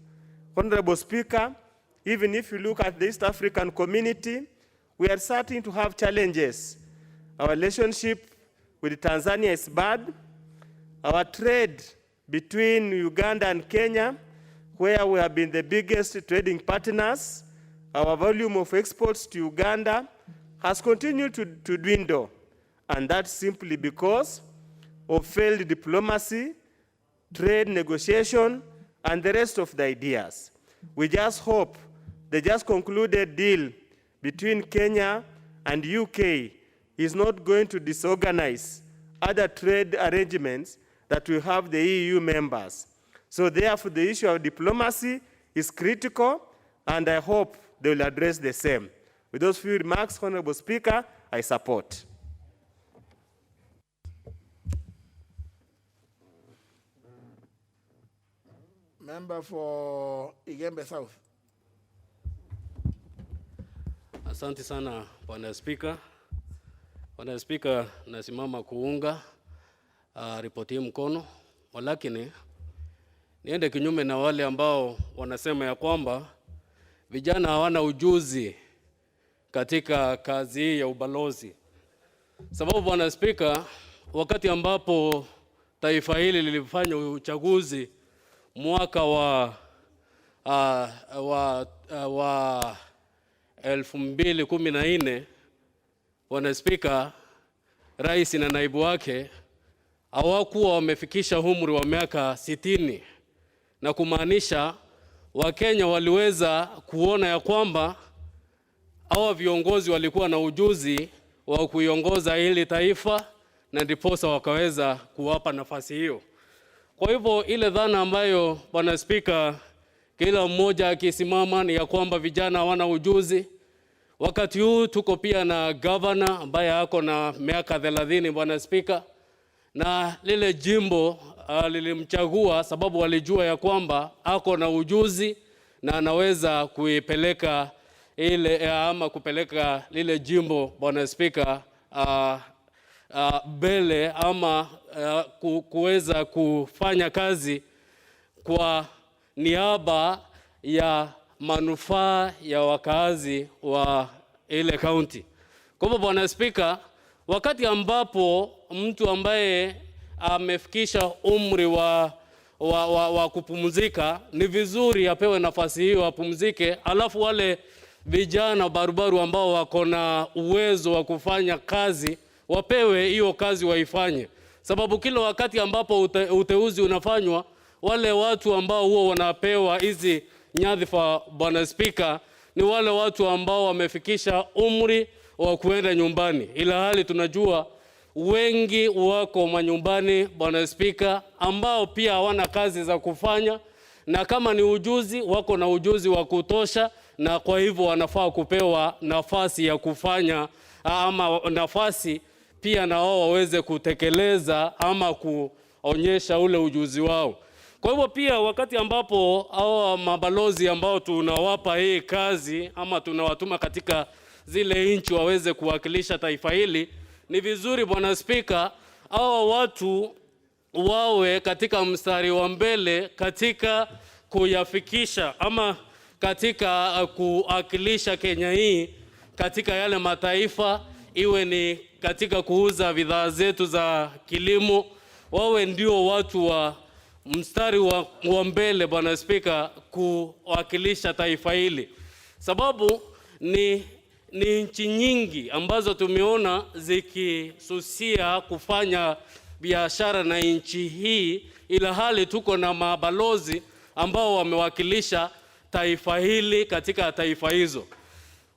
Honorable Speaker, even if you look at the East African community, we are starting to have challenges. Our relationship with Tanzania is bad. Our trade between Uganda and Kenya, where we have been the biggest trading partners, our volume of exports to Uganda has continued to dwindle. And that's simply because of failed diplomacy, trade negotiation, and the rest of the ideas. We just hope the just concluded deal between Kenya and UK is not going to disorganize other trade arrangements that we have the EU members. So therefore, the issue of diplomacy is critical, and I hope they will address the same. With those few remarks, Honorable Speaker, I support. Member for Igembe South. Asante sana, Bwana Spika. Bwana Spika, nasimama kuunga ripoti hii mkono, walakini niende kinyume na wale ambao wanasema ya kwamba vijana hawana ujuzi katika kazi hii ya ubalozi. Sababu Bwana Spika, wakati ambapo taifa hili lilifanya uchaguzi mwaka wa 2014, Bwana Spika, rais na naibu wake hawakuwa wamefikisha umri wa miaka 60, na kumaanisha Wakenya waliweza kuona ya kwamba hawa viongozi walikuwa na ujuzi wa kuiongoza hili taifa, na ndiposa wakaweza kuwapa nafasi hiyo. Kwa hivyo ile dhana ambayo Bwana Spika kila mmoja akisimama ni ya kwamba vijana hawana ujuzi. Wakati huu tuko pia na governor ambaye ako na miaka 30, Bwana Spika, na lile jimbo lilimchagua sababu walijua ya kwamba ako na ujuzi na anaweza kuipeleka ile ama kupeleka lile jimbo, Bwana Spika, mbele ama kuweza kufanya kazi kwa niaba ya manufaa ya wakazi wa ile county. Kwa hivyo, Bwana Spika, wakati ambapo mtu ambaye amefikisha umri wa kupumzika, ni vizuri apewe nafasi hiyo apumzike, alafu wale vijana barubaru ambao wako na uwezo wa kufanya kazi wapewe hiyo kazi waifanye. Sababu kila wakati ambapo uteuzi unafanywa, wale watu ambao huwa wanapewa hizi nyadhifa, Bwana Spika, ni wale watu ambao wamefikisha umri wa kuenda nyumbani. Ila hali tunajua wengi wako manyumbani, Bwana Spika, ambao pia hawana kazi za kufanya, na kama ni ujuzi, wako na ujuzi wa kutosha, na kwa hivyo wanafaa kupewa nafasi ya kufanya ama nafasi pia na wao waweze kutekeleza ama kuonyesha ule ujuzi wao. Kwa hivyo pia wakati ambapo hao mabalozi ambao tunawapa hii kazi ama tunawatuma katika zile nchi waweze kuwakilisha taifa hili, ni vizuri, Bwana Spika, hao watu wawe katika mstari wa mbele katika kuyafikisha ama katika kuwakilisha Kenya hii katika yale mataifa, iwe ni katika kuuza bidhaa zetu za kilimo, wawe ndio watu wa mstari wa mbele, Bwana Spika, kuwakilisha taifa hili. Sababu ni nchi nyingi ambazo tumeona zikisusia kufanya biashara na nchi hii, ila hali tuko na mabalozi ambao wamewakilisha taifa hili katika taifa hizo.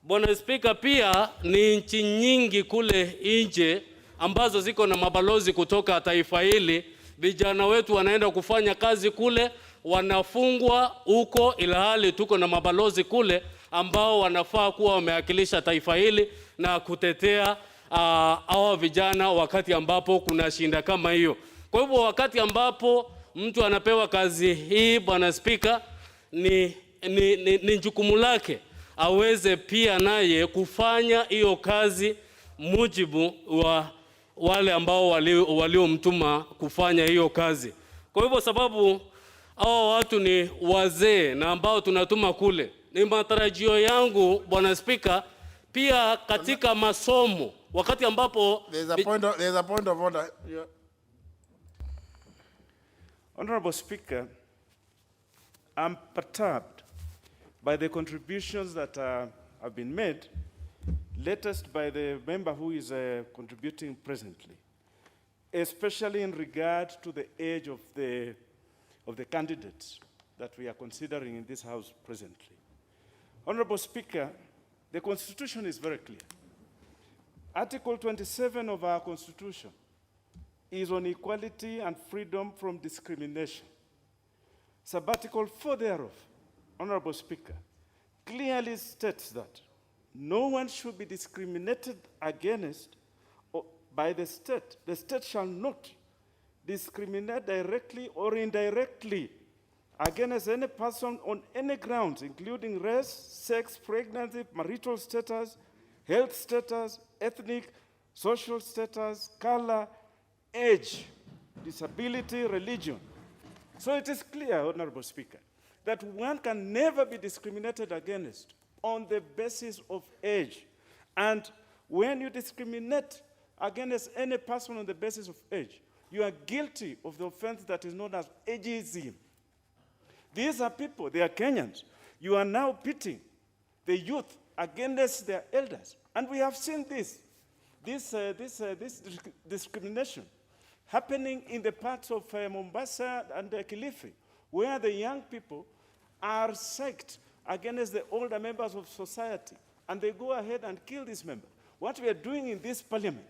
Bwana Spika, pia ni nchi nyingi kule nje ambazo ziko na mabalozi kutoka taifa hili. Vijana wetu wanaenda kufanya kazi kule, wanafungwa huko, ila hali tuko na mabalozi kule ambao wanafaa kuwa wamewakilisha taifa hili na kutetea hawa vijana wakati ambapo kuna shinda kama hiyo. Kwa hivyo wakati ambapo mtu anapewa kazi hii, Bwana Spika, ni jukumu lake aweze pia naye kufanya hiyo kazi mujibu wa wale ambao waliomtuma kufanya hiyo kazi. Kwa hivyo sababu hao watu ni wazee na ambao tunatuma kule, ni matarajio yangu, Bwana Spika, pia katika masomo wakati ambapo there's a point of order. Yeah. Honorable Speaker, I'm perturbed by the contributions that have been made, latest by the member who is contributing presently, especially in regard to the age of the candidates that we are considering in this House presently. Honorable Speaker, the Constitution is very clear. Article 27 of our Constitution is on equality and freedom from discrimination. Sub-Article 4 thereof, Honorable Speaker, clearly states that no one should be discriminated against by the state. The state shall not discriminate directly or indirectly against any person on any grounds, including race, sex, pregnancy, marital status, health status, ethnic, social status, color, age, disability, religion. So it is clear, Honorable Speaker, that one can never be discriminated against on the basis of age. And when you discriminate against any person on the basis of age, you are guilty of the offense that is known as ageism. These are people, they are Kenyans. You are now pitting the youth against their elders. And we have seen this discrimination happening in the parts of Mombasa and Kilifi, where the young people are psyched against the older members of society, and they go ahead and kill these members. What we are doing in this parliament,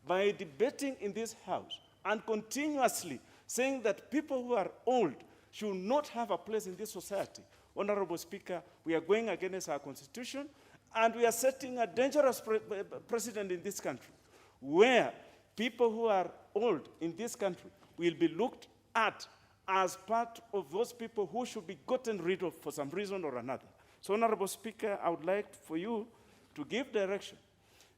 by debating in this house and continuously saying that people who are old should not have a place in this society, Honorable Speaker, we are going against our constitution, and we are setting a dangerous precedent in this country, where people who are old in this country will be looked at as part of those people who should be gotten rid of for some reason or another. So, Honorable Speaker, I would like for you to give direction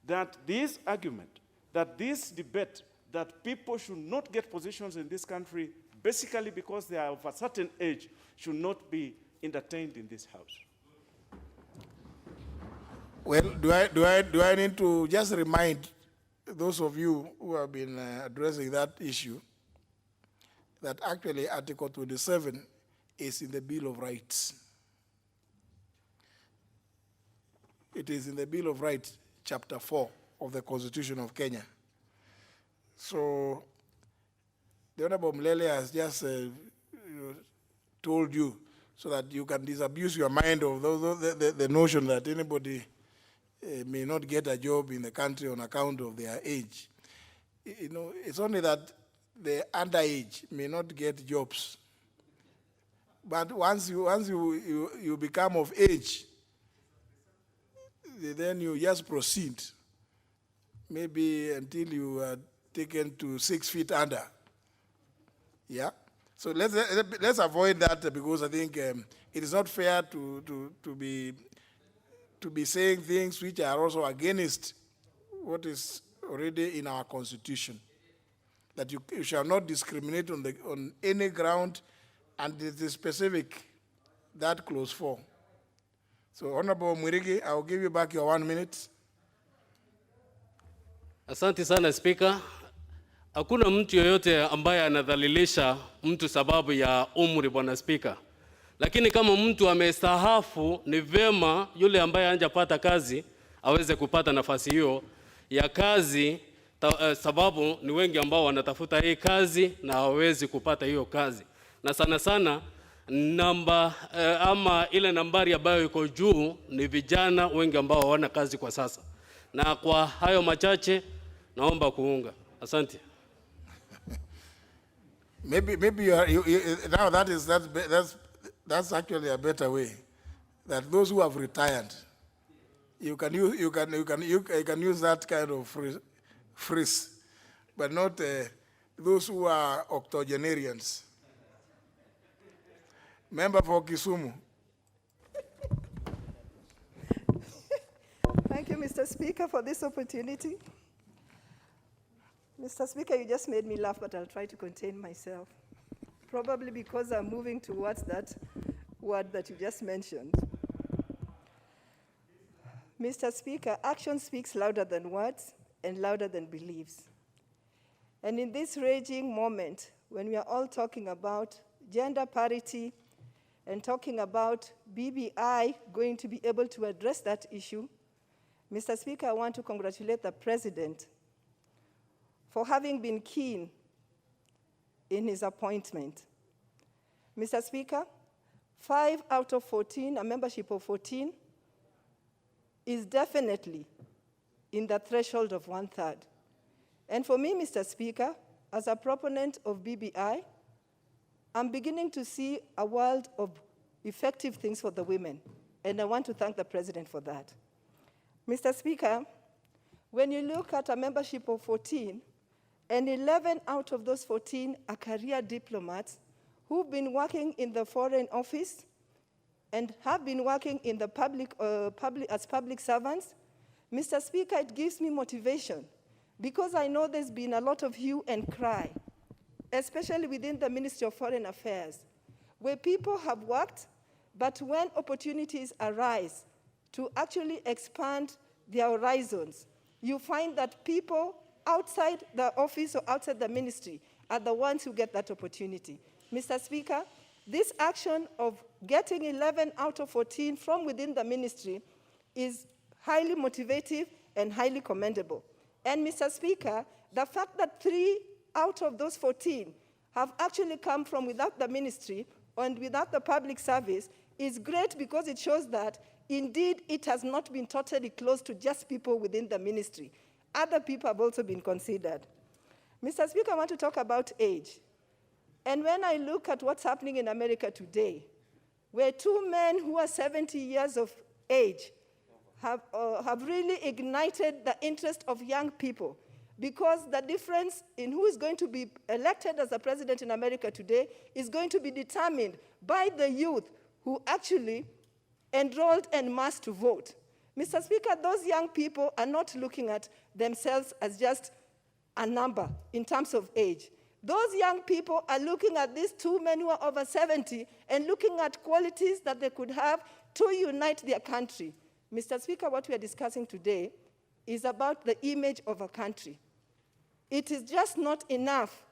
that this argument, that this debate, that people should not get positions in this country basically because they are of a certain age, should not be entertained in this House. Well, do I need to just remind those of you who have been addressing that issue that actually Article 27 is in the Bill of Rights. It is in the Bill of Rights, Chapter 4 of the Constitution of Kenya. So the Honorable Mlele has just told you so that you can disabuse your mind of the notion that anybody may not get a job in the country on account of their age. You know, it's only that the underage may not get jobs. But once you become of age, then you just proceed, maybe until you are taken to 6 feet under. Yeah? So let's avoid that because I think it is not fair to be saying things which are also against what is already in our Constitution. That you shall not discriminate on any ground, and it is specific, that clause 4. So, Honorable Mwirigi, I will give you back your 1 minute. Asante sana Speaker. Hakuna mtu yoyote ambaye anadhalilisha mtu sababu ya umri, Bwana Speaker. Lakini kama mtu amestaafu, ni vema yule ambaye hajapata kazi aweze kupata nafasi hiyo ya kazi, sababu ni wengi ambao wanatafuta hii kazi na hawezi kupata hiyo kazi. Na sana sana ama ile nambari ambayo iko juu ni vijana wengi ambao hawana kazi kwa sasa. Na kwa hayo machache naomba kuunga. Asante. Maybe now that's actually a better way. That those who have retired, you can use that kind of phrase, but not those who are octogenarians. Member for Kisumu. Thank you, Mr. Speaker, for this opportunity. Mr. Speaker, you just made me laugh, but I'll try to contain myself. Probably because I'm moving towards that word that you just mentioned. Mr. Speaker, action speaks louder than words and louder than beliefs. And in this raging moment, when we are all talking about gender parity and talking about BBI going to be able to address that issue, Mr. Speaker, I want to congratulate the President for having been keen in his appointment. Mr. Speaker, 5 out of 14, a membership of 14, is definitely in the threshold of 1/3. And for me, Mr. Speaker, as a proponent of BBI, I'm beginning to see a world of effective things for the women, and I want to thank the President for that. Mr. Speaker, when you look at a membership of 14, and 11 out of those 14 are career diplomats who've been working in the Foreign Office and have been working in the as public servants, Mr. Speaker, it gives me motivation because I know there's been a lot of hue and cry, especially within the Ministry of Foreign Affairs, where people have worked, but when opportunities arise to actually expand their horizons, you find that people outside the office or outside the ministry are the ones who get that opportunity. Mr. Speaker, this action of getting 11 out of 14 from within the ministry is highly motivative and highly commendable. And Mr. Speaker, the fact that 3 out of those 14 have actually come from without the ministry and without the public service is great because it shows that indeed it has not been totally closed to just people within the ministry. Other people have also been considered. Mr. Speaker, I want to talk about age. And when I look at what's happening in America today, where two men who are 70 years of age have really ignited the interest of young people, because the difference in who is going to be elected as a president in America today is going to be determined by the youth who actually enrolled en masse to vote. Mr. Speaker, those young people are not looking at themselves as just a number in terms of age. Those young people are looking at these two men who are over 70 and looking at qualities that they could have to unite their country. Mr. Speaker, what we are discussing today is about the image of a country. It is just not enough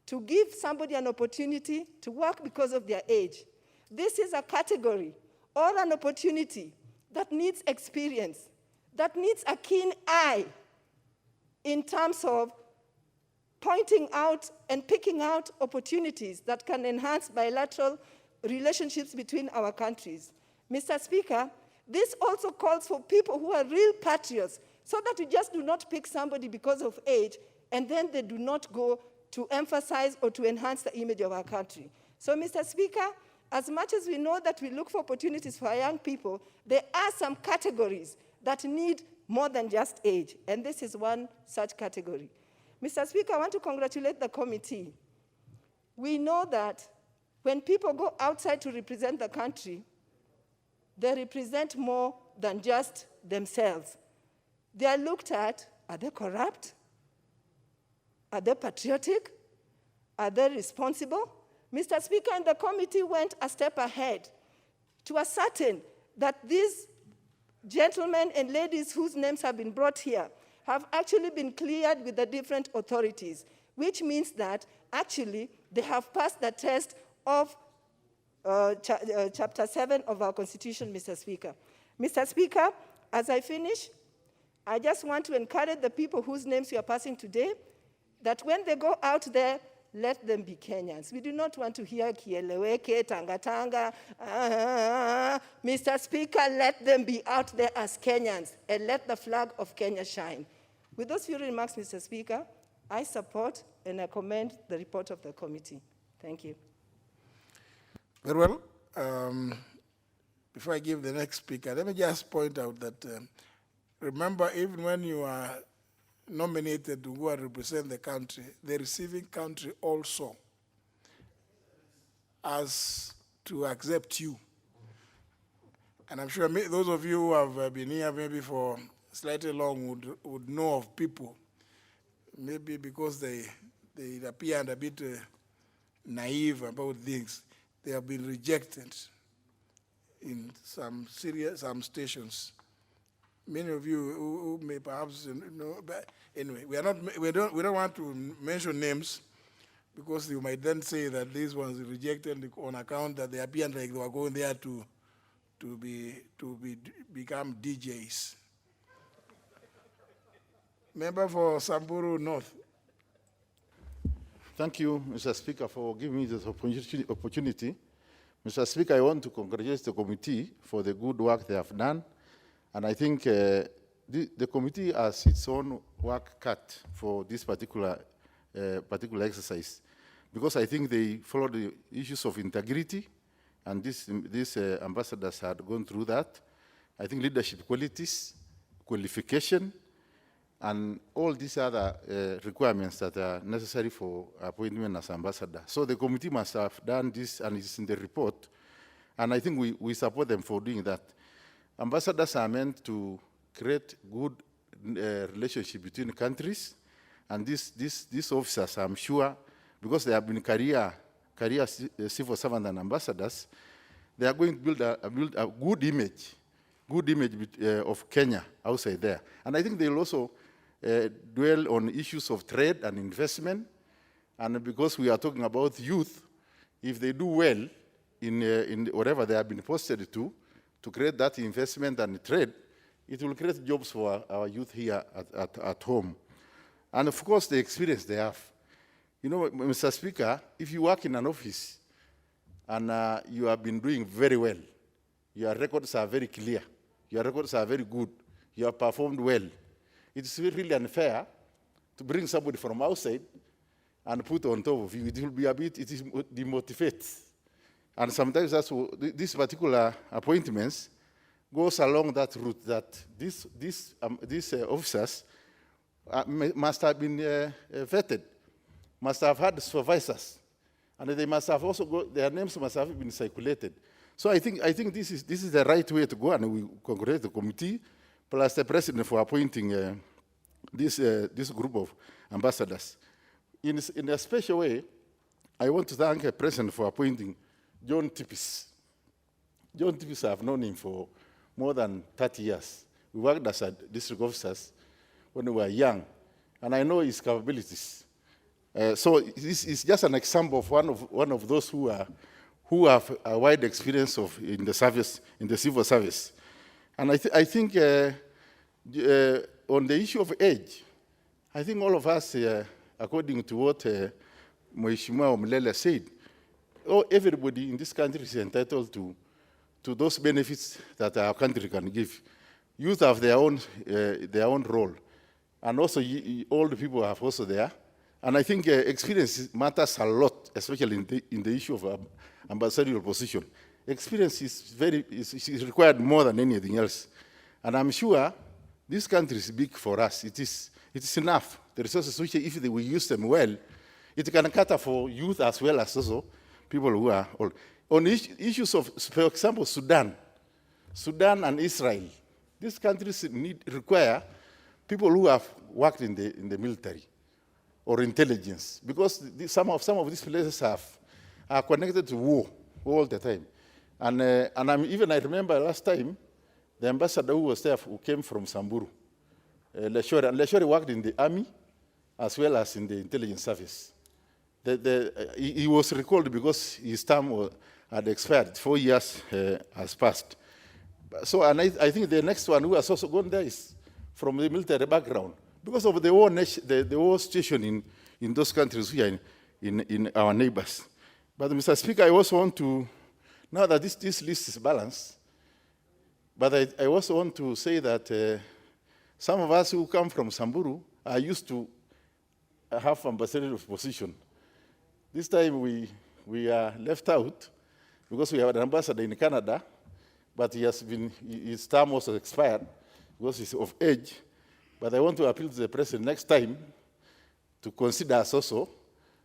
to give somebody an opportunity to work because of their age. This is a category or an opportunity that needs experience, that needs a keen eye in terms of pointing out and picking out opportunities that can enhance bilateral relationships between our countries. Mr. Speaker, this also calls for people who are real patriots, so that we just do not pick somebody because of age and then they do not go to emphasize or to enhance the image of our country. So, Mr. Speaker, as much as we know that we look for opportunities for our young people, there are some categories that need more than just age, and this is one such category. Mr. Speaker, I want to congratulate the committee. We know that when people go outside to represent the country, they represent more than just themselves. They are looked at, are they corrupt? Are they patriotic? Are they responsible? Mr. Speaker, and the committee went a step ahead to ascertain that these gentlemen and ladies whose names have been brought here have actually been cleared with the different authorities, which means that actually they have passed the test of Chapter 7 of our Constitution, Mr. Speaker. Mr. Speaker, as I finish, I just want to encourage the people whose names we are passing today that when they go out there, let them be Kenyans. We do not want to hear Kieleweke, Tanga. Mr. Speaker, let them be out there as Kenyans and let the flag of Kenya shine. With those few remarks, Mr. Speaker, I support and I commend the report of the committee. Thank you. Very well. Before I give the next speaker, let me just point out that remember, even when you are nominated to go and represent the country, the receiving country also has to accept you. And I'm sure those of you who have been here maybe for slightly long would know of people, maybe because they appear a bit naive about things, they have been rejected in some stations. Many of you who may perhaps know, but anyway, we don't want to mention names, because you might then say that these ones rejected on account that they appear like they were going there to become DJs. Member for Samburu North. Thank you, Mr. Speaker, for giving me this opportunity. Mr. Speaker, I want to congratulate the committee for the good work they have done. And I think the committee has its own work cut for this particular exercise, because I think they follow the issues of integrity, and these ambassadors had gone through that. I think leadership qualities, qualification, and all these other requirements that are necessary for appointment as ambassador. So the committee must have done this, and it's in the report. And I think we support them for doing that. Ambassadors are meant to create good relationship between countries, and these officers, I'm sure, because they have been career civil servants and ambassadors, they are going to build a good image of Kenya outside there. And I think they'll also dwell on issues of trade and investment. And because we are talking about youth, if they do well in whatever they have been posted to create that investment and trade, it will create jobs for our youth here at home. And of course, the experience they have. You know, Mr. Speaker, if you work in an office and you have been doing very well, your records are very clear, your records are very good, you have performed well, it's really unfair to bring somebody from outside and put on top of you. It will be a bit, it demotivates. And sometimes these particular appointments goes along that route, that these officers must have been vetted, must have had supervisors, and they must have also their names must have been circulated. So I think this is the right way to go, and we congratulate the committee plus the president for appointing this group of ambassadors. In a special way, I want to thank the president for appointing John Tippis. John Tippis, I've known him for more than 30 years. We worked as district officers when we were young, and I know his capabilities. So this is just an example of one of those who have a wide experience in the service, in the civil service. And I think on the issue of age, I think all of us, according to what Mheshimiwa Omlele said, everybody in this country is entitled to those benefits that our country can give. Youth have their own role, and also old people have also there. And I think experience matters a lot, especially in the issue of ambassadorial position. Experience is required more than anything else. And I'm sure this country is big for us. It is enough. The resources, which if we use them well, it can cater for youth as well as also people who are old. On issues of, for example, Sudan and Israel, these countries require people who have worked in the military or intelligence, because some of these places are connected to war all the time. And I remember last time, the ambassador who was there, who came from Samburu, Leshore worked in the army as well as in the intelligence service. He was recalled because his term had expired, 4 years has passed. So, and I think the next one who has also gone there is from the military background, because of the war situation in those countries we are in our neighbors. But Mr. Speaker, I also want to, now that this list is balanced, but I also want to say that some of us who come from Samburu are used to have ambassadorial position. This time we are left out because we have an ambassador in Canada, but his term also expired because he's of age. But I want to appeal to the president next time to consider us also,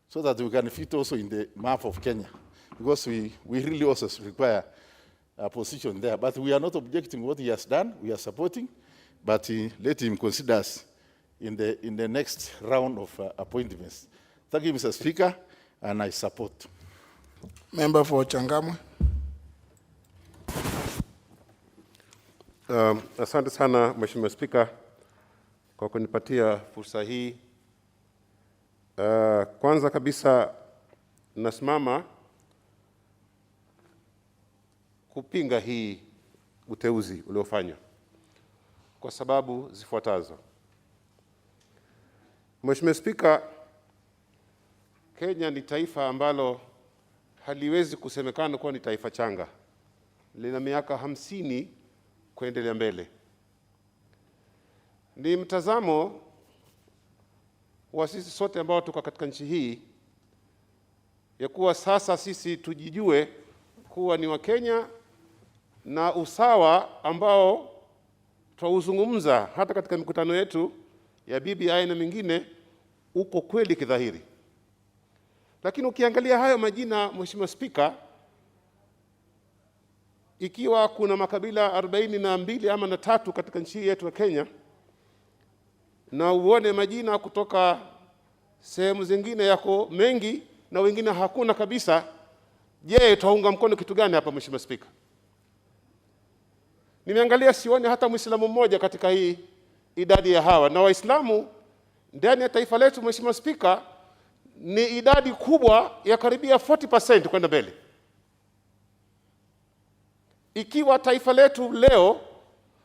so that we can fit also in the map of Kenya, because we really also require a position there. But we are not objecting what he has done, we are supporting, but let him consider us in the next round of appointments. Thank you, Mr. Speaker, and I support. Member for Changamwe. Asante sana Mheshimiwa Spika kwa kunipatia fursa hii. Kwanza kabisa nasimama kupinga hii uteuzi uliofanywa kwa sababu zifuatazo. Mheshimiwa Spika, Kenya ni taifa ambalo haliwezi kusemekana kuwa ni taifa changa. Lina miaka 50 kuendelea mbele. Ni mtazamo wa sisi sote ambao tuko katika nchi hii ya kuwa sasa sisi tujijue kuwa ni Wakenya, na usawa ambao twauzungumza hata katika mikutano yetu ya BBI na mingine uko kweli kidhahiri. Lakini ukiangalia hayo majina, Mheshimiwa Spika, ikiwa kuna makabila 42 ama 3 katika nchi yetu ya Kenya, na uone majina kutoka sehemu zingine yako mengi na wengine hakuna kabisa, je, twaunga mkono kitu gani hapa Mheshimiwa Spika? Nimeangalia sioni hata Muislamu mmoja katika hii idadi ya hawa, na Waislamu ndani ya taifa letu Mheshimiwa Spika ni idadi kubwa ya karibia 40% kwenda mbele. Ikiwa taifa letu leo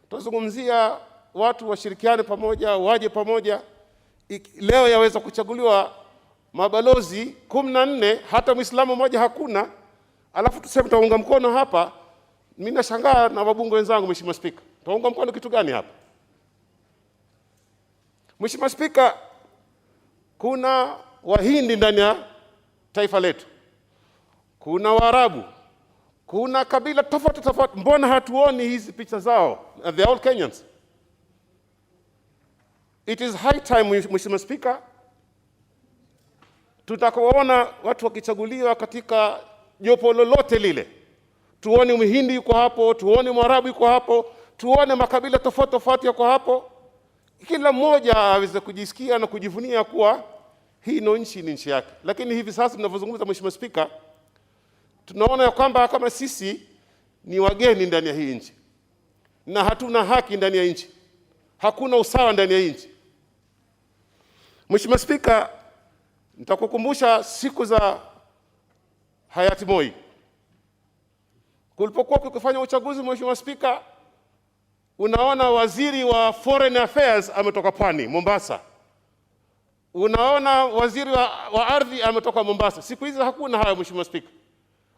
tuzungumzia watu washirikiane pamoja, waje pamoja, leo yaweza kuchaguliwa mabalozi 14, hata Muislamu mmoja hakuna, alafu tuseme tuunga mkono hapa. Mimi nashangaa na wabunge wenzangu Mheshimiwa Spika, tuunga mkono kitu gani hapa? Mheshimiwa Spika, kuna Wahindi ndani ya taifa letu, kuna Waarabu, Kuna kabila tofauti tofauti, mbona hatuoni hizi picha zao? They're all Kenyans. It is high time, Mheshimiwa Speaker, tutakapoona watu wakichaguliwa katika jopo lolote lile, tuone Mhindi yuko hapo, tuone Mwarabu yuko hapo, tuone makabila tofauti tofauti yako hapo, kila mmoja aweze kujisikia na kujivunia kuwa hii ni nchi yake. Lakini hivi sasa tunavyozungumza, Mheshimiwa Speaker, tunaona ya kwamba kama sisi ni wageni ndani ya hii nchi na hatuna haki ndani ya nchi, hakuna usawa ndani ya nchi. Mheshimiwa Speaker, nitakukumbusha siku za hayati Moi. Kulipokuwa kukifanya uchaguzi, Mheshimiwa Speaker, unaona waziri wa Foreign Affairs ametoka Pwani, Mombasa. Unaona waziri wa ardhi ametoka Mombasa. Siku hizi hakuna hayo, Mheshimiwa Speaker.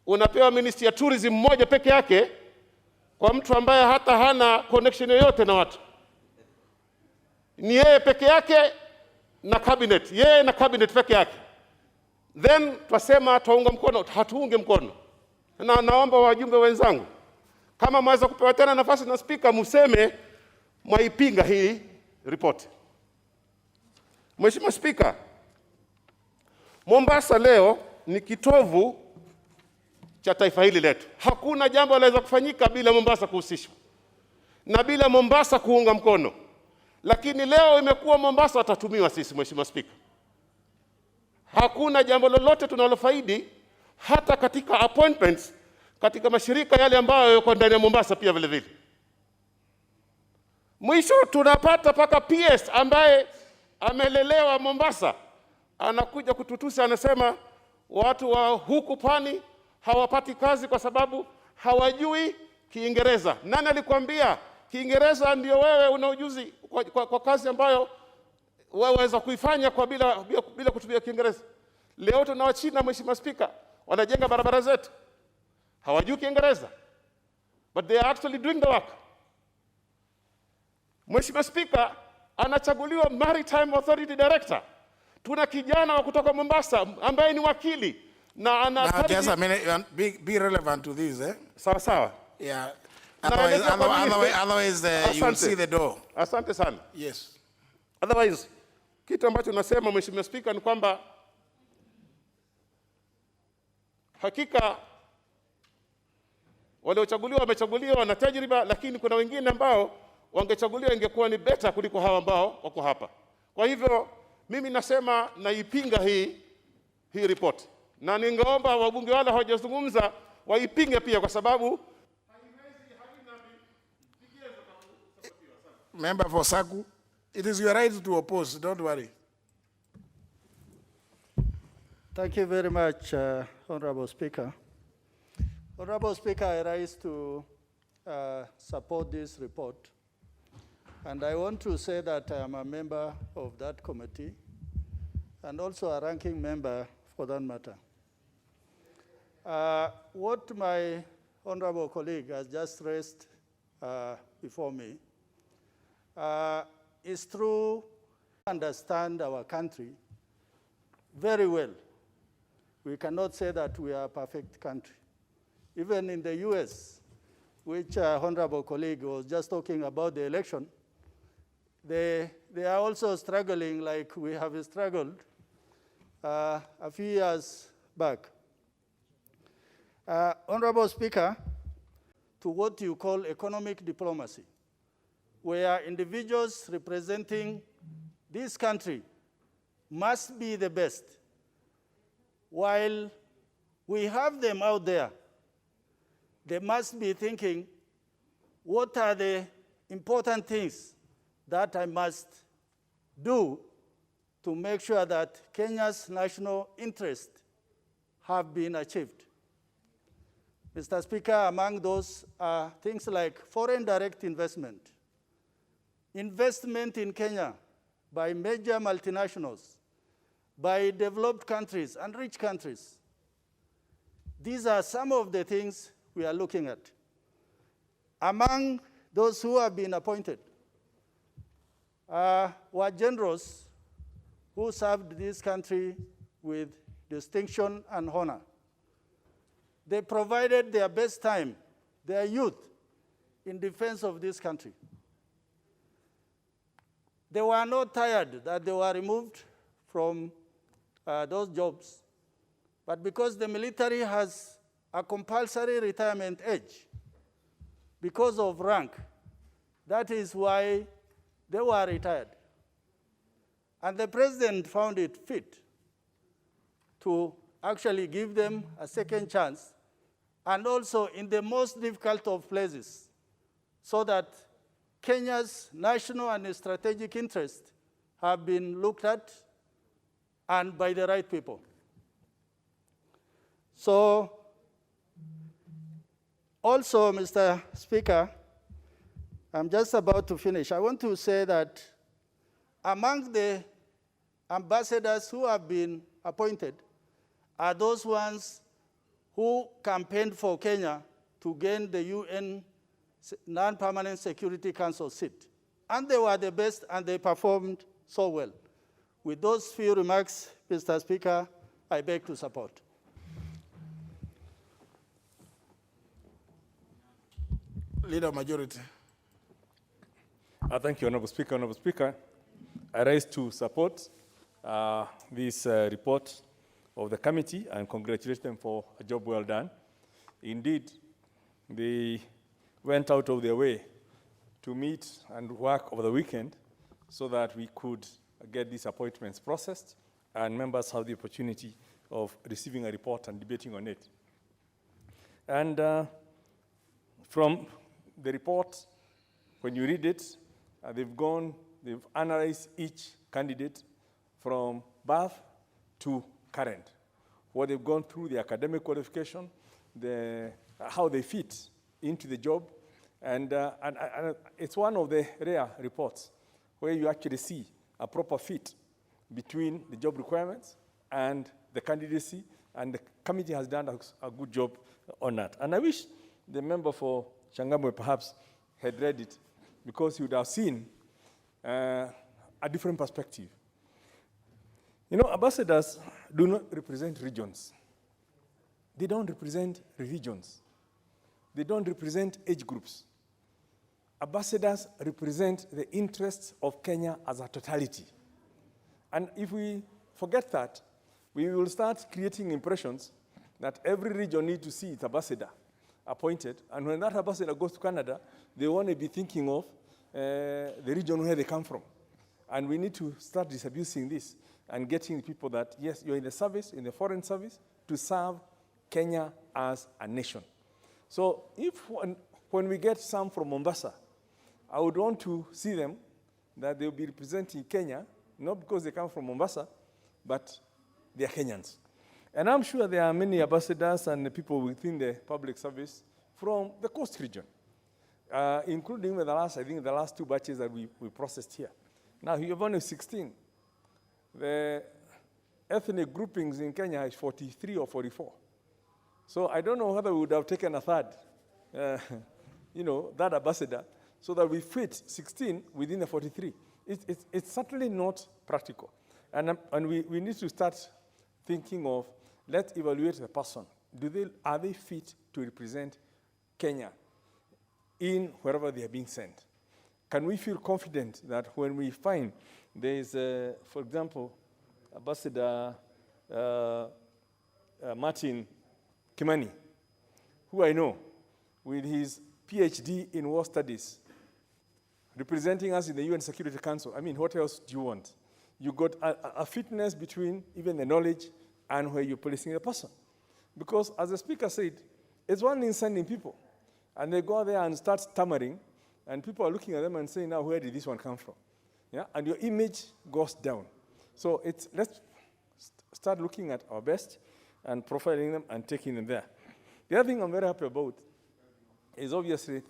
Unapewa ministry ya tourism moja peke yake kwa mtu ambaye hata hana connection yoyote na watu. Ni yeye peke yake na cabinet, yeye na cabinet peke yake. Then twasema twaunga mkono, hatuunge mkono. Na naomba wajumbe wenzangu, kama mwaweza kupewa tena nafasi na speaker, museme mwaipinga hii report. Mheshimiwa Speaker, Mombasa leo ni kitovu cha taifa hili letu. Hakuna jambo linaweza kufanyika bila Mombasa kuhusishwa na bila Mombasa kuunga mkono. Lakini leo imekuwa Mombasa atatumiwa sisi, Mheshimiwa Speaker. Hakuna jambo lolote tunalofaidi hata katika appointments katika mashirika yale ambayo yako ndani ya Mombasa pia vile vile. Mwisho tunapata paka PS ambaye amelelewa Mombasa anakuja kututusa, anasema watu wa huku Pwani hawapati kazi kwa sababu hawajui Kiingereza. Nani alikwambia Kiingereza ndio wewe una ujuzi kwa kazi ambayo waweza kuifanya kwa bila kutumia Kiingereza? Leo tuna Wachina, Mheshimiwa Speaker, wanajenga barabara zetu, hawajui Kiingereza, but they are actually doing the work. Mheshimiwa Speaker, anachaguliwa Maritime Authority Director. Tuna kijana wa kutoka Mombasa ambaye ni wakili na ana just a minute, be relevant to this, eh? Sawa sawa. Yeah. Otherwise you will see the door. Asante sana. Yes. Otherwise, kitu ambacho nasema, Mheshimiwa Speaker, ni kwamba hakika waliochaguliwa wamechaguliwa na tajriba, lakini kuna wengine ambao wangechaguliwa ingekuwa ni better kuliko hawa ambao wako hapa. Kwa hivyo mimi nasema naipinga hii report, na ningeomba wabunge wale hawajazungumza waipinge pia, kwa sababu Member for Saku, it is your right to oppose, don't worry. Thank you very much, Honorable Speaker. Honorable Speaker, I rise to support this report. And I want to say that I am a member of that committee and also a ranking member for that matter. What my honorable colleague has just raised before me is true. Understand our country very well. We cannot say that we are a perfect country. Even in the US, which honorable colleague was just talking about the election, they are also struggling like we have struggled a few years back. Honorable Speaker, to what you call economic diplomacy, where individuals representing this country must be the best. While we have them out there, they must be thinking, what are the important things that I must do to make sure that Kenya's national interests have been achieved? Mr. Speaker, among those are things like foreign direct investment, investment in Kenya by major multinationals, by developed countries and rich countries. These are some of the things we are looking at. Among those who have been appointed were generals who served this country with distinction and honor. They provided their best time, their youth, in defense of this country. They were not tired that they were removed from those jobs. But because the military has a compulsory retirement age, because of rank, that is why they were retired. And the president found it fit to actually give them a second chance, and also in the most difficult of places, so that Kenya's national and strategic interests have been looked at and by the right people. So, also, Mr. Speaker, I'm just about to finish. I want to say that among the ambassadors who have been appointed are those ones who campaigned for Kenya to gain the UN Non-Permanent Security Council seat. And they were the best, and they performed so well. With those few remarks, Mr. Speaker, I beg to support. Leader Majority. Thank you, Honorable Speaker. Honorable Speaker, I rise to support this report of the committee and congratulate them for a job well done. Indeed, they went out of their way to meet and work over the weekend so that we could get these appointments processed and members have the opportunity of receiving a report and debating on it. And from the report, when you read it, they've analyzed each candidate from birth to current, what they've gone through, the academic qualification, how they fit into the job, and it's one of the rare reports where you actually see a proper fit between the job requirements and the candidacy, and the committee has done a good job on that. And I wish the member for Changamwe perhaps had read it, because he would have seen a different perspective. You know, ambassadors do not represent regions. They don't represent religions. They don't represent age groups. Ambassadors represent the interests of Kenya as a totality. And if we forget that, we will start creating impressions that every region needs to see its ambassador appointed, and when that ambassador goes to Canada, they want to be thinking of the region where they come from. And we need to start disabusing this and getting people that, yes, you're in the service, in the foreign service, to serve Kenya as a nation. So when we get some from Mombasa, I would want to see them that they'll be representing Kenya, not because they come from Mombasa, but they're Kenyans. And I'm sure there are many ambassadors and people within the public service from the coast region, including the last two batches that we processed here. Now, you have only 16. The ethnic groupings in Kenya is 43 or 44. So I don't know whether we would have taken a third, that ambassador, so that we fit 16 within the 43. It's certainly not practical. And we need to start thinking of, let's evaluate the person. Are they fit to represent Kenya in wherever they are being sent? Can we feel confident that when we find there is, for example, Ambassador Martin Kimani, who I know, with his PhD in war studies, representing us in the UN Security Council. I mean, what else do you want? You got a fitness between even the knowledge and where you're placing the person. Because as the speaker said, it's one in sending people. And they go there and start stammering, and people are looking at them and saying, now, where did this one come from? Yeah? And your image goes down. So let's start looking at our best and profiling them and taking them there. The other thing I'm very happy about is obviously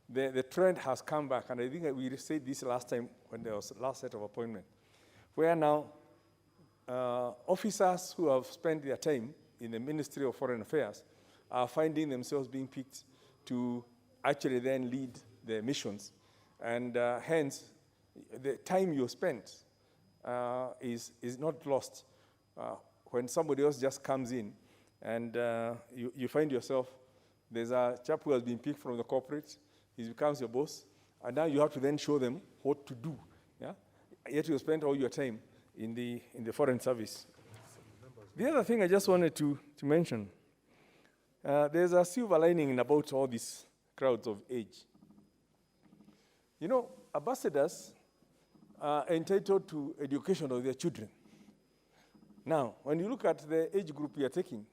the trend has come back, and I think we said this last time when there was the last set of appointment, where now officers who have spent their time in the Ministry of Foreign Affairs are finding themselves being picked to actually then lead the missions. And hence, the time you spent is not lost when somebody else just comes in and you find yourself, there's a chap who has been picked from the corporate, he becomes your boss, and now you have to then show them what to do. Yeah? Yet you spend all your time in the foreign service. The other thing I just wanted to mention, there's a silver lining about all these crowds of age. You know, ambassadors are entitled to education of their children. Now, when you look at the age group we are taking,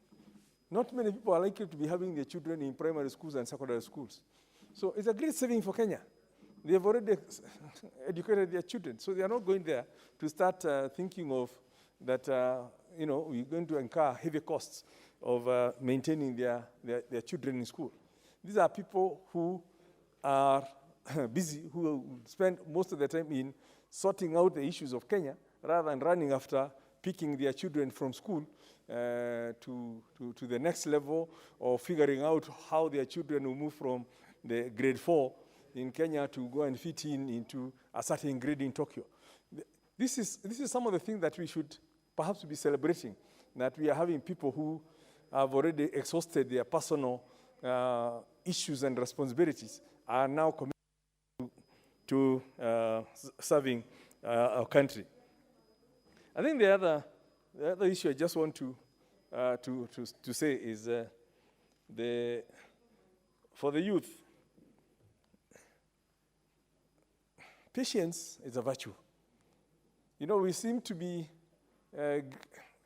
not many people are likely to be having their children in primary schools and secondary schools. So it's a great saving for Kenya. They have already educated their children, so they are not going there to start thinking of that, you know, we're going to incur heavy costs of maintaining their children in school. These are people who are busy, who spend most of their time in sorting out the issues of Kenya rather than running after picking their children from school to the next level, or figuring out how their children will move from the grade 4 in Kenya to go and fit into a certain grade in Tokyo. This is some of the things that we should perhaps be celebrating, that we are having people who have already exhausted their personal issues and responsibilities are now committed to serving our country. I think the other issue I just want to say is for the youth, patience is a virtue. You know, we seem to be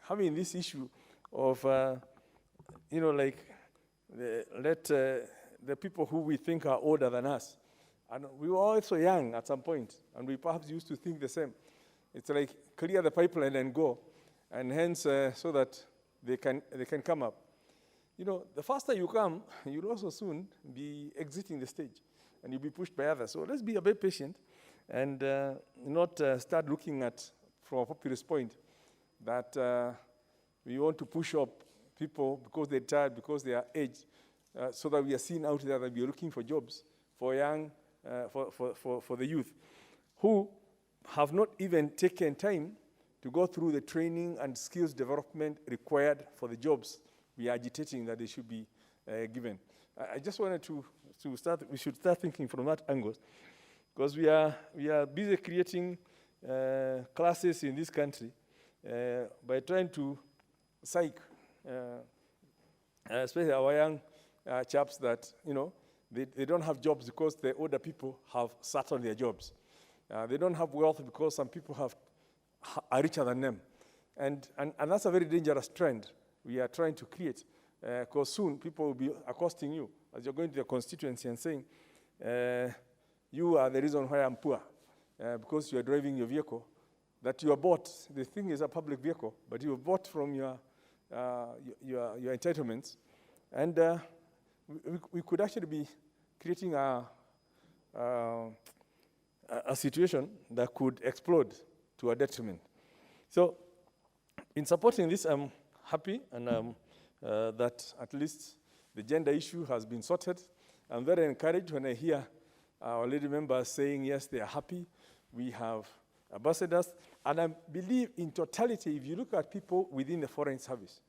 having this issue of, you know, like, let the people who we think are older than us, and we were also young at some point, and we perhaps used to think the same. It's like clear the pipeline and go, and hence so that they can come up. You know, the faster you come, you'll also soon be exiting the stage, and you'll be pushed by others. So let's be a bit patient, and not start looking at, from a populist point, that we want to push up people because they're tired, because they are aged, so that we are seen out there that we are looking for jobs for young, for the youth, who have not even taken time to go through the training and skills development required for the jobs we are agitating that they should be given. I just wanted to start, we should start thinking from that angle, because we are busy creating classes in this country by trying to psych, especially our young chaps that, you know, they don't have jobs because the older people have sat on their jobs. They don't have wealth because some people are richer than them. And that's a very dangerous trend we are trying to create, because soon people will be accosting you as you're going to your constituency and saying, you are the reason why I'm poor, because you are driving your vehicle that you are bought. The thing is a public vehicle, but you are bought from your entitlements. And we could actually be creating a situation that could explode to a detriment. So in supporting this, I'm happy and that at least the gender issue has been sorted. I'm very encouraged when I hear our lady members saying, yes, they are happy. We have ambassadors. And I believe in totality, if you look at people within the foreign service,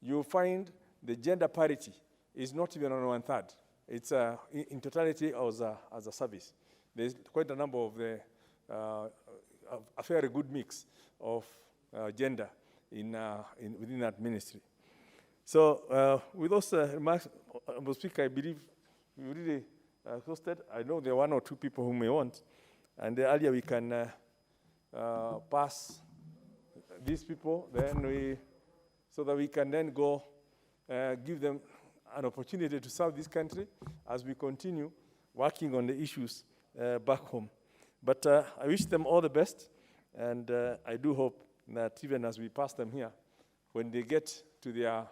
you'll find the gender parity is not even on 1/3. It's in totality as a service. There's quite a number of a very good mix of gender within that ministry. So with those remarks, Mr. Speaker, I believe we really hosted. I know there are 1 or 2 people who may want, and the earlier we can pass these people, then so that we can then go give them an opportunity to serve this country as we continue working on the issues back home. But I wish them all the best, and I do hope that even as we pass them here, when they get to their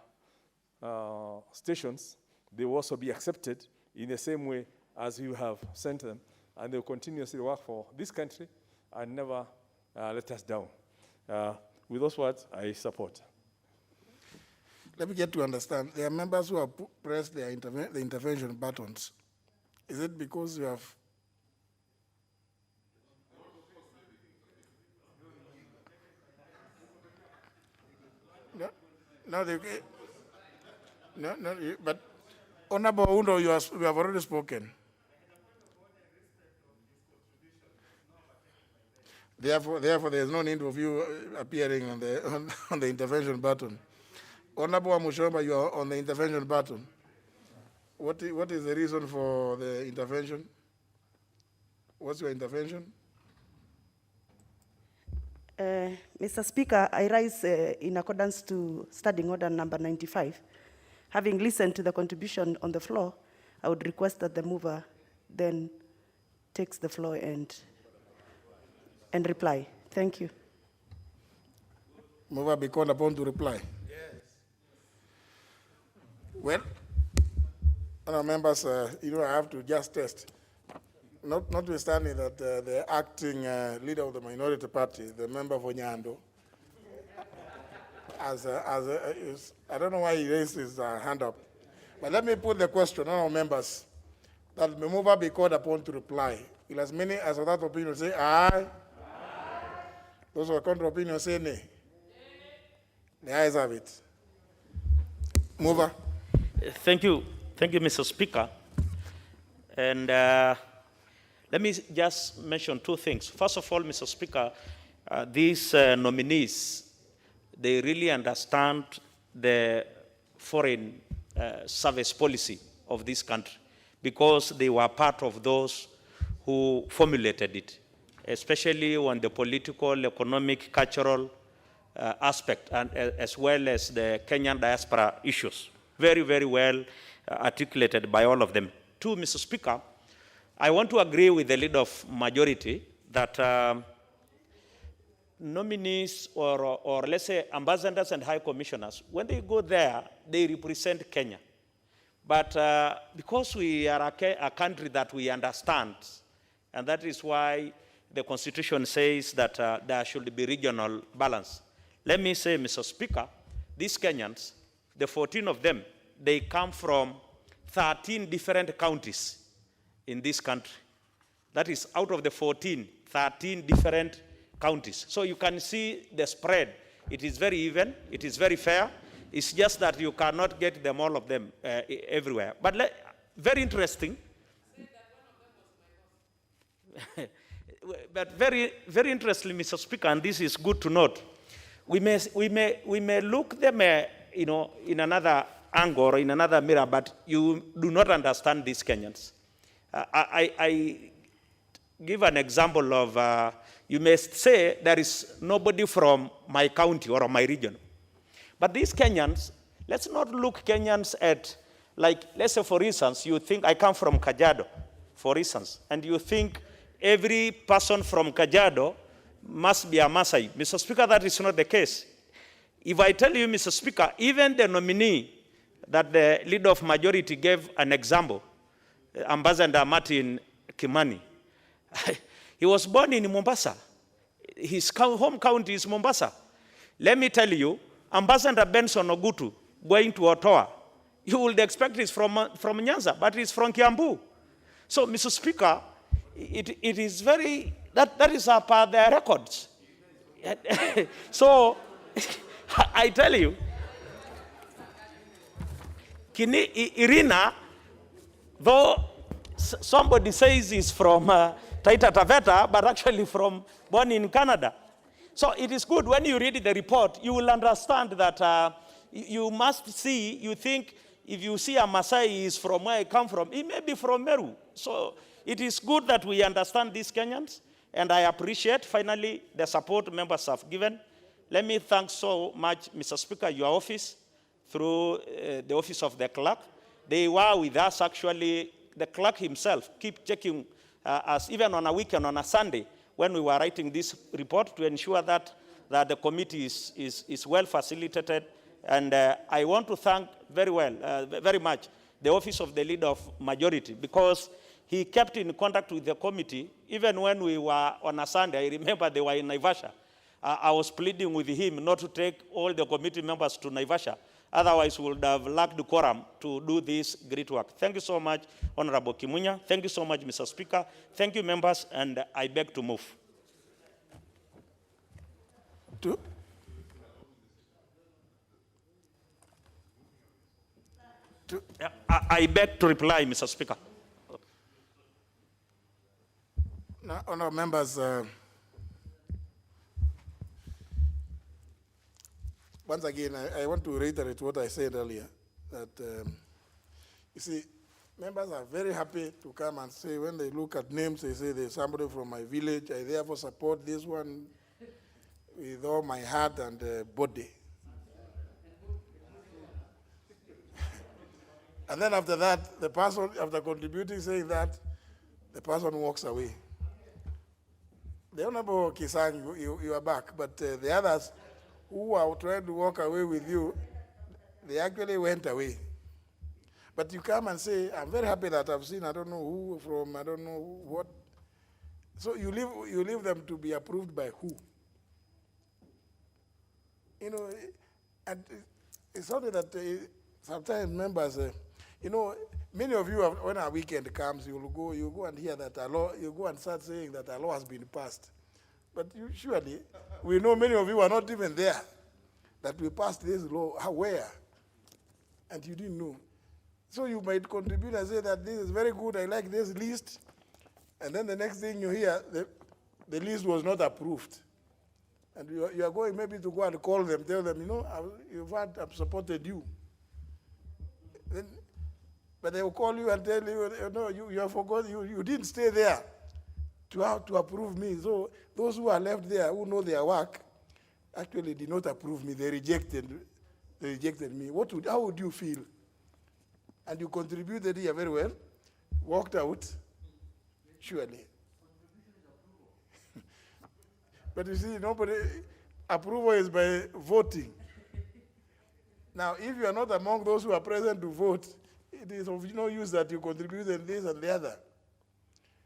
stations, they will also be accepted in the same way as you have sent them, and they will continuously work for this country and never let us down. With those words, I support. Let me get to understand. There are members who have pressed the intervention buttons. Is it because you have... No, No, no, but Honorable Undo, you have already spoken. Therefore, there is no need of you appearing on the intervention button. Honorable Mushomba, you are on the intervention button. What is the reason for the intervention? What's your intervention? Mr. Speaker, I rise in accordance to Standing Order number 95. Having listened to the contribution on the floor, I would request that the mover then takes the floor and reply. Thank you. Mover be called upon to reply. Yes. Well, other members, I have to just test. Notwithstanding that the acting leader of the minority party, the member for Nyando, I don't know why he raised his hand up. But let me put the question on our members that the mover be called upon to reply. Will as many as of that opinion say aye? Aye. Those who are contrary opinion say nay. The ayes have it. Mover. Thank you, Mr. Speaker. And let me just mention two things. First of all, Mr. Speaker, these nominees, they really understand the foreign service policy of this country because they were part of those who formulated it, especially on the political, economic, cultural aspect, and as well as the Kenyan diaspora issues. Very, very well articulated by all of them. Two, Mr. Speaker, I want to agree with the leader of majority that nominees or let's say ambassadors and high commissioners, when they go there, they represent Kenya. But because we are a country that we understand, and that is why the Constitution says that there should be regional balance. Let me say, Mr. Speaker, these Kenyans, the 14 of them, they come from 13 different counties in this country. That is, out of the 14, 13 different counties. So you can see the spread. It is very even. It is very fair. It's just that you cannot get them, all of them, everywhere. But very interesting. But very, very interestingly, Mr. Speaker, and this is good to note, we may look them, in another angle or in another mirror, but you do not understand these Kenyans. I give an example of, you may say there is nobody from my county or my region. But these Kenyans, let's not look Kenyans at, like, let's say, for instance, you think I come from Kajiado, for instance, and you think every person from Kajiado must be a Maasai. Mr. Speaker, that is not the case. If I tell you, Mr. Speaker, even the nominee that the leader of majority gave an example, Ambassador Martin Kimani, he was born in Mombasa. His home county is Mombasa. Let me tell you, Ambassador Benson Ogutu going to Ottawa, you would expect he's from Nyanza, but he's from Kiambu. So, Mr. Speaker, it is very, that is a part of their records. So, I tell you, Irina, though somebody says he's from Taita Taveta, but actually born in Canada. So it is good when you read the report, you will understand that you must see, you think if you see a Maasai is from where I come from, he may be from Meru. So it is good that we understand these Kenyans, and I appreciate, finally, the support members have given. Let me thank so much, Mr. Speaker, your office, through the office of the clerk. They were with us, actually. The clerk himself keep checking us, even on a weekend, on a Sunday, when we were writing this report, to ensure that the committee is well facilitated. And I want to thank very much, the office of the leader of majority, because he kept in contact with the committee, even when we were on a Sunday. I remember they were in Naivasha. I was pleading with him not to take all the committee members to Naivasha. Otherwise, we would have lacked the quorum to do this great work. Thank you so much, Honorable Kimunya. Thank you so much, Mr. Speaker. Thank you, members, and I beg to move. I beg to reply, Mr. Speaker. Now, honourable members, once again, I want to reiterate what I said earlier, that, you see, members are very happy to come and say, when they look at names, they say there's somebody from my village, I therefore support this one with all my heart and body. And then after that, the person, after contributing, saying that, the person walks away. The Honorable Kisang, you are back, but the others who are trying to walk away with you, they actually went away. But you come and say, I'm very happy that I've seen, I don't know who from, I don't know what. So you leave them to be approved by who? You know, and it's only that sometimes members, you know, many of you, when our weekend comes, you go and hear that a law, you go and start saying that a law has been passed. But surely, we know many of you are not even there, that we passed this law, where? And you didn't know. So you might contribute and say that this is very good, I like this list, and then the next thing you hear, the list was not approved. And you are going maybe to go and call them, tell them, you know, I've supported you. Then, but they will call you and tell you, no, you have forgotten, you didn't stay there to approve me. So those who are left there, who know their work, actually did not approve me. They rejected me. How would you feel? And you contributed here very well, walked out, surely. But you see, approval is by voting. Now, if you are not among those who are present to vote, it is of no use that you contributed this and the other.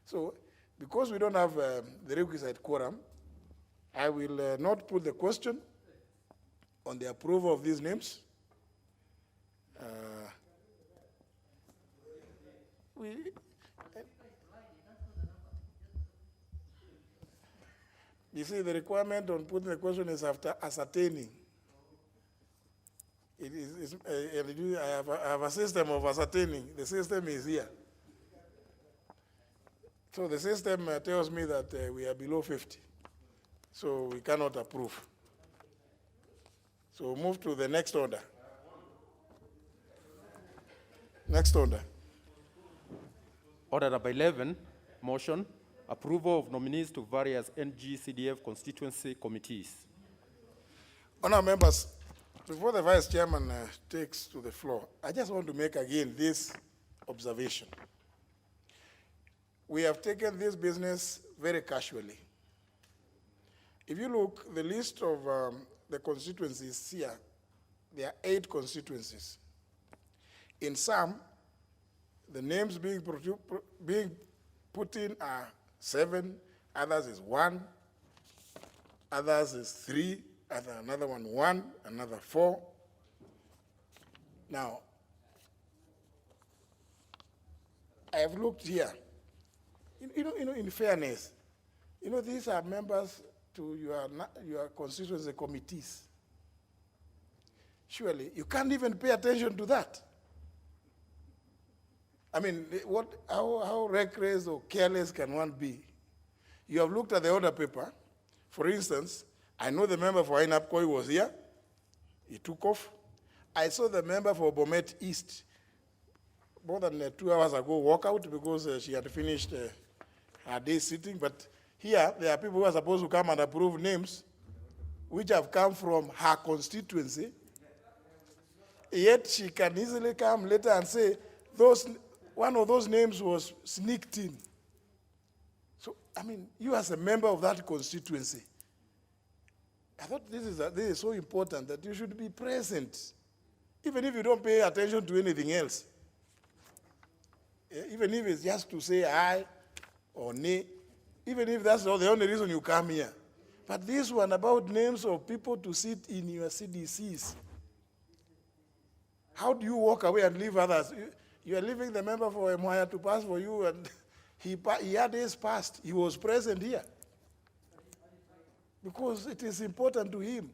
So, because we don't have the requisite quorum, I will not put the question on the approval of these names. You see, the requirement on putting the question is after ascertaining. I have a system of ascertaining. The system is here. So the system tells me that we are below 50. So we cannot approve. So move to the next order. Next order. Order number 11, motion, approval of nominees to various NGCDF constituency committees. Honourable members, before the Vice Chairman takes to the floor, I just want to make again this observation. We have taken this business very casually. If you look, the list of the constituencies here, there are 8 constituencies. In some, the names being put in are 7, others is 1, others is 3, another one 1, another 4. Now, I have looked here. In fairness, these are members to your constituency committees. Surely, you can't even pay attention to that. I mean, how reckless or careless can one be? You have looked at the order paper. For instance, I know the member for Ainapkoi was here. He took off. I saw the member for Bomet East more than 2 hours ago walk out because she had finished her day sitting. But here, there are people who are supposed to come and approve names which have come from her constituency. Yet she can easily come later and say, one of those names was sneaked in. So, I mean, you as a member of that constituency, I thought this is so important that you should be present, even if you don't pay attention to anything else. Even if it's just to say aye or nay, even if that's not the only reason you come here. But this one about names of people to sit in your CDCs, how do you walk away and leave others? You are leaving the member for Mwaya to pass for you, and he had his passed. He was present here. Because it is important to him.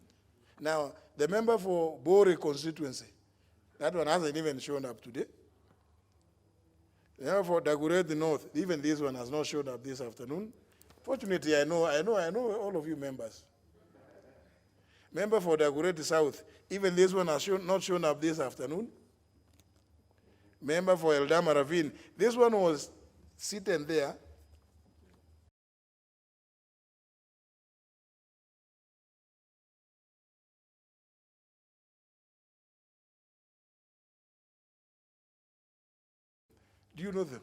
Now, the member for Bore constituency, That one hasn't even shown up today. For Dagoretti North, even this one has not shown up this afternoon. Fortunately, I know all of you members. Member for Dagoretti South, even this one has not shown up this afternoon. Member for Eldama Ravine, this one was sitting there. Do you know them?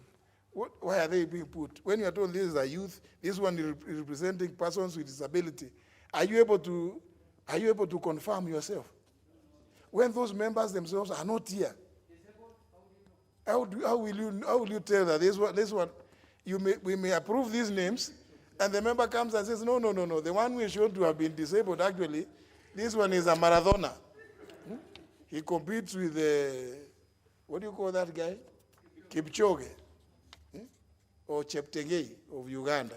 Why are they being put? When you are told this is a youth, this one is representing persons with disability, are you able to confirm yourself? When those members themselves are not here, how will you tell that this one we may approve these names, and the member comes and says, no, the one we shown to have been disabled, actually, this one is a marathoner. He competes with what do you call that guy? Kipchoge, or Cheptegei of Uganda.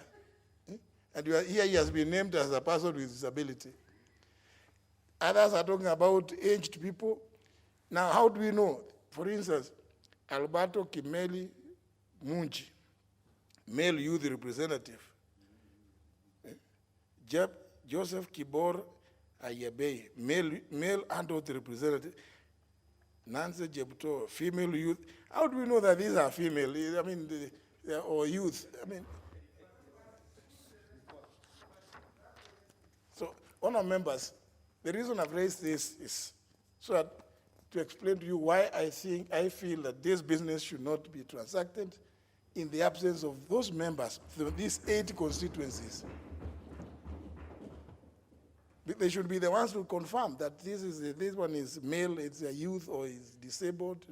And here he has been named as a person with disability. Others are talking about aged people. Now, how do we know? For instance, Alberto Kimeli Munji, male youth representative. Joseph Kibor Ayebei, male adult representative. Nancy Jebto, female youth. How do we know that these are female? I mean, or youth? I mean, so, honor members, the reason I've raised this is so that to explain to you why I feel that this business should not be transacted in the absence of those members, these 8 constituencies. They should be the ones to confirm that this one is male, it's a youth, or is disabled.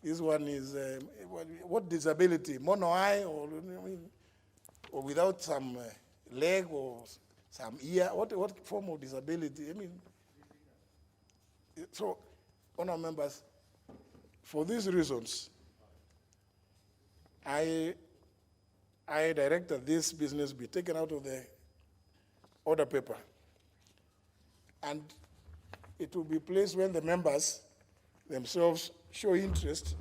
This one is what disability? Mono eye, or without some leg or some ear? What form of disability? I mean, so, honor members, for these reasons, I direct that this business be taken out of the order paper. And it will be placed when the members themselves show interest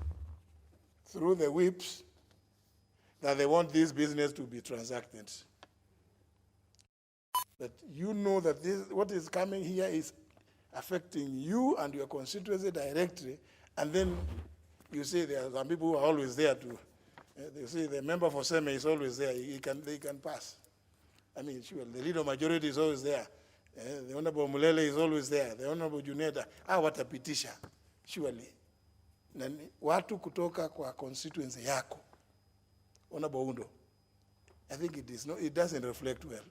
through the whips that they want this business to be transacted. That you know that what is coming here is affecting you and your constituency directly, and then you say there are some people who are always there to, they say the member for Seme is always there, they can pass. I mean, sure, the leader majority is always there. The Honorable Mulele is always there. The Honorable Juneta, watapitisha, surely. Watu kutoka kwa constituency yako, Honorable Undo, I think it doesn't reflect well.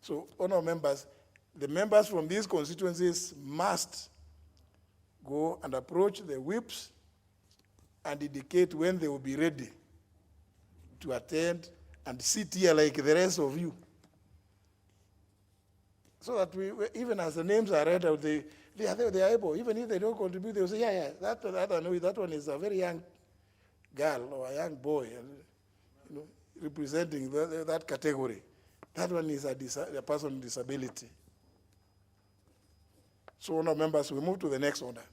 So, honorable members, the members from these constituencies must go and approach the whips and indicate when they will be ready to attend and sit here like the rest of you. So that even as the names are read out, they are able, even if they don't contribute, they will say, yeah, that one is a very young girl or a young boy, representing that category. That one is a person with disability. So, honourable members, we move to the next order.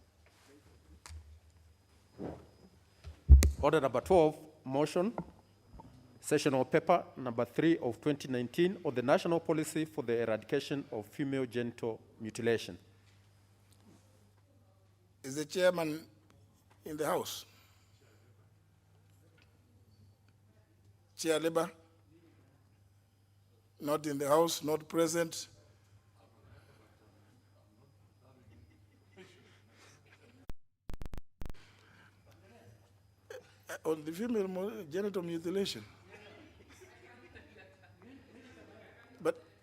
Order number 12, motion, sessional paper number 3 of 2019 on the national policy for the eradication of female genital mutilation. Is the chairman in the house? Chair Labour? Not in the house, not present. On the female genital mutilation.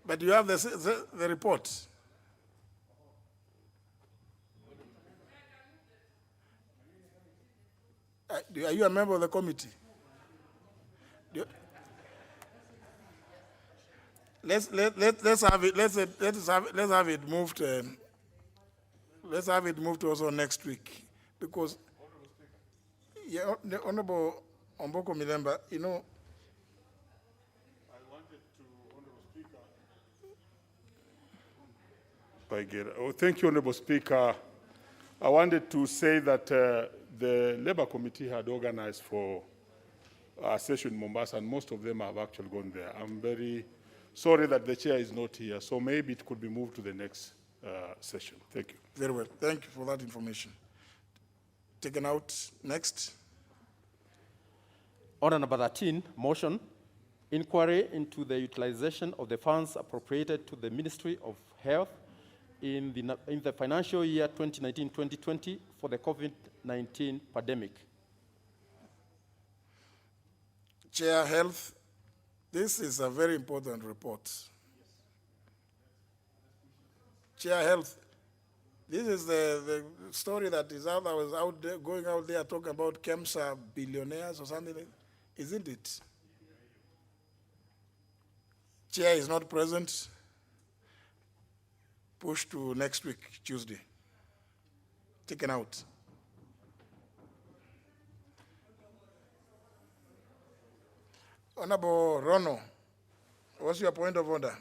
But you have the report. Are you a member of the committee? Let's have it moved. Let's have it moved also next week, because the Honorable Omboko Milemba, I wanted to, Honorable Speaker. Thank you, Honorable Speaker. I wanted to say that the Labour Committee had organized for a session in Mombasa, and most of them have actually gone there. I'm very sorry that the chair is not here, so maybe it could be moved to the next session. Thank you. Very well. Thank you for that information. Taken out. Next. Order number 13, motion, inquiry into the utilization of the funds appropriated to the Ministry of Health in the financial year 2019-2020 for the COVID-19 pandemic. Chair, Health. This is a very important report. Chair, Health. This is the story that is out. I was out there, going out there talking about KEMSA billionaires or something, isn't it? Chair is not present. Push to next week, Tuesday. Taken out. Honorable Rono, what's your point of order?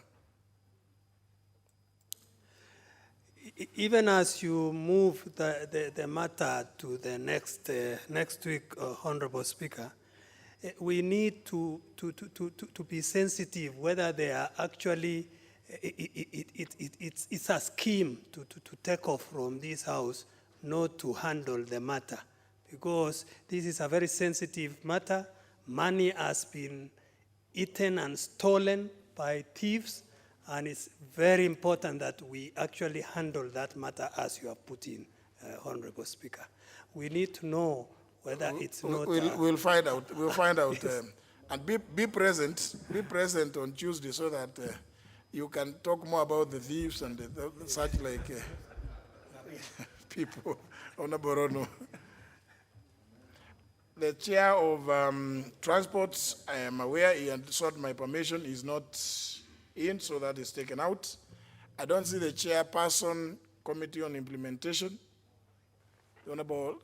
Even as you move the matter to the next week, Honorable Speaker, we need to be sensitive whether they are actually, it's a scheme to take off from this House, not to handle the matter, because this is a very sensitive matter. Money has been eaten and stolen by thieves, and it's very important that we actually handle that matter as you have put in, Honorable Speaker. We need to know whether it's not... We'll find out. We'll find out. And be present on Tuesday so that you can talk more about the thieves and such like people. Honorable Rono. The chair of transports, I am aware he had sought my permission, is not in, so that is taken out. I don't see the chairperson, Committee on Implementation. The Honorable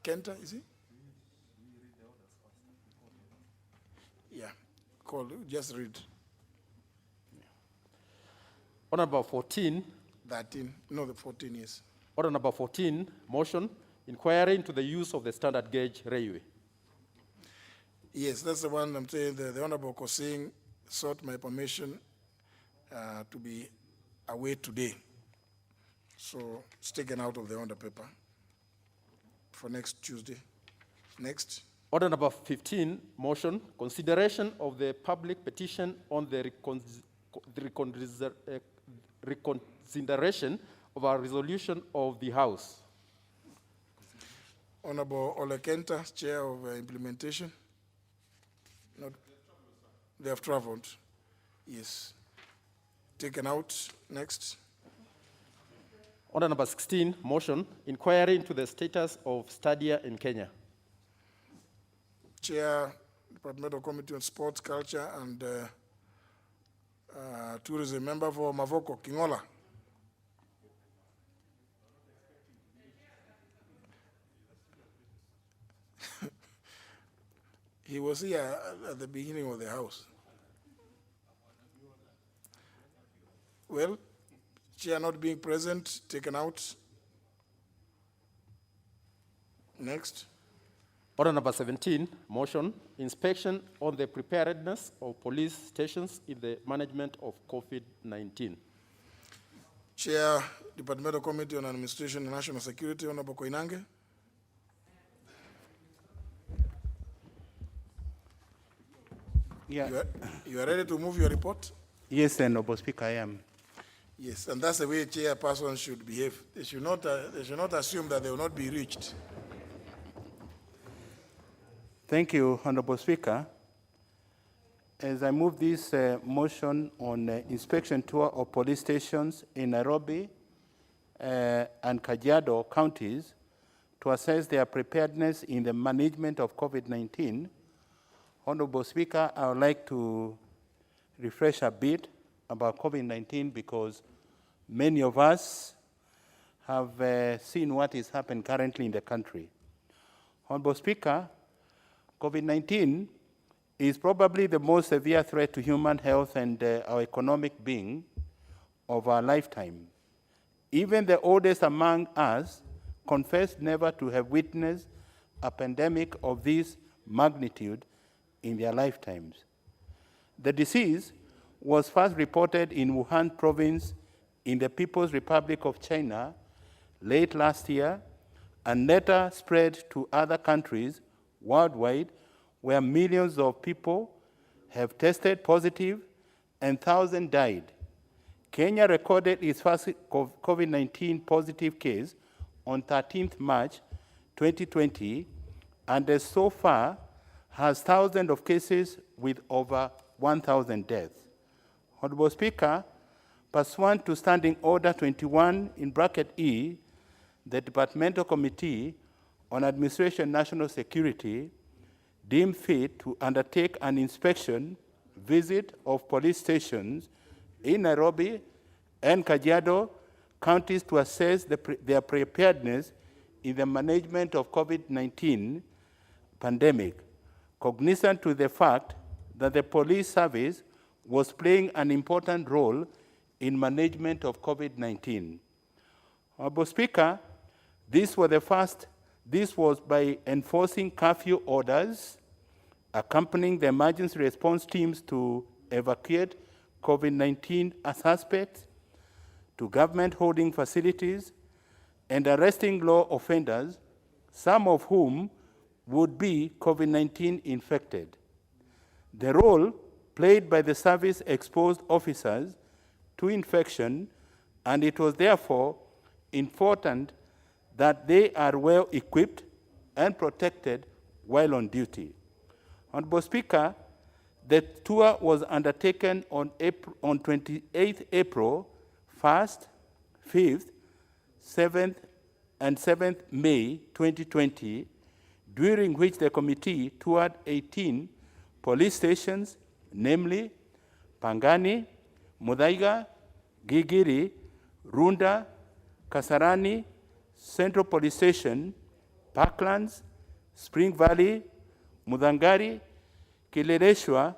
Kenta, is he? Yeah, call, just read. Order number 14. 13, no, the 14 is. Order number 14, motion, inquiry into the use of the standard gauge railway. Yes, that's the one I'm saying. The Honorable Kosing sought my permission to be away today. So it's taken out of the order paper for next Tuesday. Next. Order number 15, motion, consideration of the public petition on the reconsideration of a resolution of the House. Honorable Ole Kenta, Chair of Implementation. Not, they have traveled. Yes. Taken out. Next. Order number 16, motion, inquiry into the status of Stadia in Kenya. Chair, Departmental Committee on Sports, Culture, and Tourism, member for Mavoko, Kingola. He was here at the beginning of the House. Well, Chair not being present, taken out. Next. Order number 17, motion, inspection on the preparedness of police stations in the management of COVID-19. Chair, Departmental Committee on Administration and National Security, Honorable Koinange. Yeah. You are ready to move your report? Yes, Honorable Speaker, I am. Yes, and that's the way chairperson should behave. They should not assume that they will not be reached. Thank you, Honorable Speaker. As I move this motion on inspection tour of police stations in Nairobi and Kajiado counties to assess their preparedness in the management of COVID-19, Honorable Speaker, I would like to refresh a bit about COVID-19 because many of us have seen what is happening currently in the country. Honorable Speaker, COVID-19 is probably the most severe threat to human health and our economic being of our lifetime. Even the oldest among us confessed never to have witnessed a pandemic of this magnitude in their lifetimes. The disease was first reported in Wuhan province in the People's Republic of China late last year and later spread to other countries worldwide where millions of people have tested positive and thousands died. Kenya recorded its first COVID-19 positive case on 13th March 2020 and so far has thousands of cases with over 1,000 deaths. Honorable Speaker, pursuant to Standing Order 21 in bracket E, the Departmental Committee on Administration and National Security deemed fit to undertake an inspection visit of police stations in Nairobi and Kajiado counties to assess their preparedness in the management of COVID-19 pandemic, cognizant to the fact that the police service was playing an important role in management of COVID-19. Honorable Speaker, this was by enforcing curfew orders, accompanying the emergency response teams to evacuate COVID-19 suspects to government holding facilities and arresting law offenders, some of whom would be COVID-19 infected. The role played by the service exposed officers to infection, and it was therefore important that they are well equipped and protected while on duty. Honorable Speaker, the tour was undertaken on 28th April, 1st, 5th, 7th, and 7th May 2020, during which the committee toured 18 police stations, namely Pangani, Muthaiga, Gigiri, Runda, Kasarani, Central Police Station, Parklands, Spring Valley, Mudhangari, Kileleshwa,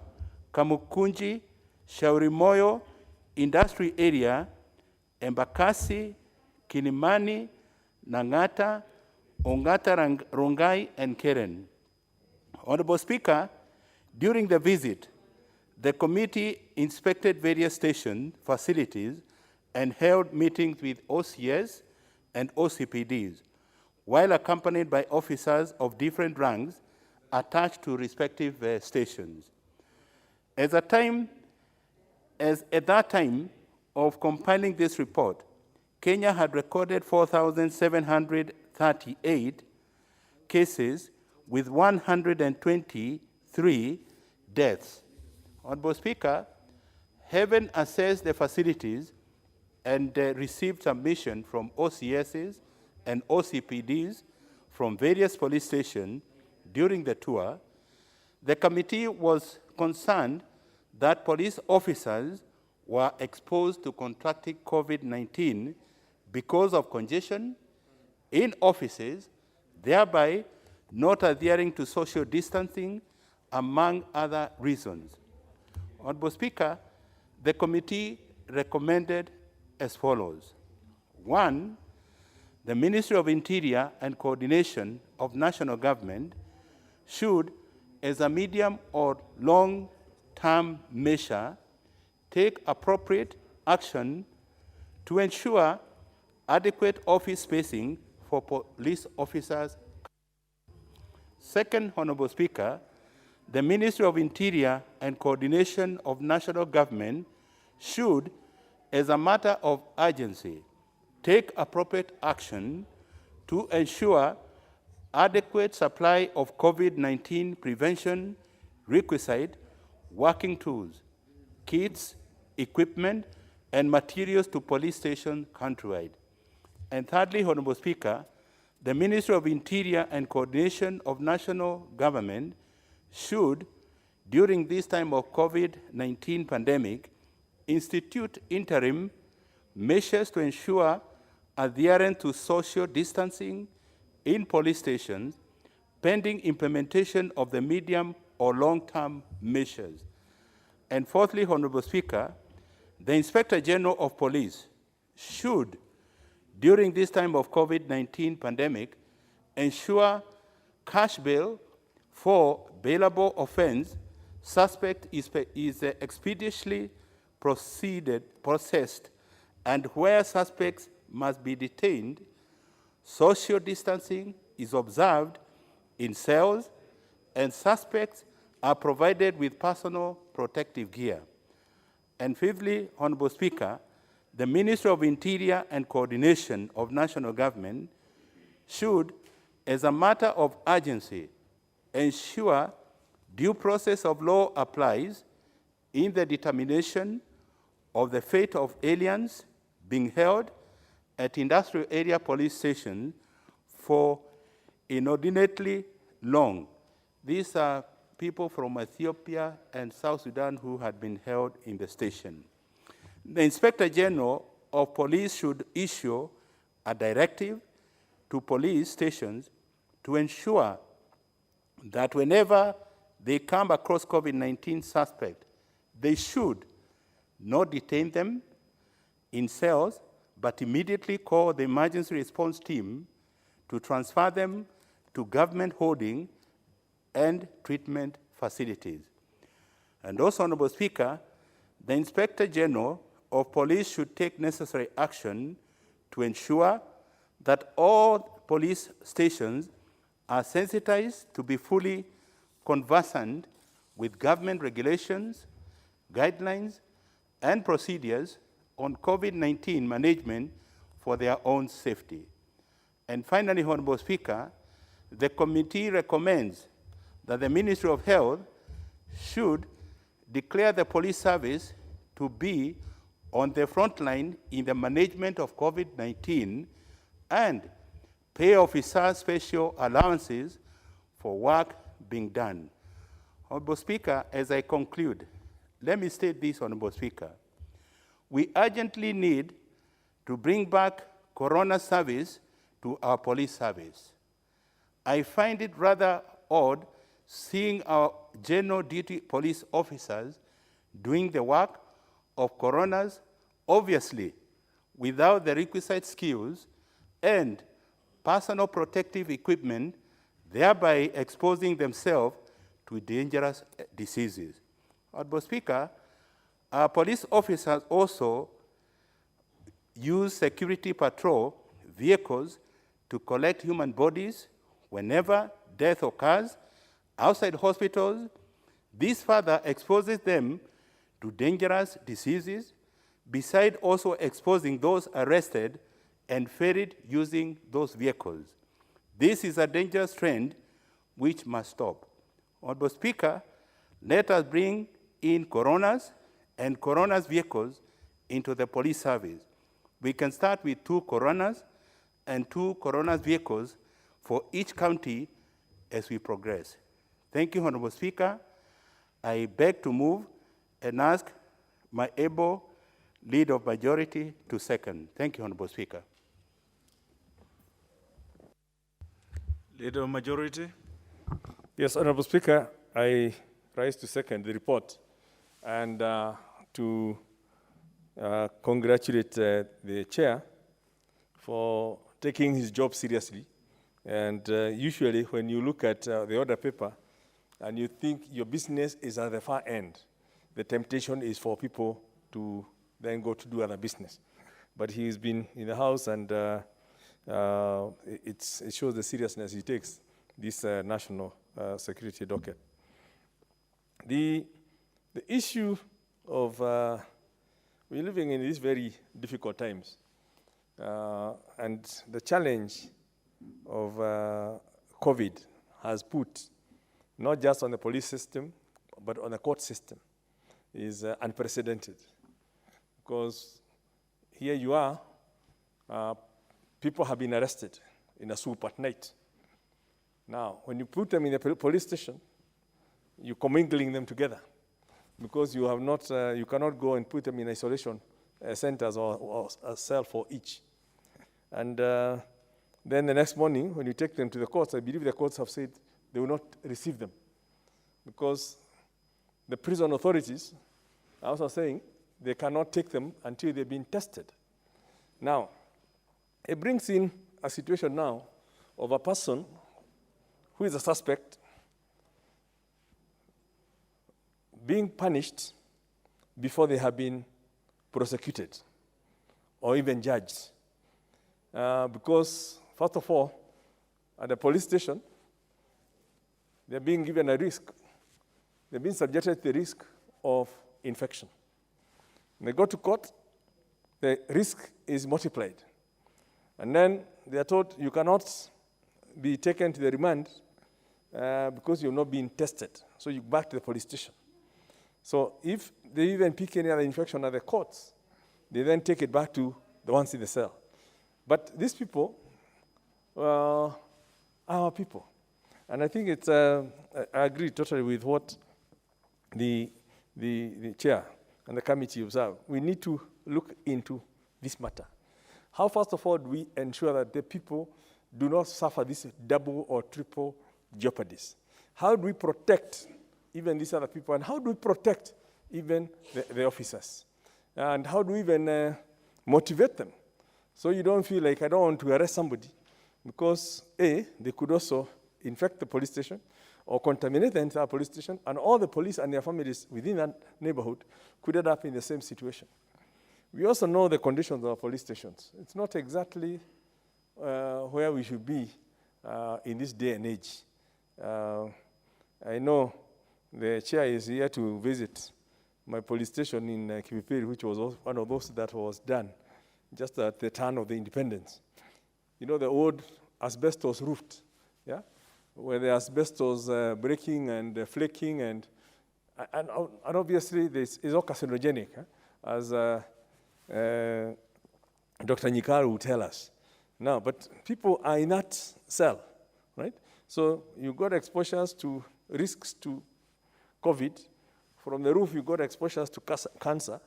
Kamukunji, Shauri Moyo, Industry Area, Embakasi, Kilimani, Nangata, Ongata Rongai, and Keren. Honorable Speaker, during the visit, the committee inspected various station facilities and held meetings with OCS and OCPDs, while accompanied by officers of different ranks attached to respective stations. At that time of compiling this report, Kenya had recorded 4,738 cases with 123 deaths. Honorable Speaker, having assessed the facilities and received submission from OCSs and OCPDs from various police stations during the tour, the committee was concerned that police officers were exposed to contracting COVID-19 because of congestion in offices, thereby not adhering to social distancing, among other reasons. Honorable Speaker, the committee recommended as follows. 1, the Ministry of Interior and Coordination of National Government should, as a medium or long-term measure, take appropriate action to ensure adequate office spacing for police officers. Second, Honorable Speaker, the Ministry of Interior and Coordination of National Government should, as a matter of urgency, take appropriate action to ensure adequate supply of COVID-19 prevention requisite working tools, kits, equipment, and materials to police stations countrywide. And thirdly, Honorable Speaker, the Ministry of Interior and Coordination of National Government should, during this time of COVID-19 pandemic, institute interim measures to ensure adherence to social distancing in police stations, pending implementation of the medium or long-term measures. And fourthly, Honorable Speaker, the Inspector General of Police should, during this time of COVID-19 pandemic, ensure cash bail for bailable offense, suspect is expeditiously processed, and where suspects must be detained, social distancing is observed in cells, and suspects are provided with personal protective gear. And fifthly, Honorable Speaker, the Ministry of Interior and Coordination of National Government should, as a matter of urgency, ensure due process of law applies in the determination of the fate of aliens being held at industrial area police stations for inordinately long. These are people from Ethiopia and South Sudan who had been held in the station. The Inspector General of Police should issue a directive to police stations to ensure that whenever they come across COVID-19 suspect, they should not detain them in cells, but immediately call the emergency response team to transfer them to government holding and treatment facilities. And also, Honorable Speaker, the Inspector General of Police should take necessary action to ensure that all police stations are sensitized to be fully conversant with government regulations, guidelines, and procedures on COVID-19 management for their own safety. And finally, Honorable Speaker, the committee recommends that the Ministry of Health should declare the police service to be on the front line in the management of COVID-19 and pay officers special allowances for work being done. Honorable Speaker, as I conclude, let me state this, Honorable Speaker. We urgently need to bring back coroner service to our police service. I find it rather odd seeing our general duty police officers doing the work of coroners, obviously without the requisite skills and personal protective equipment, thereby exposing themselves to dangerous diseases. Honorable Speaker, our police officers also use security patrol vehicles to collect human bodies whenever death occurs outside hospitals. This further exposes them to dangerous diseases, besides also exposing those arrested and ferried using those vehicles. This is a dangerous trend which must stop. Honorable Speaker, let us bring in coroners and coroners' vehicles into the police service. We can start with 2 coroners and 2 coroners' vehicles for each county as we progress. Thank you, Honorable Speaker. I beg to move and ask my able leader of majority to second. Thank you, Honorable Speaker. Leader of majority. Yes, Honorable Speaker, I rise to second the report and to congratulate the chair for taking his job seriously. And usually when you look at the order paper and you think your business is at the far end, the temptation is for people to then go to do other business. But he's been in the House and it shows the seriousness he takes this national security docket. The issue of, we're living in these very difficult times, and the challenge of COVID has put not just on the police system, but on the court system is unprecedented. Because here you are, people have been arrested in a swoop at night. Now, when you put them in a police station, you're commingling them together because you have not, you cannot go and put them in isolation centers or a cell for each. And then the next morning, when you take them to the courts, I believe the courts have said they will not receive them because the prison authorities are also saying they cannot take them until they've been tested. Now, it brings in a situation now of a person who is a suspect being punished before they have been prosecuted or even judged. Because, first of all, at the police station, they're being given a risk. They're being subjected to the risk of infection. When they go to court, the risk is multiplied. And then they are told you cannot be taken to the remand because you've not been tested. So you back to the police station. So if they even pick any other infection at the courts, they then take it back to the ones in the cell. But these people are our people. And I think it's, I agree totally with what the chair and the committee observe. We need to look into this matter. How, first of all, do we ensure that the people do not suffer this double or triple jeopardies? How do we protect even these other people? And how do we protect even the officers? And how do we even motivate them? So you don't feel like I don't want to arrest somebody because A, they could also infect the police station or contaminate the entire police station, and all the police and their families within that neighborhood could end up in the same situation. We also know the conditions of our police stations. It's not exactly where we should be in this day and age. I know the chair is here to visit my police station in Kipipiri, which was one of those that was done just at the turn of the independence. You know, the old asbestos roofed, yeah? Where the asbestos breaking and flaking, and obviously this is all carcinogenic, as Dr. Nyikaru would tell us. Now, but people are in that cell, right? So you got exposures to risks to COVID. From the roof, you got exposures to cancer.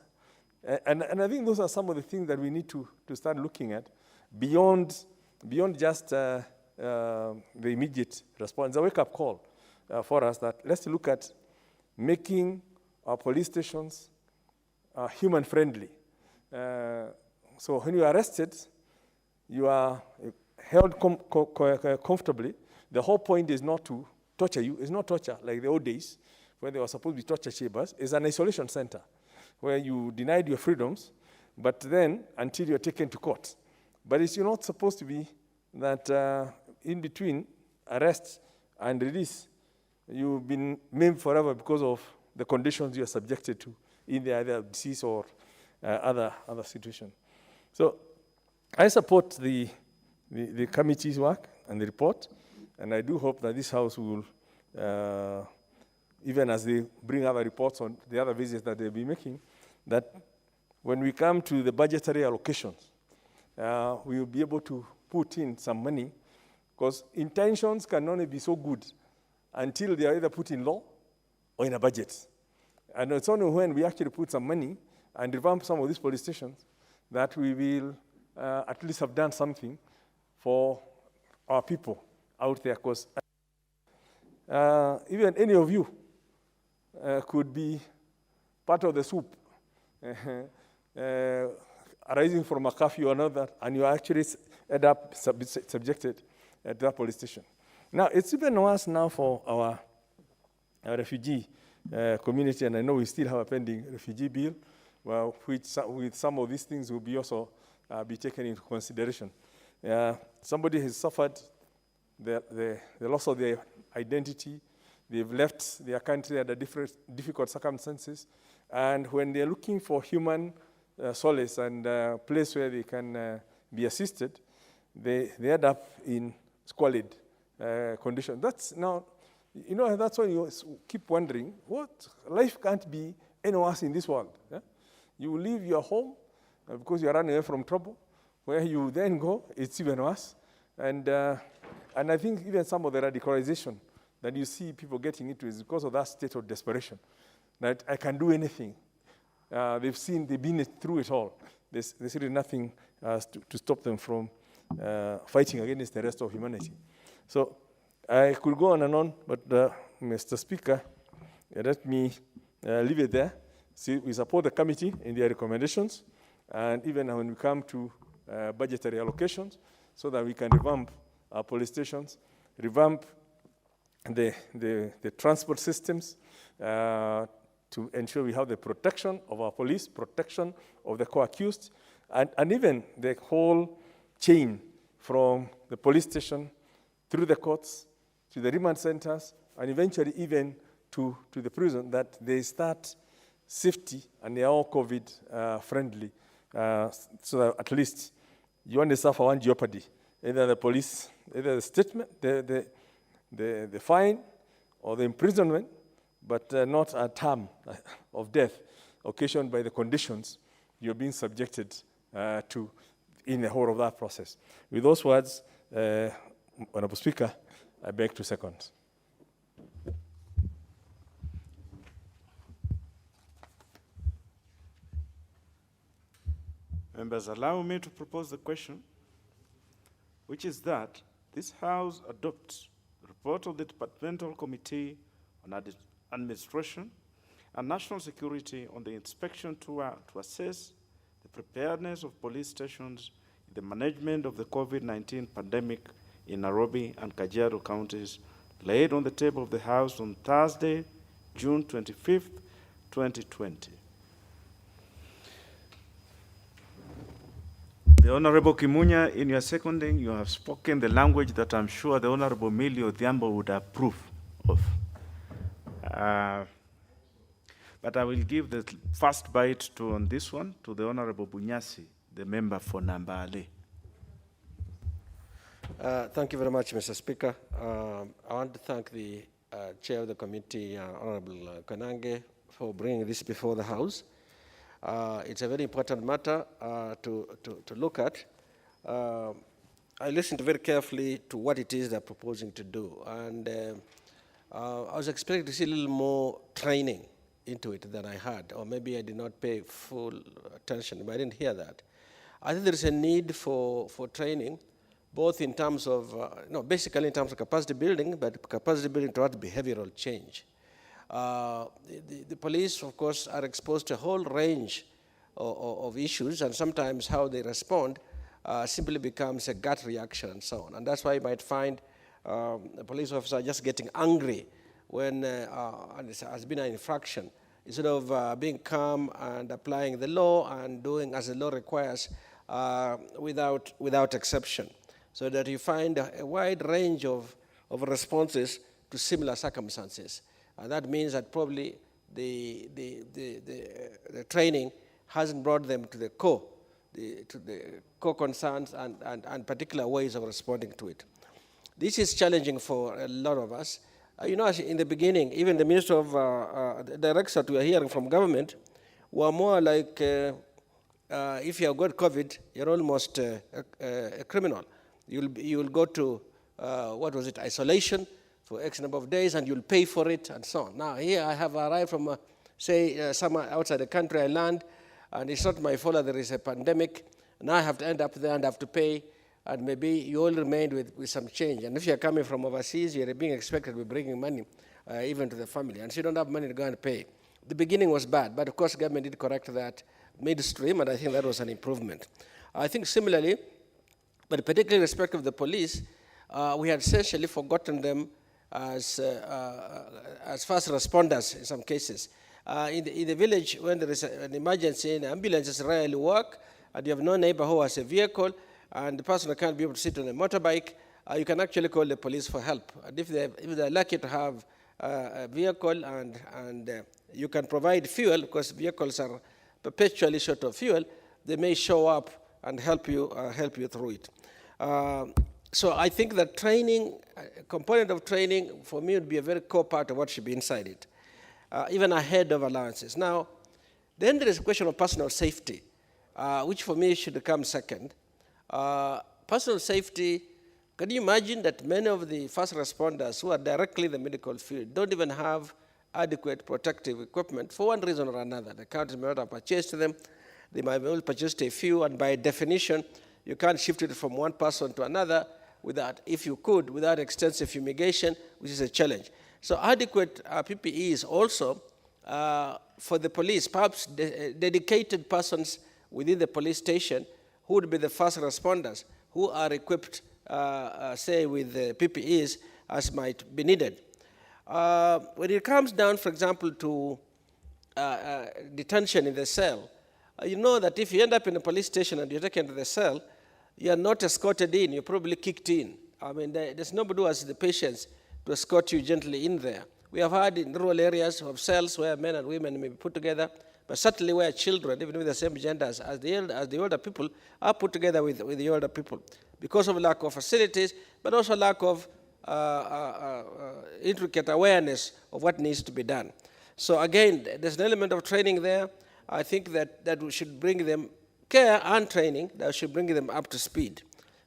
And I think those are some of the things that we need to start looking at beyond just the immediate response. A wake-up call for us that let's look at making our police stations human-friendly. So when you are arrested, you are held comfortably. The whole point is not to torture you. It's not torture like the old days where they were supposed to be torture chambers. It's an isolation center where you denied your freedoms, but then until you're taken to court. But it's not supposed to be that in between arrest and release, you've been maimed forever because of the conditions you are subjected to in the either disease or other situation. So I support the committee's work and the report, and I do hope that this House will, even as they bring other reports on the other visits that they'll be making, that when we come to the budgetary allocations, we will be able to put in some money, because intentions can only be so good until they are either put in law or in a budget. And it's only when we actually put some money and revamp some of these police stations that we will at least have done something for our people out there, because even any of you could be part of the soup arising from a curfew or another, and you actually end up subjected at that police station. Now, it's even worse now for our refugee community, and I know we still have a pending refugee bill, well, which with some of these things will be also be taken into consideration. Somebody has suffered the loss of their identity. They've left their country under difficult circumstances. And when they're looking for human solace and a place where they can be assisted, they end up in squalid conditions. That's now, that's when you keep wondering, what life can't be any worse in this world. Yeah? You leave your home because you're running away from trouble. Where you then go, it's even worse. And I think even some of the radicalization that you see people getting into is because of that state of desperation, that I can do anything. They've been through it all. There's really nothing to stop them from fighting against the rest of humanity. So I could go on and on, but Mr. Speaker, let me leave it there. See, we support the committee in their recommendations, and even when we come to budgetary allocations so that we can revamp our police stations, revamp the transport systems to ensure we have the protection of our police, protection of the co-accused, and even the whole chain from the police station through the courts to the remand centers and eventually even to the prison, that they start safety and they are all COVID friendly, so that at least you only suffer one jeopardy, either the police, either the statement, the fine or the imprisonment, but not a term of death occasioned by the conditions you're being subjected to in the whole of that process. With those words, Honorable Speaker, I beg to second. Members, allow me to propose the question, which is that this House adopts the report of the Departmental Committee on Administration and National Security on the inspection tour to assess the preparedness of police stations in the management of the COVID-19 pandemic in Nairobi and Kajiado counties, laid on the table of the House on Thursday, June 25th, 2020. The Honorable Kimunya, in your seconding, you have spoken the language that I'm sure the Honorable Millie Odhiambo would approve of. But I will give the first bite on this one to the Honorable Bunyasi, the member for Nambale. Thank you very much, Mr. Speaker. I want to thank the Chair of the Committee, Honorable Kanange, for bringing this before the House. It's a very important matter to look at. I listened very carefully to what it is they're proposing to do, and I was expecting to see a little more training into it than I had, or maybe I did not pay full attention, but I didn't hear that. I think there is a need for training, both in terms of, basically in terms of capacity building, but capacity building towards behavioral change. The police, of course, are exposed to a whole range of issues, and sometimes how they respond simply becomes a gut reaction and so on. And that's why you might find a police officer just getting angry when there has been an infraction, instead of being calm and applying the law and doing as the law requires without exception. So that you find a wide range of responses to similar circumstances. And that means that probably the training hasn't brought them to the core concerns and particular ways of responding to it. This is challenging for a lot of us. In the beginning, even the Minister of the directors that we are hearing from government were more like, if you have got COVID, you're almost a criminal. You'll go to, isolation for X number of days, and you'll pay for it, and so on. Now, here I have arrived from, somewhere outside the country, I land, and it's not my fault that there is a pandemic. Now I have to end up there and have to pay, and maybe you all remain with some change. And if you're coming from overseas, you're being expected to be bringing money, even to the family, and so you don't have money to go and pay. The beginning was bad, but of course, government did correct that midstream, and I think that was an improvement. I think similarly, but particularly in respect of the police, we had essentially forgotten them as first responders in some cases. In the village, when there is an emergency, the ambulances rarely work, and you have no neighbor who has a vehicle, and the person can't be able to sit on a motorbike, you can actually call the police for help. And if they're lucky to have a vehicle and you can provide fuel, because vehicles are perpetually short of fuel, they may show up and help you through it. So I think that training, a component of training, for me would be a very core part of what should be inside it, even ahead of allowances. Now, then there is a question of personal safety, which for me should come second. Personal safety, can you imagine that many of the first responders who are directly in the medical field don't even have adequate protective equipment for one reason or another? The counties may not have purchased them. They might have only purchased a few, and by definition, you can't shift it from one person to another without, if you could, without extensive fumigation, which is a challenge. So adequate PPE is also for the police, perhaps dedicated persons within the police station who would be the first responders who are equipped, say, with PPEs as might be needed. When it comes down, for example, to detention in the cell, you know that if you end up in a police station and you're taken to the cell, you're not escorted in, you're probably kicked in. I mean, there's nobody who has the patience to escort you gently in there. We have had in rural areas of cells where men and women may be put together, but certainly where children, even with the same genders as the older people, are put together with the older people because of lack of facilities, but also lack of intricate awareness of what needs to be done. So again, there's an element of training there. I think that we should bring them care and training that should bring them up to speed.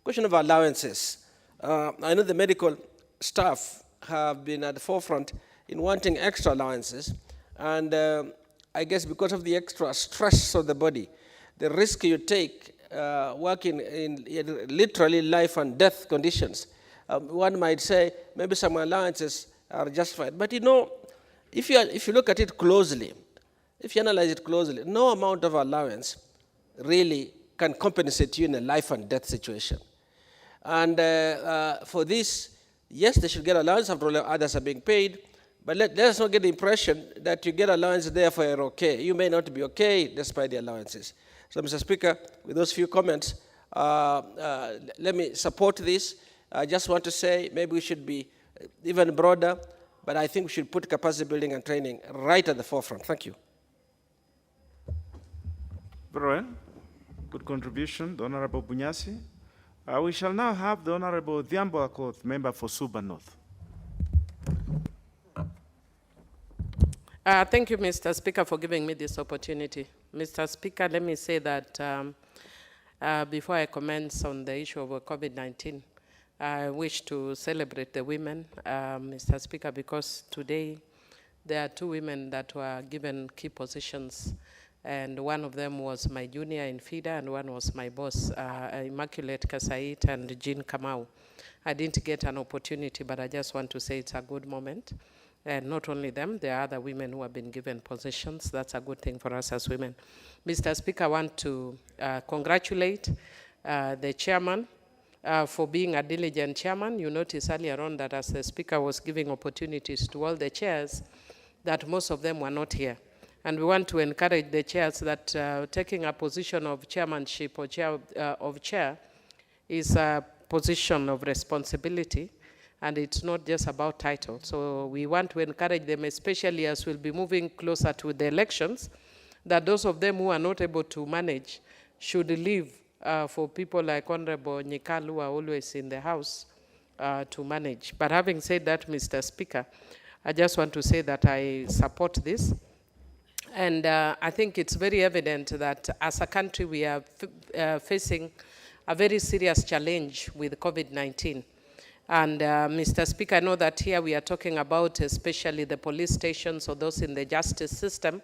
Question of allowances. I know the medical staff have been at the forefront in wanting extra allowances, and I guess because of the extra stress of the body, the risk you take working in literally life and death conditions, one might say maybe some allowances are justified. But you know, if you look at it closely, if you analyze it closely, no amount of allowance really can compensate you in a life and death situation. And for this, yes, they should get allowance, after all others are being paid, but let us not get the impression that you get allowance, therefore you're okay. You may not be okay despite the allowances. So, Mr. Speaker, with those few comments, let me support this. I just want to say maybe we should be even broader, but I think we should put capacity building and training right at the forefront. Thank you. Very well. Good contribution, the Honorable Bunyasi. We shall now have the Honorable Dhiambo Akoth, member for Suba North. Thank you, Mr. Speaker, for giving me this opportunity. Mr. Speaker, let me say that before I commence on the issue of COVID-19, I wish to celebrate the women, Mr. Speaker, because today there are two women that were given key positions, and one of them was my junior in FIDA, and one was my boss, Immaculate Kasait and Jean Kamau. I didn't get an opportunity, but I just want to say it's a good moment. And not only them, there are other women who have been given positions. That's a good thing for us as women. Mr. Speaker, I want to congratulate the chairman for being a diligent chairman. You notice earlier on that as the Speaker was giving opportunities to all the chairs, that most of them were not here. And we want to encourage the chairs that taking a position of chairmanship or chair is a position of responsibility, and it's not just about title. So we want to encourage them, especially as we'll be moving closer to the elections, that those of them who are not able to manage should leave for people like Honorable Nyikal, who are always in the House, to manage. But having said that, Mr. Speaker, I just want to say that I support this. And I think it's very evident that as a country we are facing a very serious challenge with COVID-19. And Mr. Speaker, I know that here we are talking about especially the police stations or those in the justice system.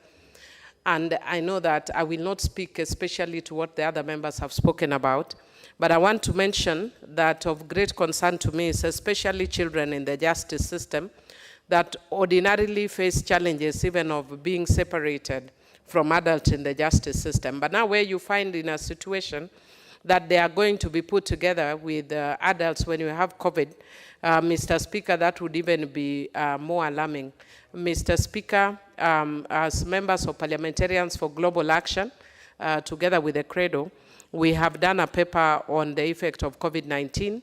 And I know that I will not speak especially to what the other members have spoken about, but I want to mention that of great concern to me is especially children in the justice system that ordinarily face challenges even of being separated from adults in the justice system. But now where you find in a situation that they are going to be put together with adults when you have COVID, Mr. Speaker, that would even be more alarming. Mr. Speaker, as members of Parliamentarians for Global Action, together with the CREDO, we have done a paper on the effect of COVID-19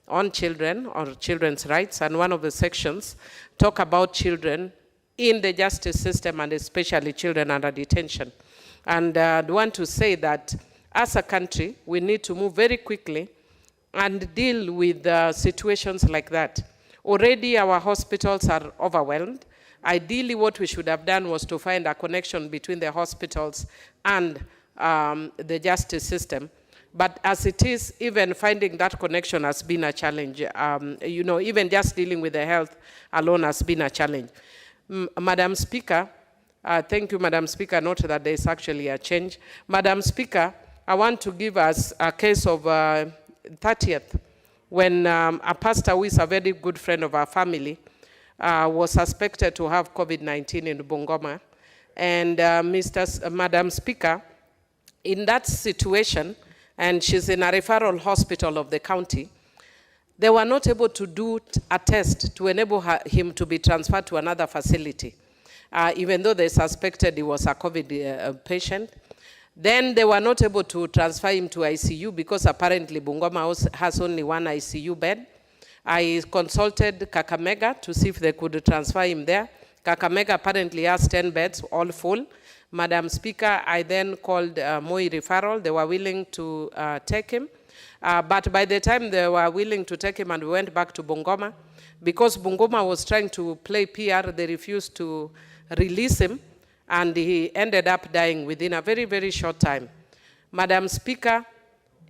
on children, or children's rights, and one of the sections talk about children in the justice system and especially children under detention. And I want to say that as a country, we need to move very quickly and deal with situations like that. Already our hospitals are overwhelmed. Ideally, what we should have done was to find a connection between the hospitals and the justice system. But as it is, even finding that connection has been a challenge. You know, even just dealing with the health alone has been a challenge. Madam Speaker, thank you, Madam Speaker. Note that there is actually a change. Madam Speaker, I want to give us a case of 30th, when a pastor who is a very good friend of our family was suspected to have COVID-19 in Bungoma. And Madam Speaker, in that situation, and she's in a referral hospital of the county. They were not able to do a test to enable him to be transferred to another facility, even though they suspected he was a COVID patient. Then they were not able to transfer him to ICU because apparently Bungoma has only one ICU bed. I consulted Kakamega to see if they could transfer him there. Kakamega apparently has 10 beds, all full. Madam Speaker, I then called Moi Referral. They were willing to take him. But by the time they were willing to take him and we went back to Bungoma, because Bungoma was trying to play PR, they refused to release him, and he ended up dying within a very, very short time. Madam Speaker,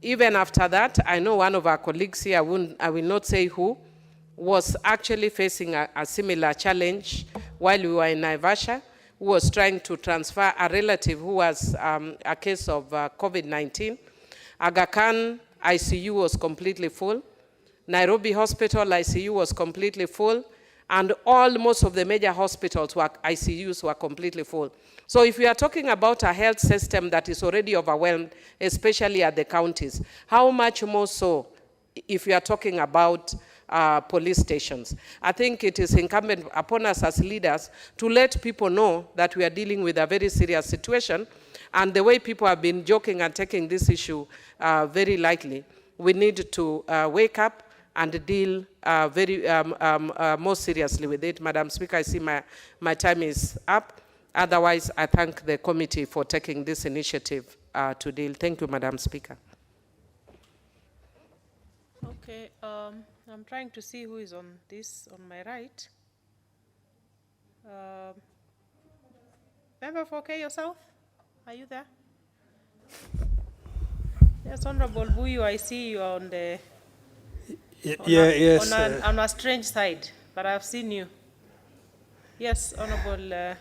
even after that, I know one of our colleagues here, I will not say who, was actually facing a similar challenge while we were in Naivasha, who was trying to transfer a relative who was a case of COVID-19. Aga Khan ICU was completely full. Nairobi Hospital ICU was completely full. And most of the major hospitals ICUs were completely full. So if we are talking about a health system that is already overwhelmed, especially at the counties, how much more so if we are talking about police stations? I think it is incumbent upon us as leaders to let people know that we are dealing with a very serious situation, and the way people have been joking and taking this issue very lightly, we need to wake up and deal more seriously with it. Madam Speaker, I see my time is up. Otherwise, I thank the committee for taking this initiative to deal. Thank you, Madam Speaker. Okay, I'm trying to see who is on this on my right. Member for K yourself, are you there? Yes, Honorable Buyu, I see you are on the on a strange side, but I've seen you. Yes, Honorable.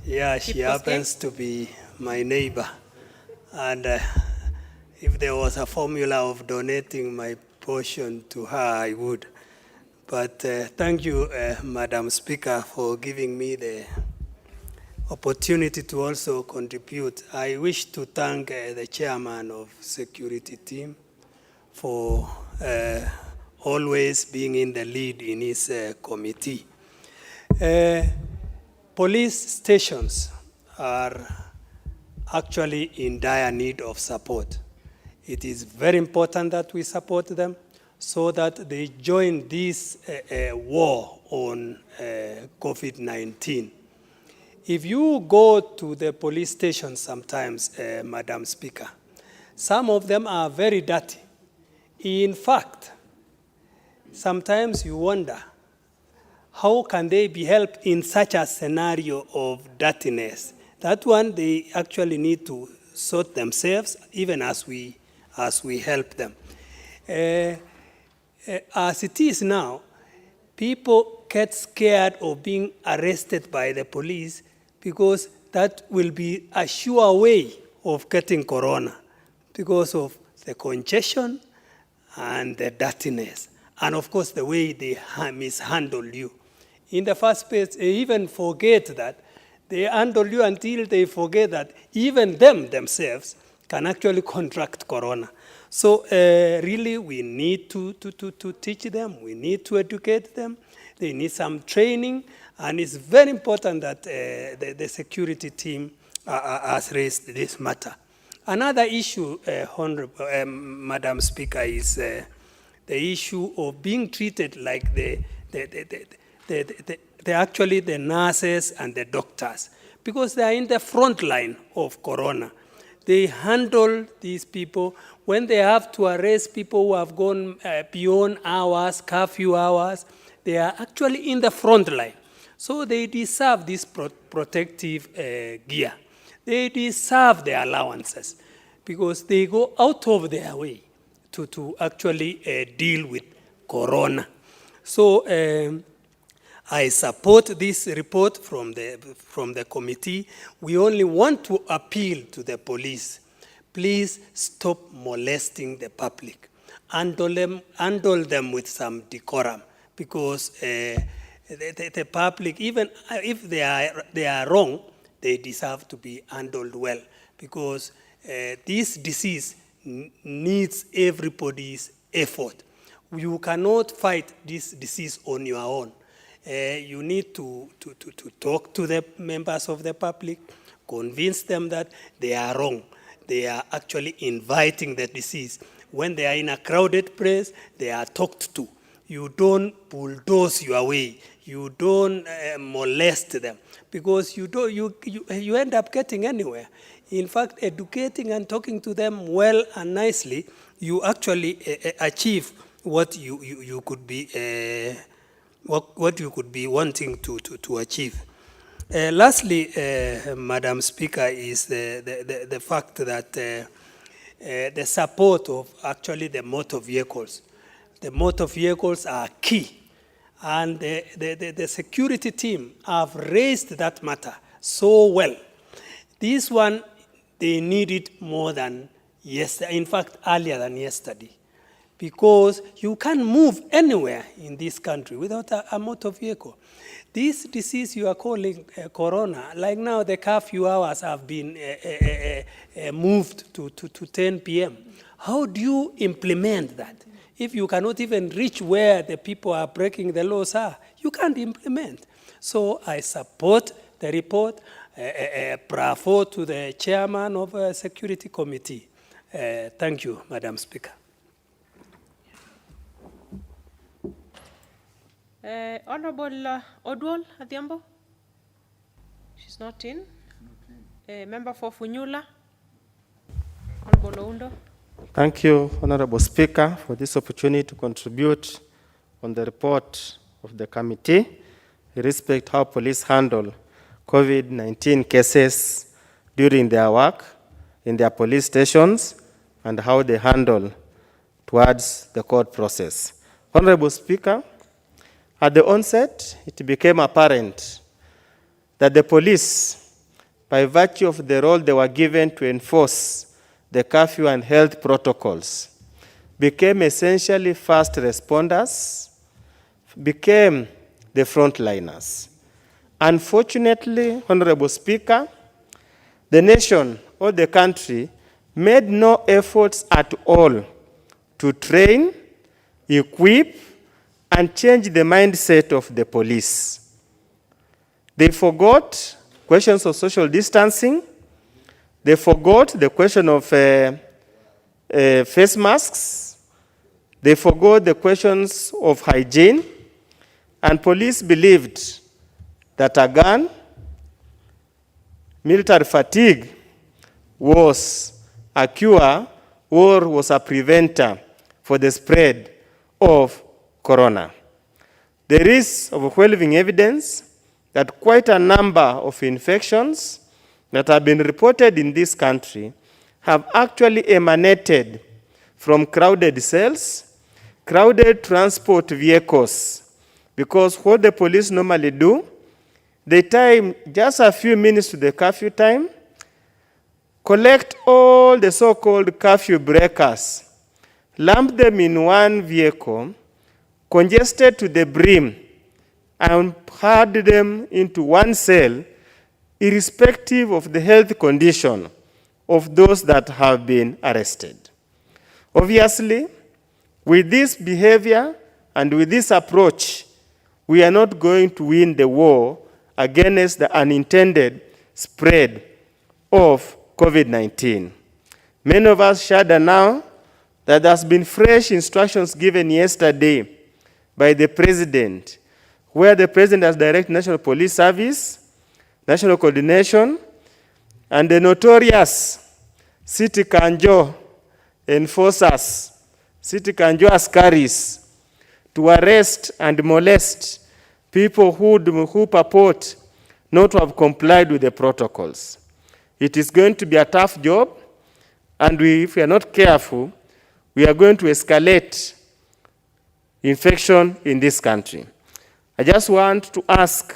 Yeah, she happens to be my neighbor, and if there was a formula of donating my portion to her, I would. But thank you, Madam Speaker, for giving me the opportunity to also contribute. I wish to thank the chairman of security team for always being in the lead in his committee. Police stations are actually in dire need of support. It is very important that we support them so that they join this war on COVID-19. If you go to the police stations sometimes, Madam Speaker, some of them are very dirty. In fact, sometimes you wonder, how can they be helped in such a scenario of dirtiness? That one, they actually need to sort themselves, even as we help them. As it is now, people get scared of being arrested by the police because that will be a sure way of getting corona because of the congestion and the dirtiness, and of course the way they mishandle you. In the first place, they even forget that they handle you until they forget that even themselves can actually contract corona. So really we need to teach them, we need to educate them, they need some training, and it's very important that the security team has raised this matter. Another issue, Madam Speaker, is the issue of being treated like actually the nurses and the doctors, because they are in the front line of corona. They handle these people when they have to arrest people who have gone beyond hours, curfew hours. They are actually in the front line. So they deserve this protective gear. They deserve the allowances because they go out of their way to actually deal with corona. So I support this report from the committee. We only want to appeal to the police. Please stop molesting the public. Handle them with some decorum, because the public, even if they are wrong, they deserve to be handled well, because this disease needs everybody's effort. You cannot fight this disease on your own. You need to talk to the members of the public, convince them that they are wrong. They are actually inviting the disease. When they are in a crowded place, they are talked to. You don't bulldoze your way. You don't molest them, because you end up getting anywhere. In fact, educating and talking to them well and nicely, you actually achieve what you could be what you could be wanting to achieve. Lastly, Madam Speaker, is the fact that the support of actually the motor vehicles. The motor vehicles are key. And the security team have raised that matter so well. This one, they need it more than yesterday, in fact, earlier than yesterday, because you can't move anywhere in this country without a motor vehicle. This disease you are calling corona, like now the curfew hours have been moved to 10 p.m. How do you implement that? If you cannot even reach where the people are breaking the laws are, you can't implement. So I support the report. Bravo to the chairman of the Security Committee. Thank you, Madam Speaker. Honorable Odwal Adhiambo? She's not in. Member for Funyula? Honorable Oundo? Thank you, Honorable Speaker, for this opportunity to contribute on the report of the committee in respect how police handle COVID-19 cases during their work in their police stations and how they handle towards the court process. Honorable Speaker, at the onset, it became apparent that the police, by virtue of the role they were given to enforce the curfew and health protocols, became essentially first responders, became the frontliners. Unfortunately, Honorable Speaker, the nation or the country made no efforts at all to train, equip, and change the mindset of the police. They forgot questions of social distancing. They forgot the question of face masks. They forgot the questions of hygiene. And police believed that a gun, military fatigue, was a cure or was a preventer for the spread of corona. There is overwhelming evidence that quite a number of infections that have been reported in this country have actually emanated from crowded cells, crowded transport vehicles, because what the police normally do, they time just a few minutes to the curfew time, collect all the so-called curfew breakers, lump them in one vehicle, congested to the brim, and herd them into one cell, irrespective of the health condition of those that have been arrested. Obviously, with this behavior and with this approach, we are not going to win the war against the unintended spread of COVID-19. Many of us shudder now that there has been fresh instructions given yesterday by the President, where the President has directed National Police Service, National Coordination, and the notorious City Kanjo enforcers, City Kanjo askaris, to arrest and molest people who purport not to have complied with the protocols. It is going to be a tough job, and if we are not careful, we are going to escalate infection in this country. I just want to ask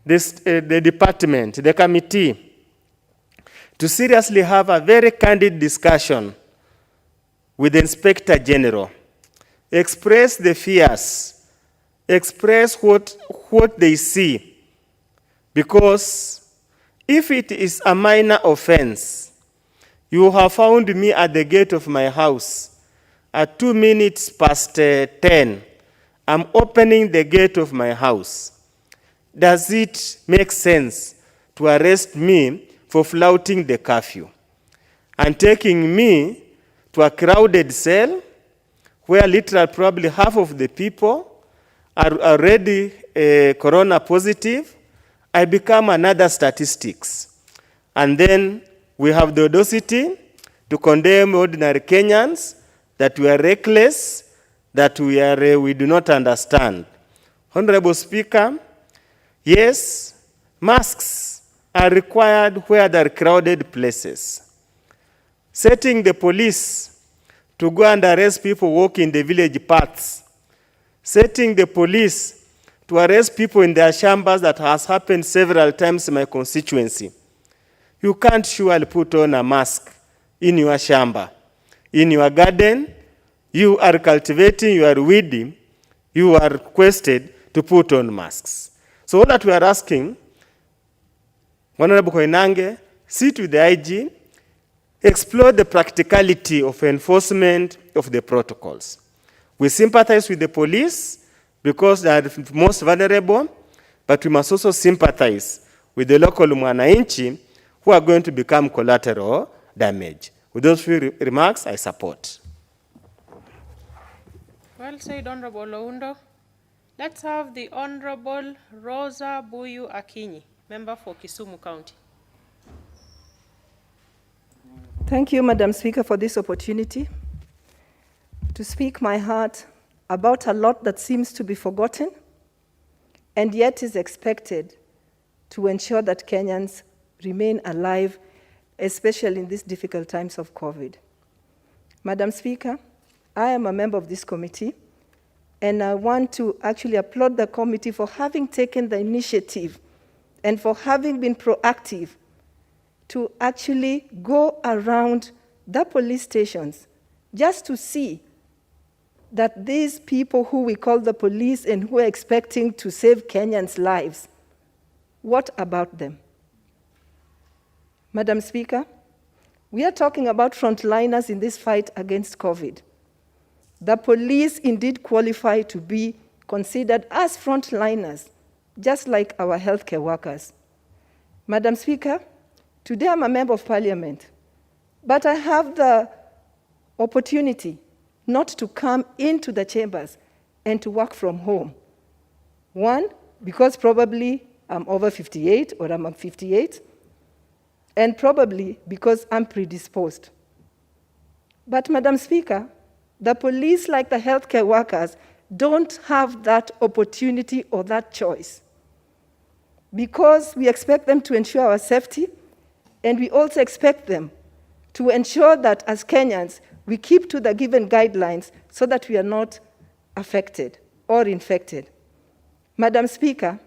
the department, the committee, to seriously have a very candid discussion with the Inspector General. Express the fears, express what they see, because if it is a minor offense, You have found me at the gate of my house at 2 minutes past 10. I'm opening the gate of my house. Does it make sense to arrest me for flouting the curfew and taking me to a crowded cell where literally probably half of the people are already corona positive? I become another statistics. And then we have the audacity to condemn ordinary Kenyans that we are reckless, that we do not understand. Honorable Speaker, yes, masks are required where there are crowded places. Setting the police to go and arrest people walking the village paths. Setting the police to arrest people in their chambers, that has happened several times in my constituency. You can't surely put on a mask in your chamber. In your garden, you are cultivating, you are weeding, you are requested to put on masks. So all that we are asking, Honorable Koinange, sit with the IG, explore the practicality of enforcement of the protocols. We sympathize with the police because they are most vulnerable, but we must also sympathize with the local mwananchi who are going to become collateral damage. With those few remarks, I support. Well said, Honorable Oundo. Let's have the Honorable Rosa Buyu Akinyi, member for Kisumu County. Thank you, Madam Speaker, for this opportunity to speak my heart about a lot that seems to be forgotten and yet is expected to ensure that Kenyans remain alive, especially in these difficult times of COVID. Madam Speaker, I am a member of this committee, and I want to actually applaud the committee for having taken the initiative and for having been proactive to actually go around the police stations just to see that these people who we call the police and who are expecting to save Kenyans' lives, what about them? Madam Speaker, we are talking about frontliners in this fight against COVID. The police indeed qualify to be considered as frontliners, just like our healthcare workers. Madam Speaker, today I'm a member of parliament, but I have the opportunity not to come into the chambers and to work from home. One, because probably I'm over 58 or I'm 58, and probably because I'm predisposed. But Madam Speaker, the police, like the healthcare workers, don't have that opportunity or that choice, because we expect them to ensure our safety, and we also expect them to ensure that as Kenyans, we keep to the given guidelines so that we are not affected or infected. Madam Speaker,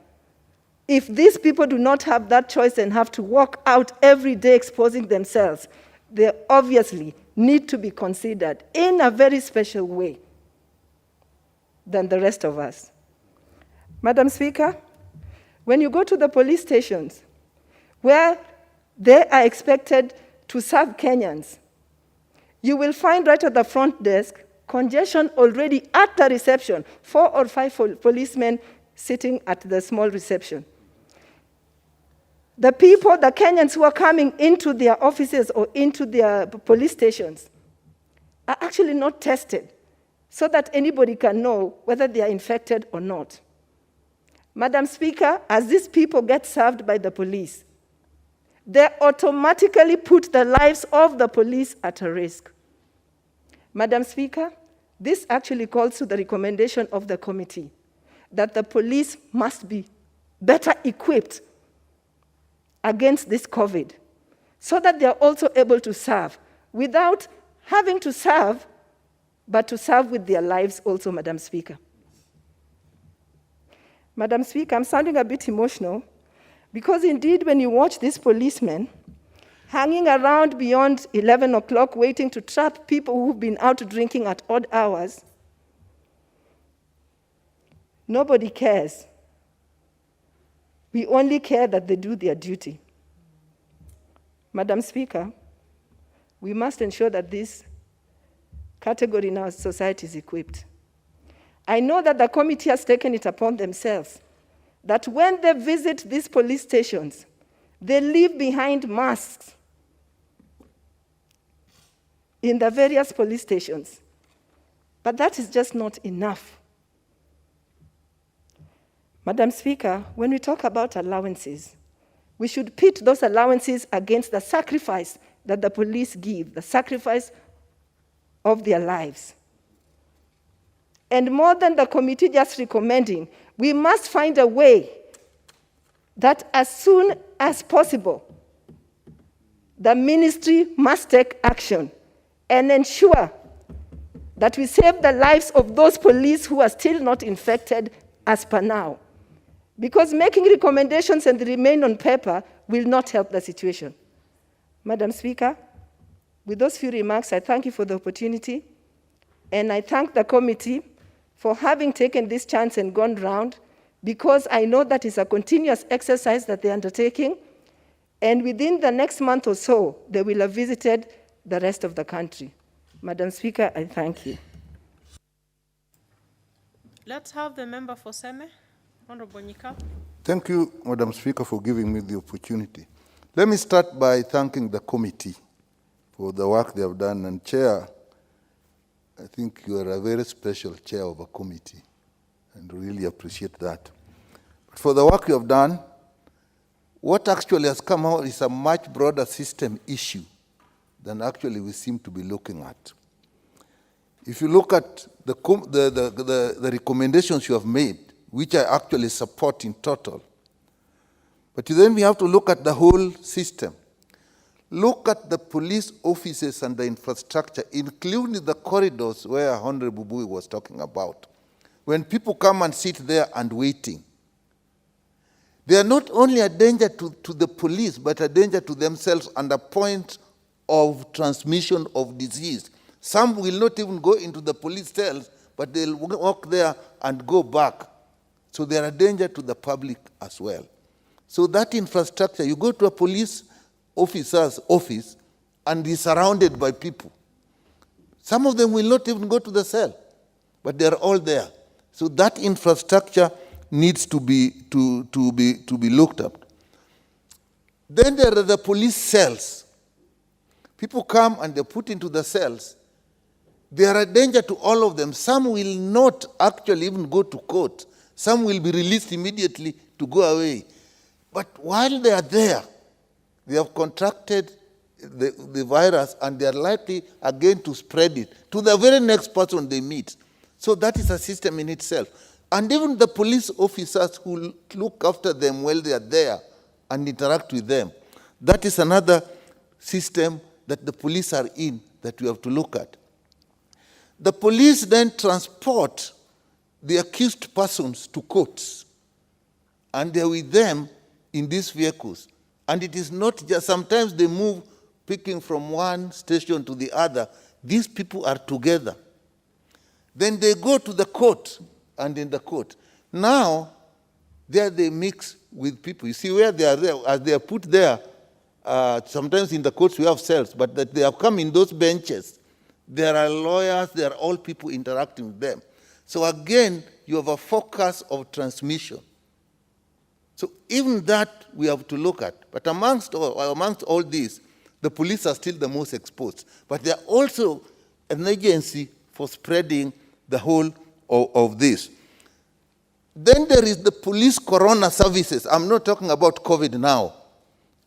if these people do not have that choice and have to walk out every day exposing themselves, they obviously need to be considered in a very special way than the rest of us. Madam Speaker, when you go to the police stations where they are expected to serve Kenyans, you will find right at the front desk congestion already at the reception, 4 or 5 policemen sitting at the small reception. The people, the Kenyans who are coming into their offices or into their police stations are actually not tested so that anybody can know whether they are infected or not. Madam Speaker, as these people get served by the police, they automatically put the lives of the police at a risk. Madam Speaker, this actually calls to the recommendation of the committee that the police must be better equipped against this COVID, so that they are also able to serve without having to serve, but to serve with their lives also, Madam Speaker. Madam Speaker, I'm sounding a bit emotional, because indeed when you watch these policemen hanging around beyond 11 o'clock waiting to trap people who've been out drinking at odd hours, nobody cares. We only care that they do their duty. Madam Speaker, we must ensure that this category in our society is equipped. I know that the committee has taken it upon themselves that when they visit these police stations, they leave behind masks in the various police stations. But that is just not enough. Madam Speaker, when we talk about allowances, we should pit those allowances against the sacrifice that the police give, the sacrifice of their lives. And more than the committee just recommending, we must find a way that as soon as possible, the ministry must take action and ensure that we save the lives of those police who are still not infected as per now. Because making recommendations and they remain on paper will not help the situation. Madam Speaker, with those few remarks, I thank you for the opportunity, and I thank the committee for having taken this chance and gone round, because I know that is a continuous exercise that they're undertaking, and within the next month or so, they will have visited the rest of the country. Madam Speaker, I thank you. Let's have the member for Seme, Honorable Nyika. Thank you, Madam Speaker, for giving me the opportunity. Let me start by thanking the committee for the work they have done. And Chair, I think you are a very special chair of a committee, and really appreciate that. But for the work you have done, what actually has come out is a much broader system issue than actually we seem to be looking at. If you look at the recommendations you have made, which I actually support in total, but then we have to look at the whole system. Look at the police offices and the infrastructure, including the corridors where Honorable Bui was talking about. When people come and sit there and waiting, they are not only a danger to the police, but a danger to themselves and a point of transmission of disease. Some will not even go into the police cells, but they'll walk there and go back. So they are a danger to the public as well. So that infrastructure, you go to a police officer's office and is surrounded by people. Some of them will not even go to the cell, but they are all there. So that infrastructure needs to be looked at. Then there are the police cells. People come and they're put into the cells. They are a danger to all of them. Some will not actually even go to court. Some will be released immediately to go away. But while they are there, they have contracted the virus and they are likely again to spread it to the very next person they meet. So that is a system in itself. And even the police officers who look after them while they are there and interact with them, that is another system that the police are in that we have to look at. The police then transport the accused persons to courts, and they're with them in these vehicles. And it is not just, sometimes they move picking from one station to the other. These people are together. Then they go to the court, and in the court. Now, there they mix with people. You see where they are there, as they are put there, sometimes in the courts we have cells, but that they have come in those benches. There are lawyers, there are all people interacting with them. So again, you have a focus of transmission. So even that we have to look at. But amongst all these, the police are still the most exposed. But they are also an agency for spreading the whole of this. Then there is the police corona services. I'm not talking about COVID now.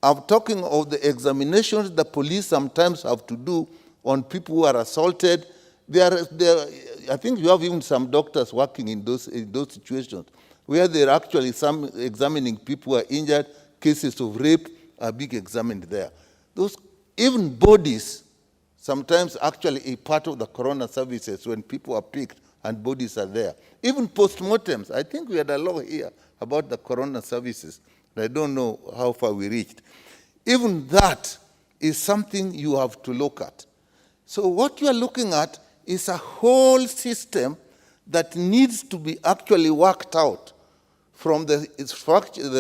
I'm talking of the examinations the police sometimes have to do on people who are assaulted. I think you have even some doctors working in those situations where they're actually examining people who are injured, cases of rape are being examined there. Those, even bodies, sometimes actually a part of the corona services when people are picked and bodies are there. Even postmortems, I think we had a law here about the corona services. I don't know how far we reached. Even that is something you have to look at. So what you are looking at is a whole system that needs to be actually worked out from the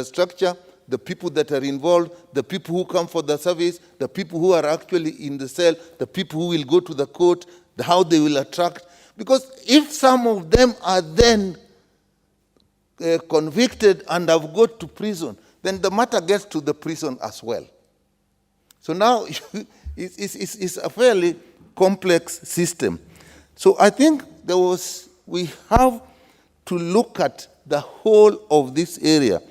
structure the people that are involved, the people who come for the service, the people who are actually in the cell, the people who will go to the court, how they will attract. Because if some of them are then convicted and have got to prison, then the matter gets to the prison as well. So now it's a fairly complex system. So I think we have to look at the whole of this area.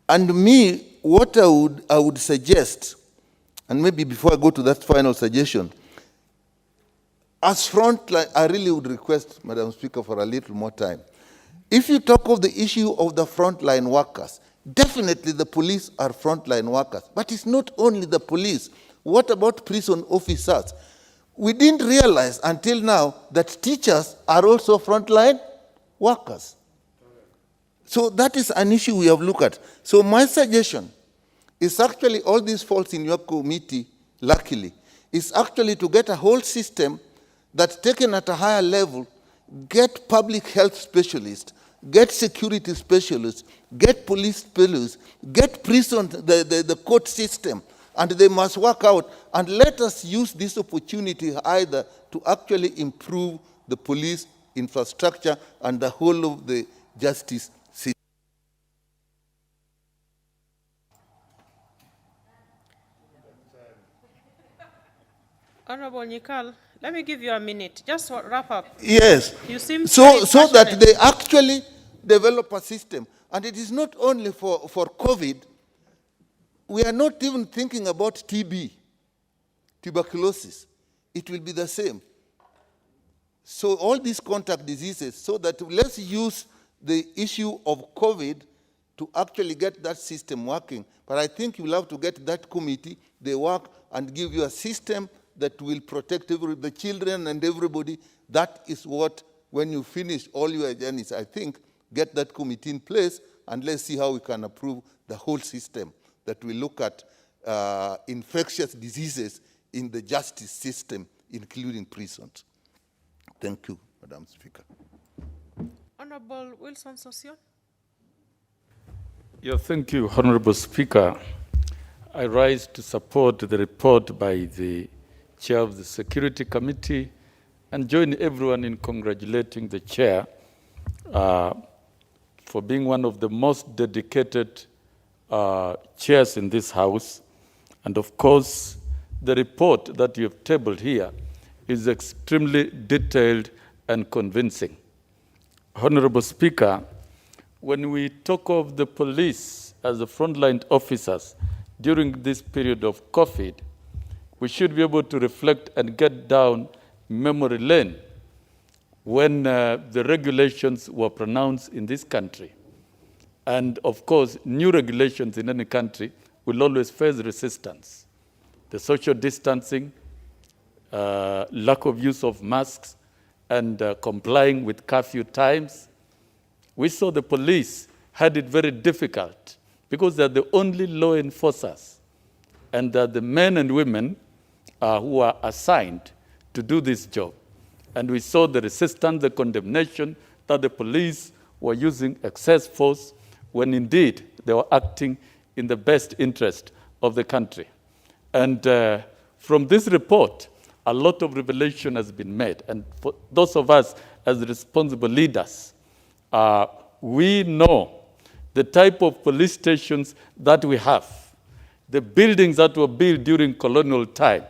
And me, what I would suggest, and maybe before I go to that final suggestion, as frontline, I really would request, Madam Speaker, for a little more time. If you talk of the issue of the frontline workers, definitely the police are frontline workers. But it's not only the police. What about prison officers? We didn't realize until now that teachers are also frontline workers. So that is an issue we have looked at. So my suggestion is actually, all this falls in your committee, luckily, is actually to get a whole system that's taken at a higher level, get public health specialists, get security specialists, get police specialists, get prison, the court system, and they must work out. And let us use this opportunity either to actually improve the police infrastructure and the whole of the justice system. Honorable Nikal, let me give you a minute. Just wrap up. Yes. You seem so that they actually develop a system. And it is not only for COVID. We are not even thinking about TB, tuberculosis. It will be the same. So all these contact diseases, so that let's use the issue of COVID to actually get that system working. But I think you'll have to get that committee, they work and give you a system that will protect the children and everybody. That is what, when you finish all your journeys, I think, get that committee in place, and let's see how we can approve the whole system that will look at infectious diseases in the justice system, including prisons. Thank you, Madam Speaker. Honorable Wilson Sossion. Yeah, thank you, Honorable Speaker. I rise to support the report by the Chair of the Security Committee and join everyone in congratulating the Chair for being one of the most dedicated chairs in this House. And of course, the report that you have tabled here is extremely detailed and convincing. Honorable Speaker, when we talk of the police as the frontline officers during this period of COVID, we should be able to reflect and get down memory lane when the regulations were pronounced in this country. And of course, new regulations in any country will always face resistance. The social distancing, lack of use of masks, and complying with curfew times. We saw the police had it very difficult because they're the only law enforcers, and they're the men and women who are assigned to do this job. And we saw the resistance, the condemnation that the police were using excess force when indeed they were acting in the best interest of the country. And from this report, a lot of revelation has been made. And for those of us as responsible leaders, we know the type of police stations that we have, the buildings that were built during colonial time,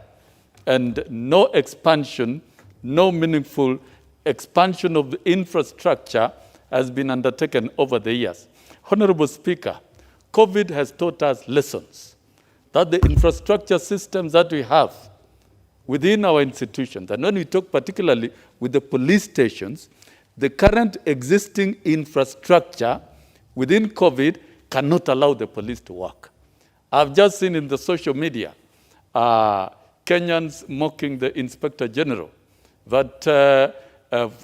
and no expansion, no meaningful expansion of the infrastructure has been undertaken over the years. Honorable Speaker, COVID has taught us lessons that the infrastructure systems that we have within our institutions, and when we talk particularly with the police stations, the current existing infrastructure within COVID cannot allow the police to work. I've just seen in the social media Kenyans mocking the Inspector General that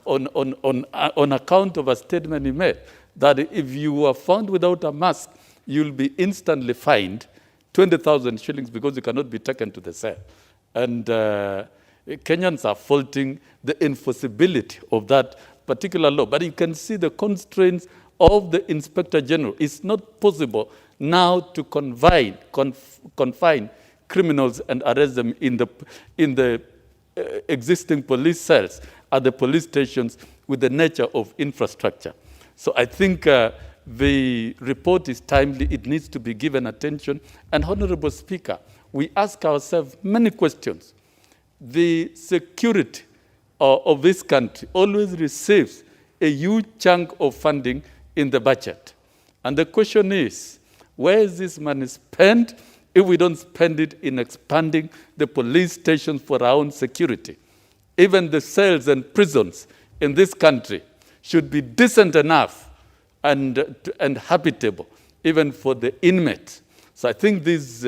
on account of a statement he made, that if you are found without a mask, you'll be instantly fined 20,000 shillings because you cannot be taken to the cell. And Kenyans are faulting the enforceability of that particular law. But you can see the constraints of the Inspector General. It's not possible now to confine criminals and arrest them in the existing police cells at the police stations with the nature of infrastructure. So I think the report is timely. It needs to be given attention. And Honorable Speaker, we ask ourselves many questions. The security of this country always receives a huge chunk of funding in the budget. And the question is, where is this money spent if we don't spend it in expanding the police stations for our own security? Even the cells and prisons in this country should be decent enough and habitable, even for the inmates. So I think this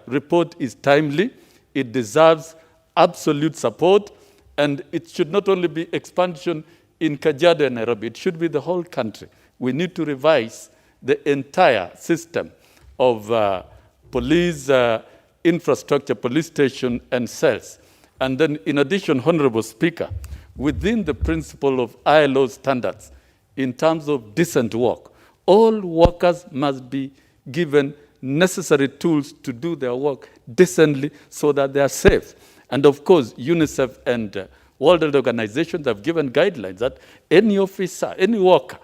report is timely. It deserves absolute support, and it should not only be expansion in Kajiado and Nairobi, it should be the whole country. We need to revise the entire system of police infrastructure, police station, and cells. And then, in addition, Honorable Speaker, within the principle of ILO standards, in terms of decent work, all workers must be given necessary tools to do their work decently so that they are safe. And of course, UNICEF and World Health Organizations have given guidelines that any officer, any worker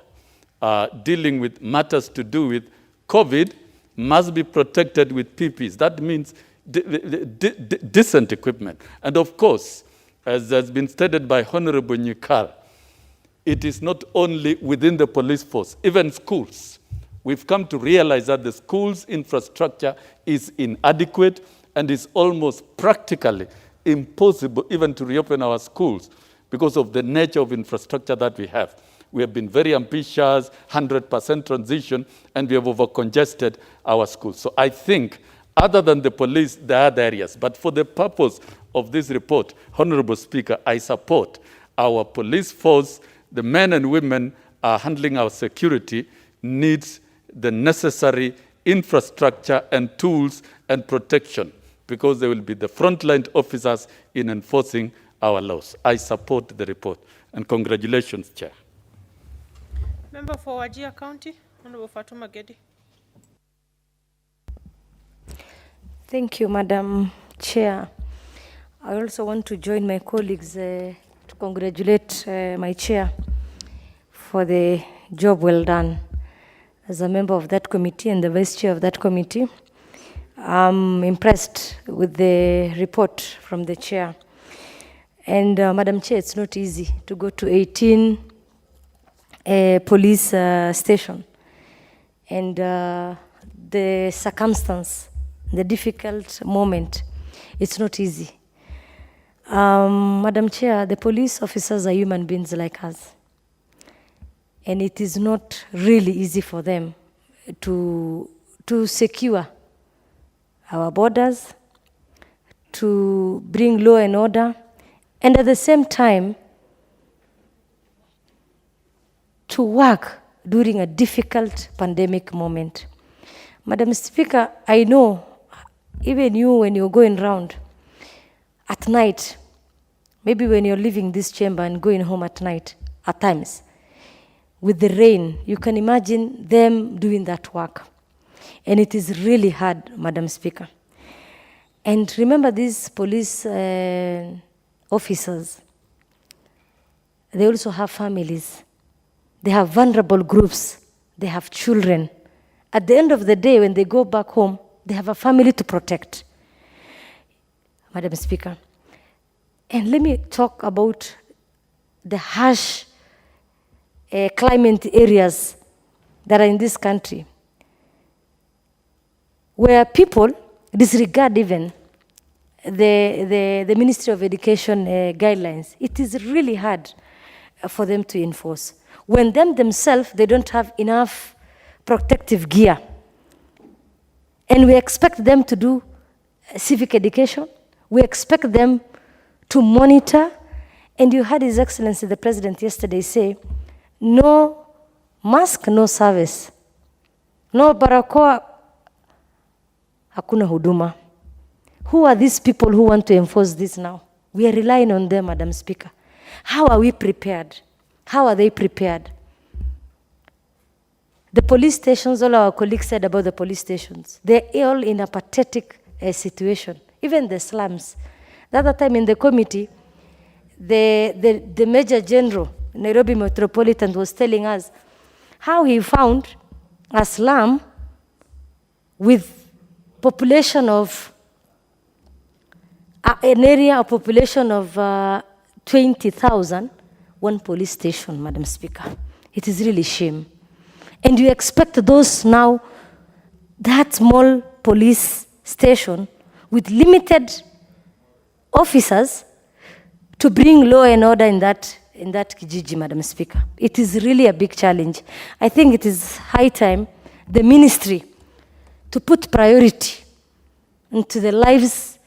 dealing with matters to do with COVID must be protected with PPEs. That means decent equipment. And of course, as has been stated by Honorable Nyikal, it is not only within the police force, even schools. We've come to realize that the schools' infrastructure is inadequate and is almost practically impossible even to reopen our schools because of the nature of infrastructure that we have. We have been very ambitious, 100% transition, and we have overcongested our schools. So I think, other than the police, there are other areas. But for the purpose of this report, Honorable Speaker, I support our police force. The men and women are handling our security needs the necessary infrastructure and tools and protection because they will be the frontline officers in enforcing our laws. I support the report. And congratulations, Chair. Member for Wajir County, Honorable Fatuma Gedi. Thank you, Madam Chair. I also want to join my colleagues to congratulate my chair for the job well done. As a member of that committee and the vice chair of that committee, I'm impressed with the report from the chair. And Madam Chair, it's not easy to go to 18 police station. And the circumstance, the difficult moment, it's not easy. Madam Chair, the police officers are human beings like us. And it is not really easy for them to secure our borders, to bring law and order, and at the same time, to work during a difficult pandemic moment. Madam Speaker, I know, even you, when you're going around at night, maybe when you're leaving this chamber and going home at night, at times, with the rain, you can imagine them doing that work. And it is really hard, Madam Speaker. And remember these police officers, they also have families. They have vulnerable groups. They have children. At the end of the day, when they go back home, they have a family to protect, Madam Speaker. And let me talk about the harsh climate areas that are in this country, where people disregard even the Ministry of Education guidelines. It is really hard for them to enforce. When themselves, they don't have enough protective gear. And we expect them to do civic education. We expect them to monitor. And you heard His Excellency, the President, yesterday say, no mask, no service. No barakoa, hakuna huduma. Who are these people who want to enforce this now? We are relying on them, Madam Speaker. How are we prepared? How are they prepared? The police stations, all our colleagues said about the police stations, they're all in a pathetic situation, even the slums. The other time in the committee, the Major General, Nairobi Metropolitan, was telling us how he found a slum with population of, an area of population of 20,000, one police station, Madam Speaker. It is really shame. And you expect those now, that small police station with limited officers to bring law and order in that Kijiji, Madam Speaker. It is really a big challenge. I think it is high time the ministry to put priority into the lives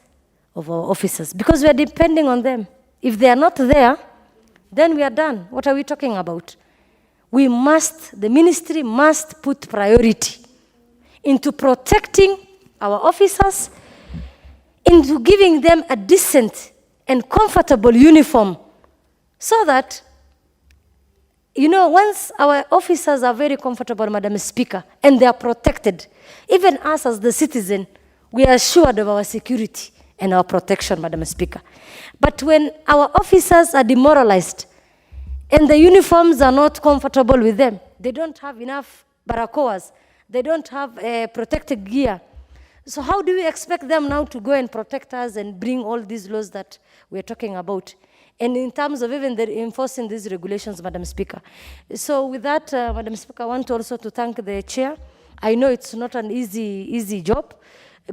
of our officers, because we are depending on them. If they are not there, then we are done. What are we talking about? We must, the ministry must put priority into protecting our officers, into giving them a decent and comfortable uniform, so that, you know, once our officers are very comfortable, Madam Speaker, and they are protected, even us as the citizen, we are assured of our security and our protection, Madam Speaker. But when our officers are demoralized and the uniforms are not comfortable with them, they don't have enough barakoas, they don't have protective gear. So how do we expect them now to go and protect us and bring all these laws that we're talking about? And in terms of even enforcing these regulations, Madam Speaker. So with that, Madam Speaker, I want also to thank the chair. I know it's not an easy job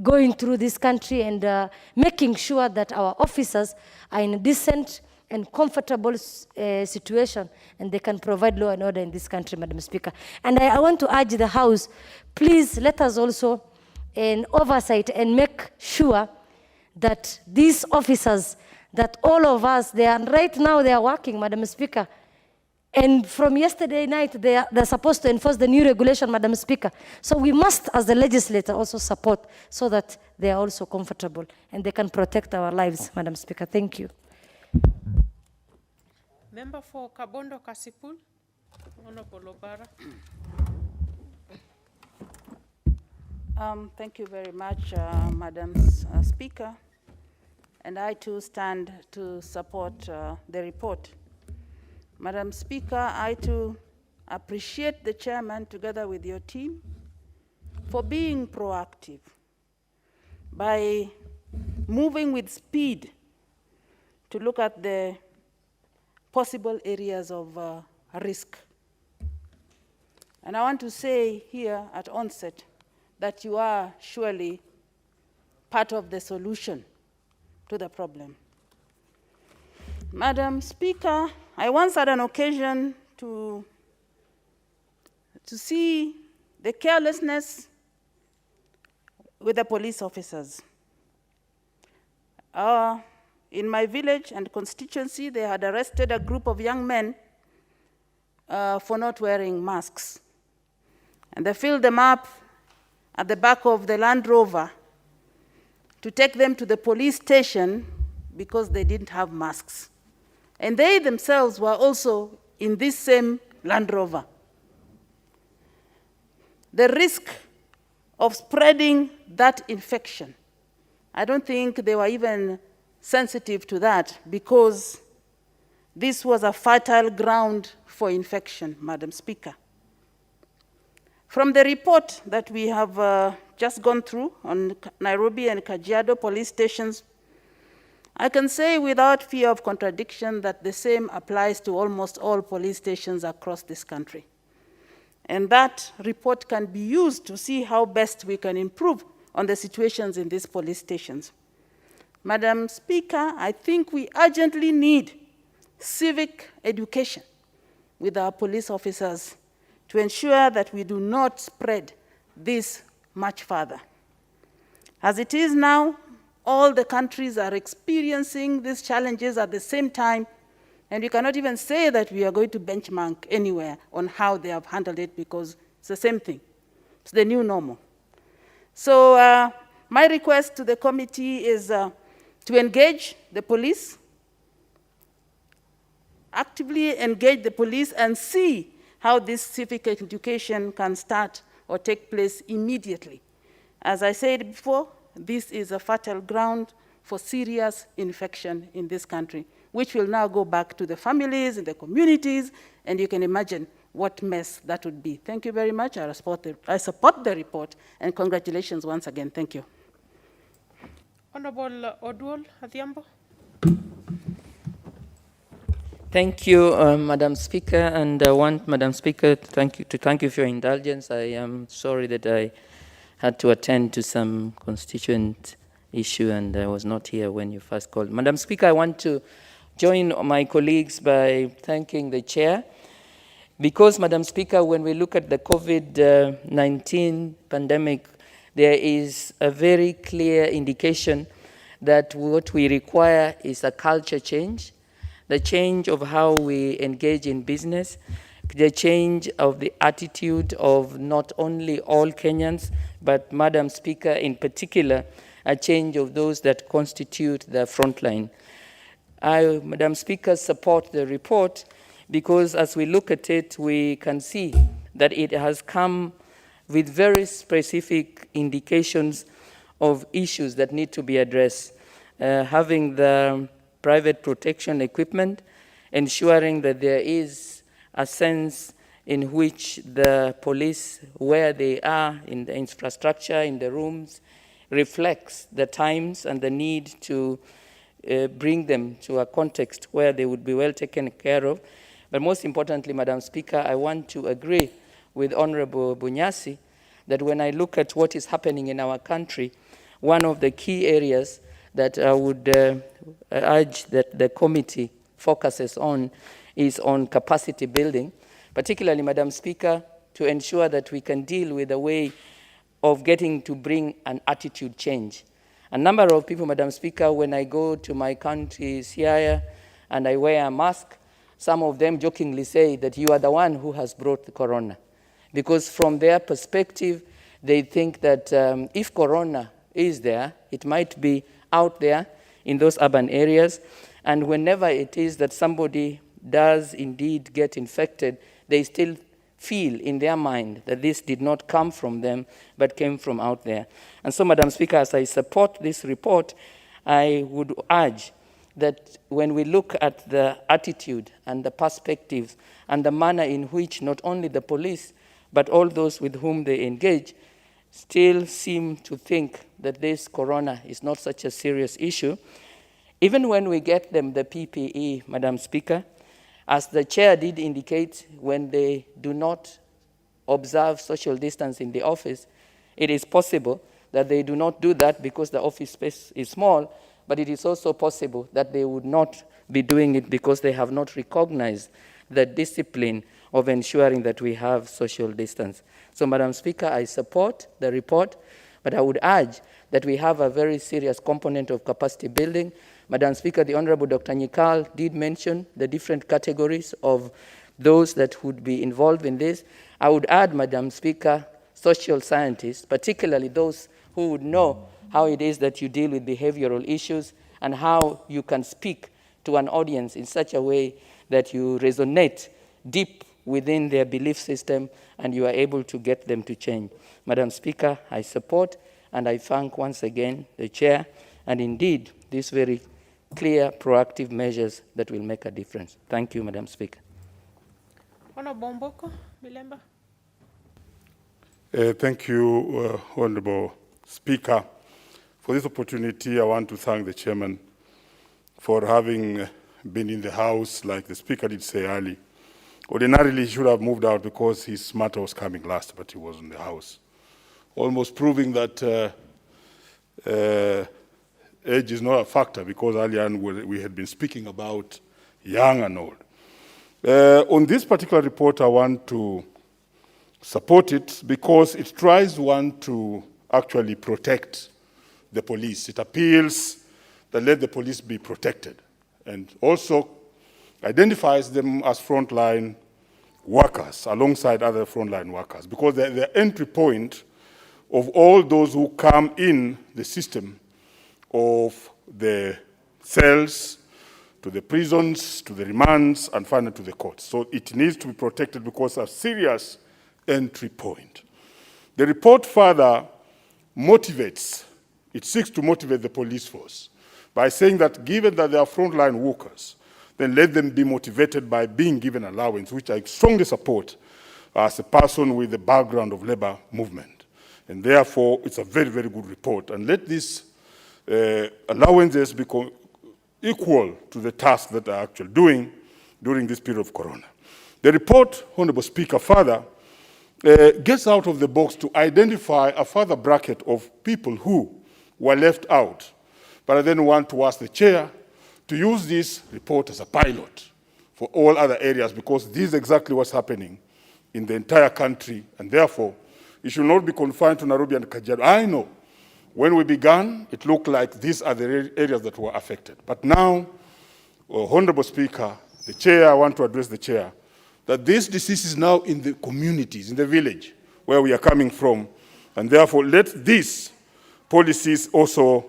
going through this country and making sure that our officers are in a decent and comfortable situation and they can provide law and order in this country, Madam Speaker. And I want to urge the House, please let us also in oversight and make sure that these officers, that all of us, right now they are working, Madam Speaker. And from yesterday night, they're supposed to enforce the new regulation, Madam Speaker. So we must, as the legislator, also support so that they are also comfortable and they can protect our lives, Madam Speaker. Thank you. Member for Kabondo Kasipul, Honorable Obara. Thank you very much, Madam Speaker. And I too stand to support the report. Madam Speaker, I too appreciate the chairman together with your team for being proactive by moving with speed to look at the possible areas of risk. And I want to say here at onset that you are surely part of the solution to the problem. Madam Speaker, I once had an occasion to see the carelessness with the police officers. In my village and constituency, they had arrested a group of young men for not wearing masks. And they filled them up at the back of the Land Rover to take them to the police station because they didn't have masks. And they themselves were also in this same Land Rover. The risk of spreading that infection, I don't think they were even sensitive to that because this was a fertile ground for infection, Madam Speaker. From the report that we have just gone through on Nairobi and Kajiado police stations, I can say without fear of contradiction that the same applies to almost all police stations across this country. And that report can be used to see how best we can improve on the situations in these police stations. Madam Speaker, I think we urgently need civic education with our police officers to ensure that we do not spread this much further. As it is now, all the countries are experiencing these challenges at the same time, and we cannot even say that we are going to benchmark anywhere on how they have handled it because it's the same thing. It's the new normal. So my request to the committee is to engage the police, actively engage the police and see how this civic education can start or take place immediately. As I said before, this is a fertile ground for serious infection in this country, which will now go back to the families and the communities, and you can imagine what mess that would be. Thank you very much. I support the report, and congratulations once again. Thank you. Honorable Oduol Adhiambo. Thank you, Madam Speaker, and I want Madam Speaker to thank you for your indulgence. I am sorry that I had to attend to some constituent issue and I was not here when you first called. Madam Speaker, I want to join my colleagues by thanking the chair because, Madam Speaker, when we look at the COVID-19 pandemic, there is a very clear indication that what we require is a culture change, the change of how we engage in business, the change of the attitude of not only all Kenyans, but, Madam Speaker, in particular, a change of those that constitute the front line. I, Madam Speaker, support the report because as we look at it, we can see that it has come with very specific indications of issues that need to be addressed. Having the private protection equipment, ensuring that there is a sense in which the police, where they are in the infrastructure, in the rooms, reflects the times and the need to bring them to a context where they would be well taken care of. But most importantly, Madam Speaker, I want to agree with Honorable Bunyasi that when I look at what is happening in our country, one of the key areas that I would urge that the committee focuses on is on capacity building, particularly, Madam Speaker, to ensure that we can deal with a way of getting to bring an attitude change. A number of people, Madam Speaker, when I go to my country's here and I wear a mask, some of them jokingly say that you are the one who has brought the corona. Because from their perspective, they think that if corona is there, it might be out there in those urban areas. And whenever it is that somebody does indeed get infected, they still feel in their mind that this did not come from them, but came from out there. And so, Madam Speaker, as I support this report, I would urge that when we look at the attitude and the perspectives and the manner in which not only the police, but all those with whom they engage, still seem to think that this corona is not such a serious issue, even when we get them the PPE, Madam Speaker, as the chair did indicate, when they do not observe social distance in the office, it is possible that they do not do that because the office space is small, but it is also possible that they would not be doing it because they have not recognized the discipline of ensuring that we have social distance. So, Madam Speaker, I support the report, but I would urge that we have a very serious component of capacity building. Madam Speaker, the Honorable Dr. Nyikal did mention the different categories of those that would be involved in this. I would add, Madam Speaker, social scientists, particularly those who would know how it is that you deal with behavioral issues and how you can speak to an audience in such a way that you resonate deep within their belief system and you are able to get them to change. Madam Speaker, I support and I thank once again the chair and indeed these very clear proactive measures that will make a difference. Thank you, Madam Speaker. Honorable Mboko Milemba. Thank you, Honorable Speaker. For this opportunity, I want to thank the chairman for having been in the House, like the Speaker did say early. Ordinarily, he should have moved out because his matter was coming last, but he was in the House. Almost proving that age is not a factor, because earlier on we had been speaking about young and old. On this particular report, I want to support it because it tries to actually protect the police. It appeals that let the police be protected and also identifies them as frontline workers alongside other frontline workers, because they're the entry point of all those who come in the system of the cells, to the prisons, to the remands, and finally to the courts. So it needs to be protected because it's a serious entry point. The report further motivates, it seeks to motivate the police force by saying that given that they are frontline workers, then let them be motivated by being given allowance, which I strongly support as a person with the background of labor movement. And therefore, it's a very, very good report. And let these allowances become equal to the task that they are actually doing during this period of corona. The report, Honorable Speaker, further gets out of the box to identify a further bracket of people who were left out. But I then want to ask the chair to use this report as a pilot for all other areas, because this is exactly what's happening in the entire country, and therefore it should not be confined to Nairobi and Kajiado. I know when we began, it looked like these are the areas that were affected. But now, Honorable Speaker, the chair, I want to address the chair, that this disease is now in the communities, in the village where we are coming from, and therefore let these policies also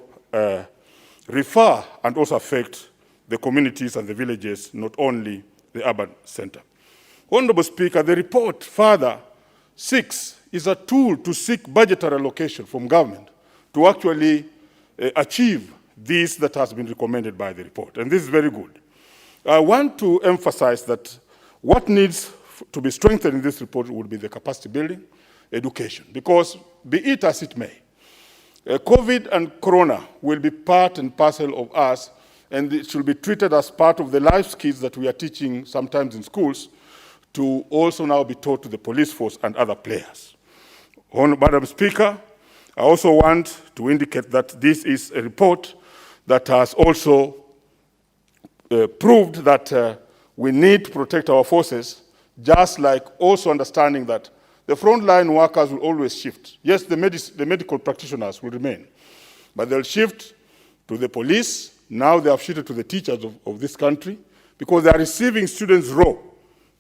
refer and also affect the communities and the villages, not only the urban center. Honorable Speaker, the report further seeks is a tool to seek budgetary allocation from government to actually achieve this that has been recommended by the report, and this is very good. I want to emphasize that what needs to be strengthened in this report would be the capacity building, education, because be it as it may, COVID and Corona will be part and parcel of us, and it should be treated as part of the life skills that we are teaching sometimes in schools to also now be taught to the police force and other players. Madam Speaker, I also want to indicate that this is a report that has also proved that we need to protect our forces, just like also understanding that the frontline workers will always shift. Yes, the medical practitioners will remain, but they'll shift to the police. Now they have shifted to the teachers of this country because they are receiving students raw,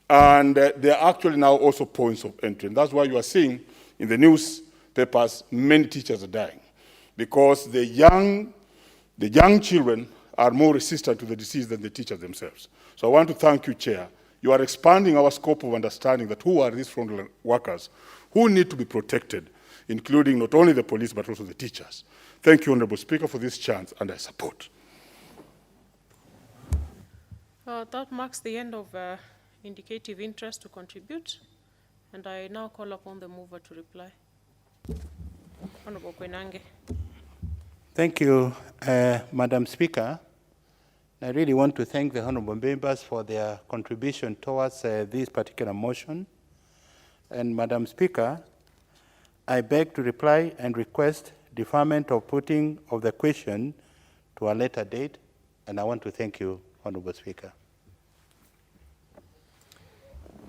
and they are actually now also points of entry. And that's why you are seeing in the newspapers many teachers are dying, because the young children are more resistant to the disease than the teachers themselves. So I want to thank you, Chair. You are expanding our scope of understanding that who are these frontline workers who need to be protected, including not only the police but also the teachers. Thank you, Honorable Speaker, for this chance, and I support. That marks the end of indicative interest to contribute, and I now call upon the mover to reply. Honorable Koinange. Thank you, Madam Speaker. I really want to thank the honorable members for their contribution towards this particular motion. And Madam Speaker, I beg to reply and request deferment of putting of the question to a later date, and I want to thank you, Honorable Speaker.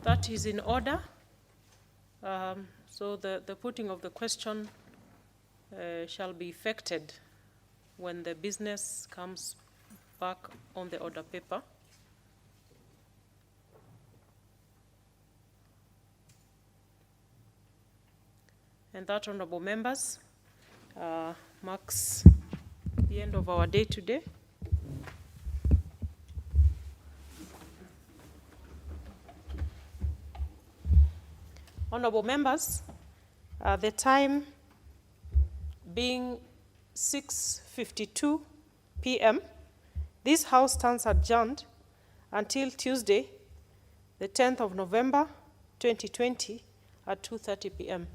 That is in order. So the putting of the question shall be effected when the business comes back on the order paper. And that, honorable members, marks the end of our day today. Honorable members, the time being 6:52 p.m., this House stands adjourned until Tuesday, the 10th of November, 2020, at 2:30 p.m.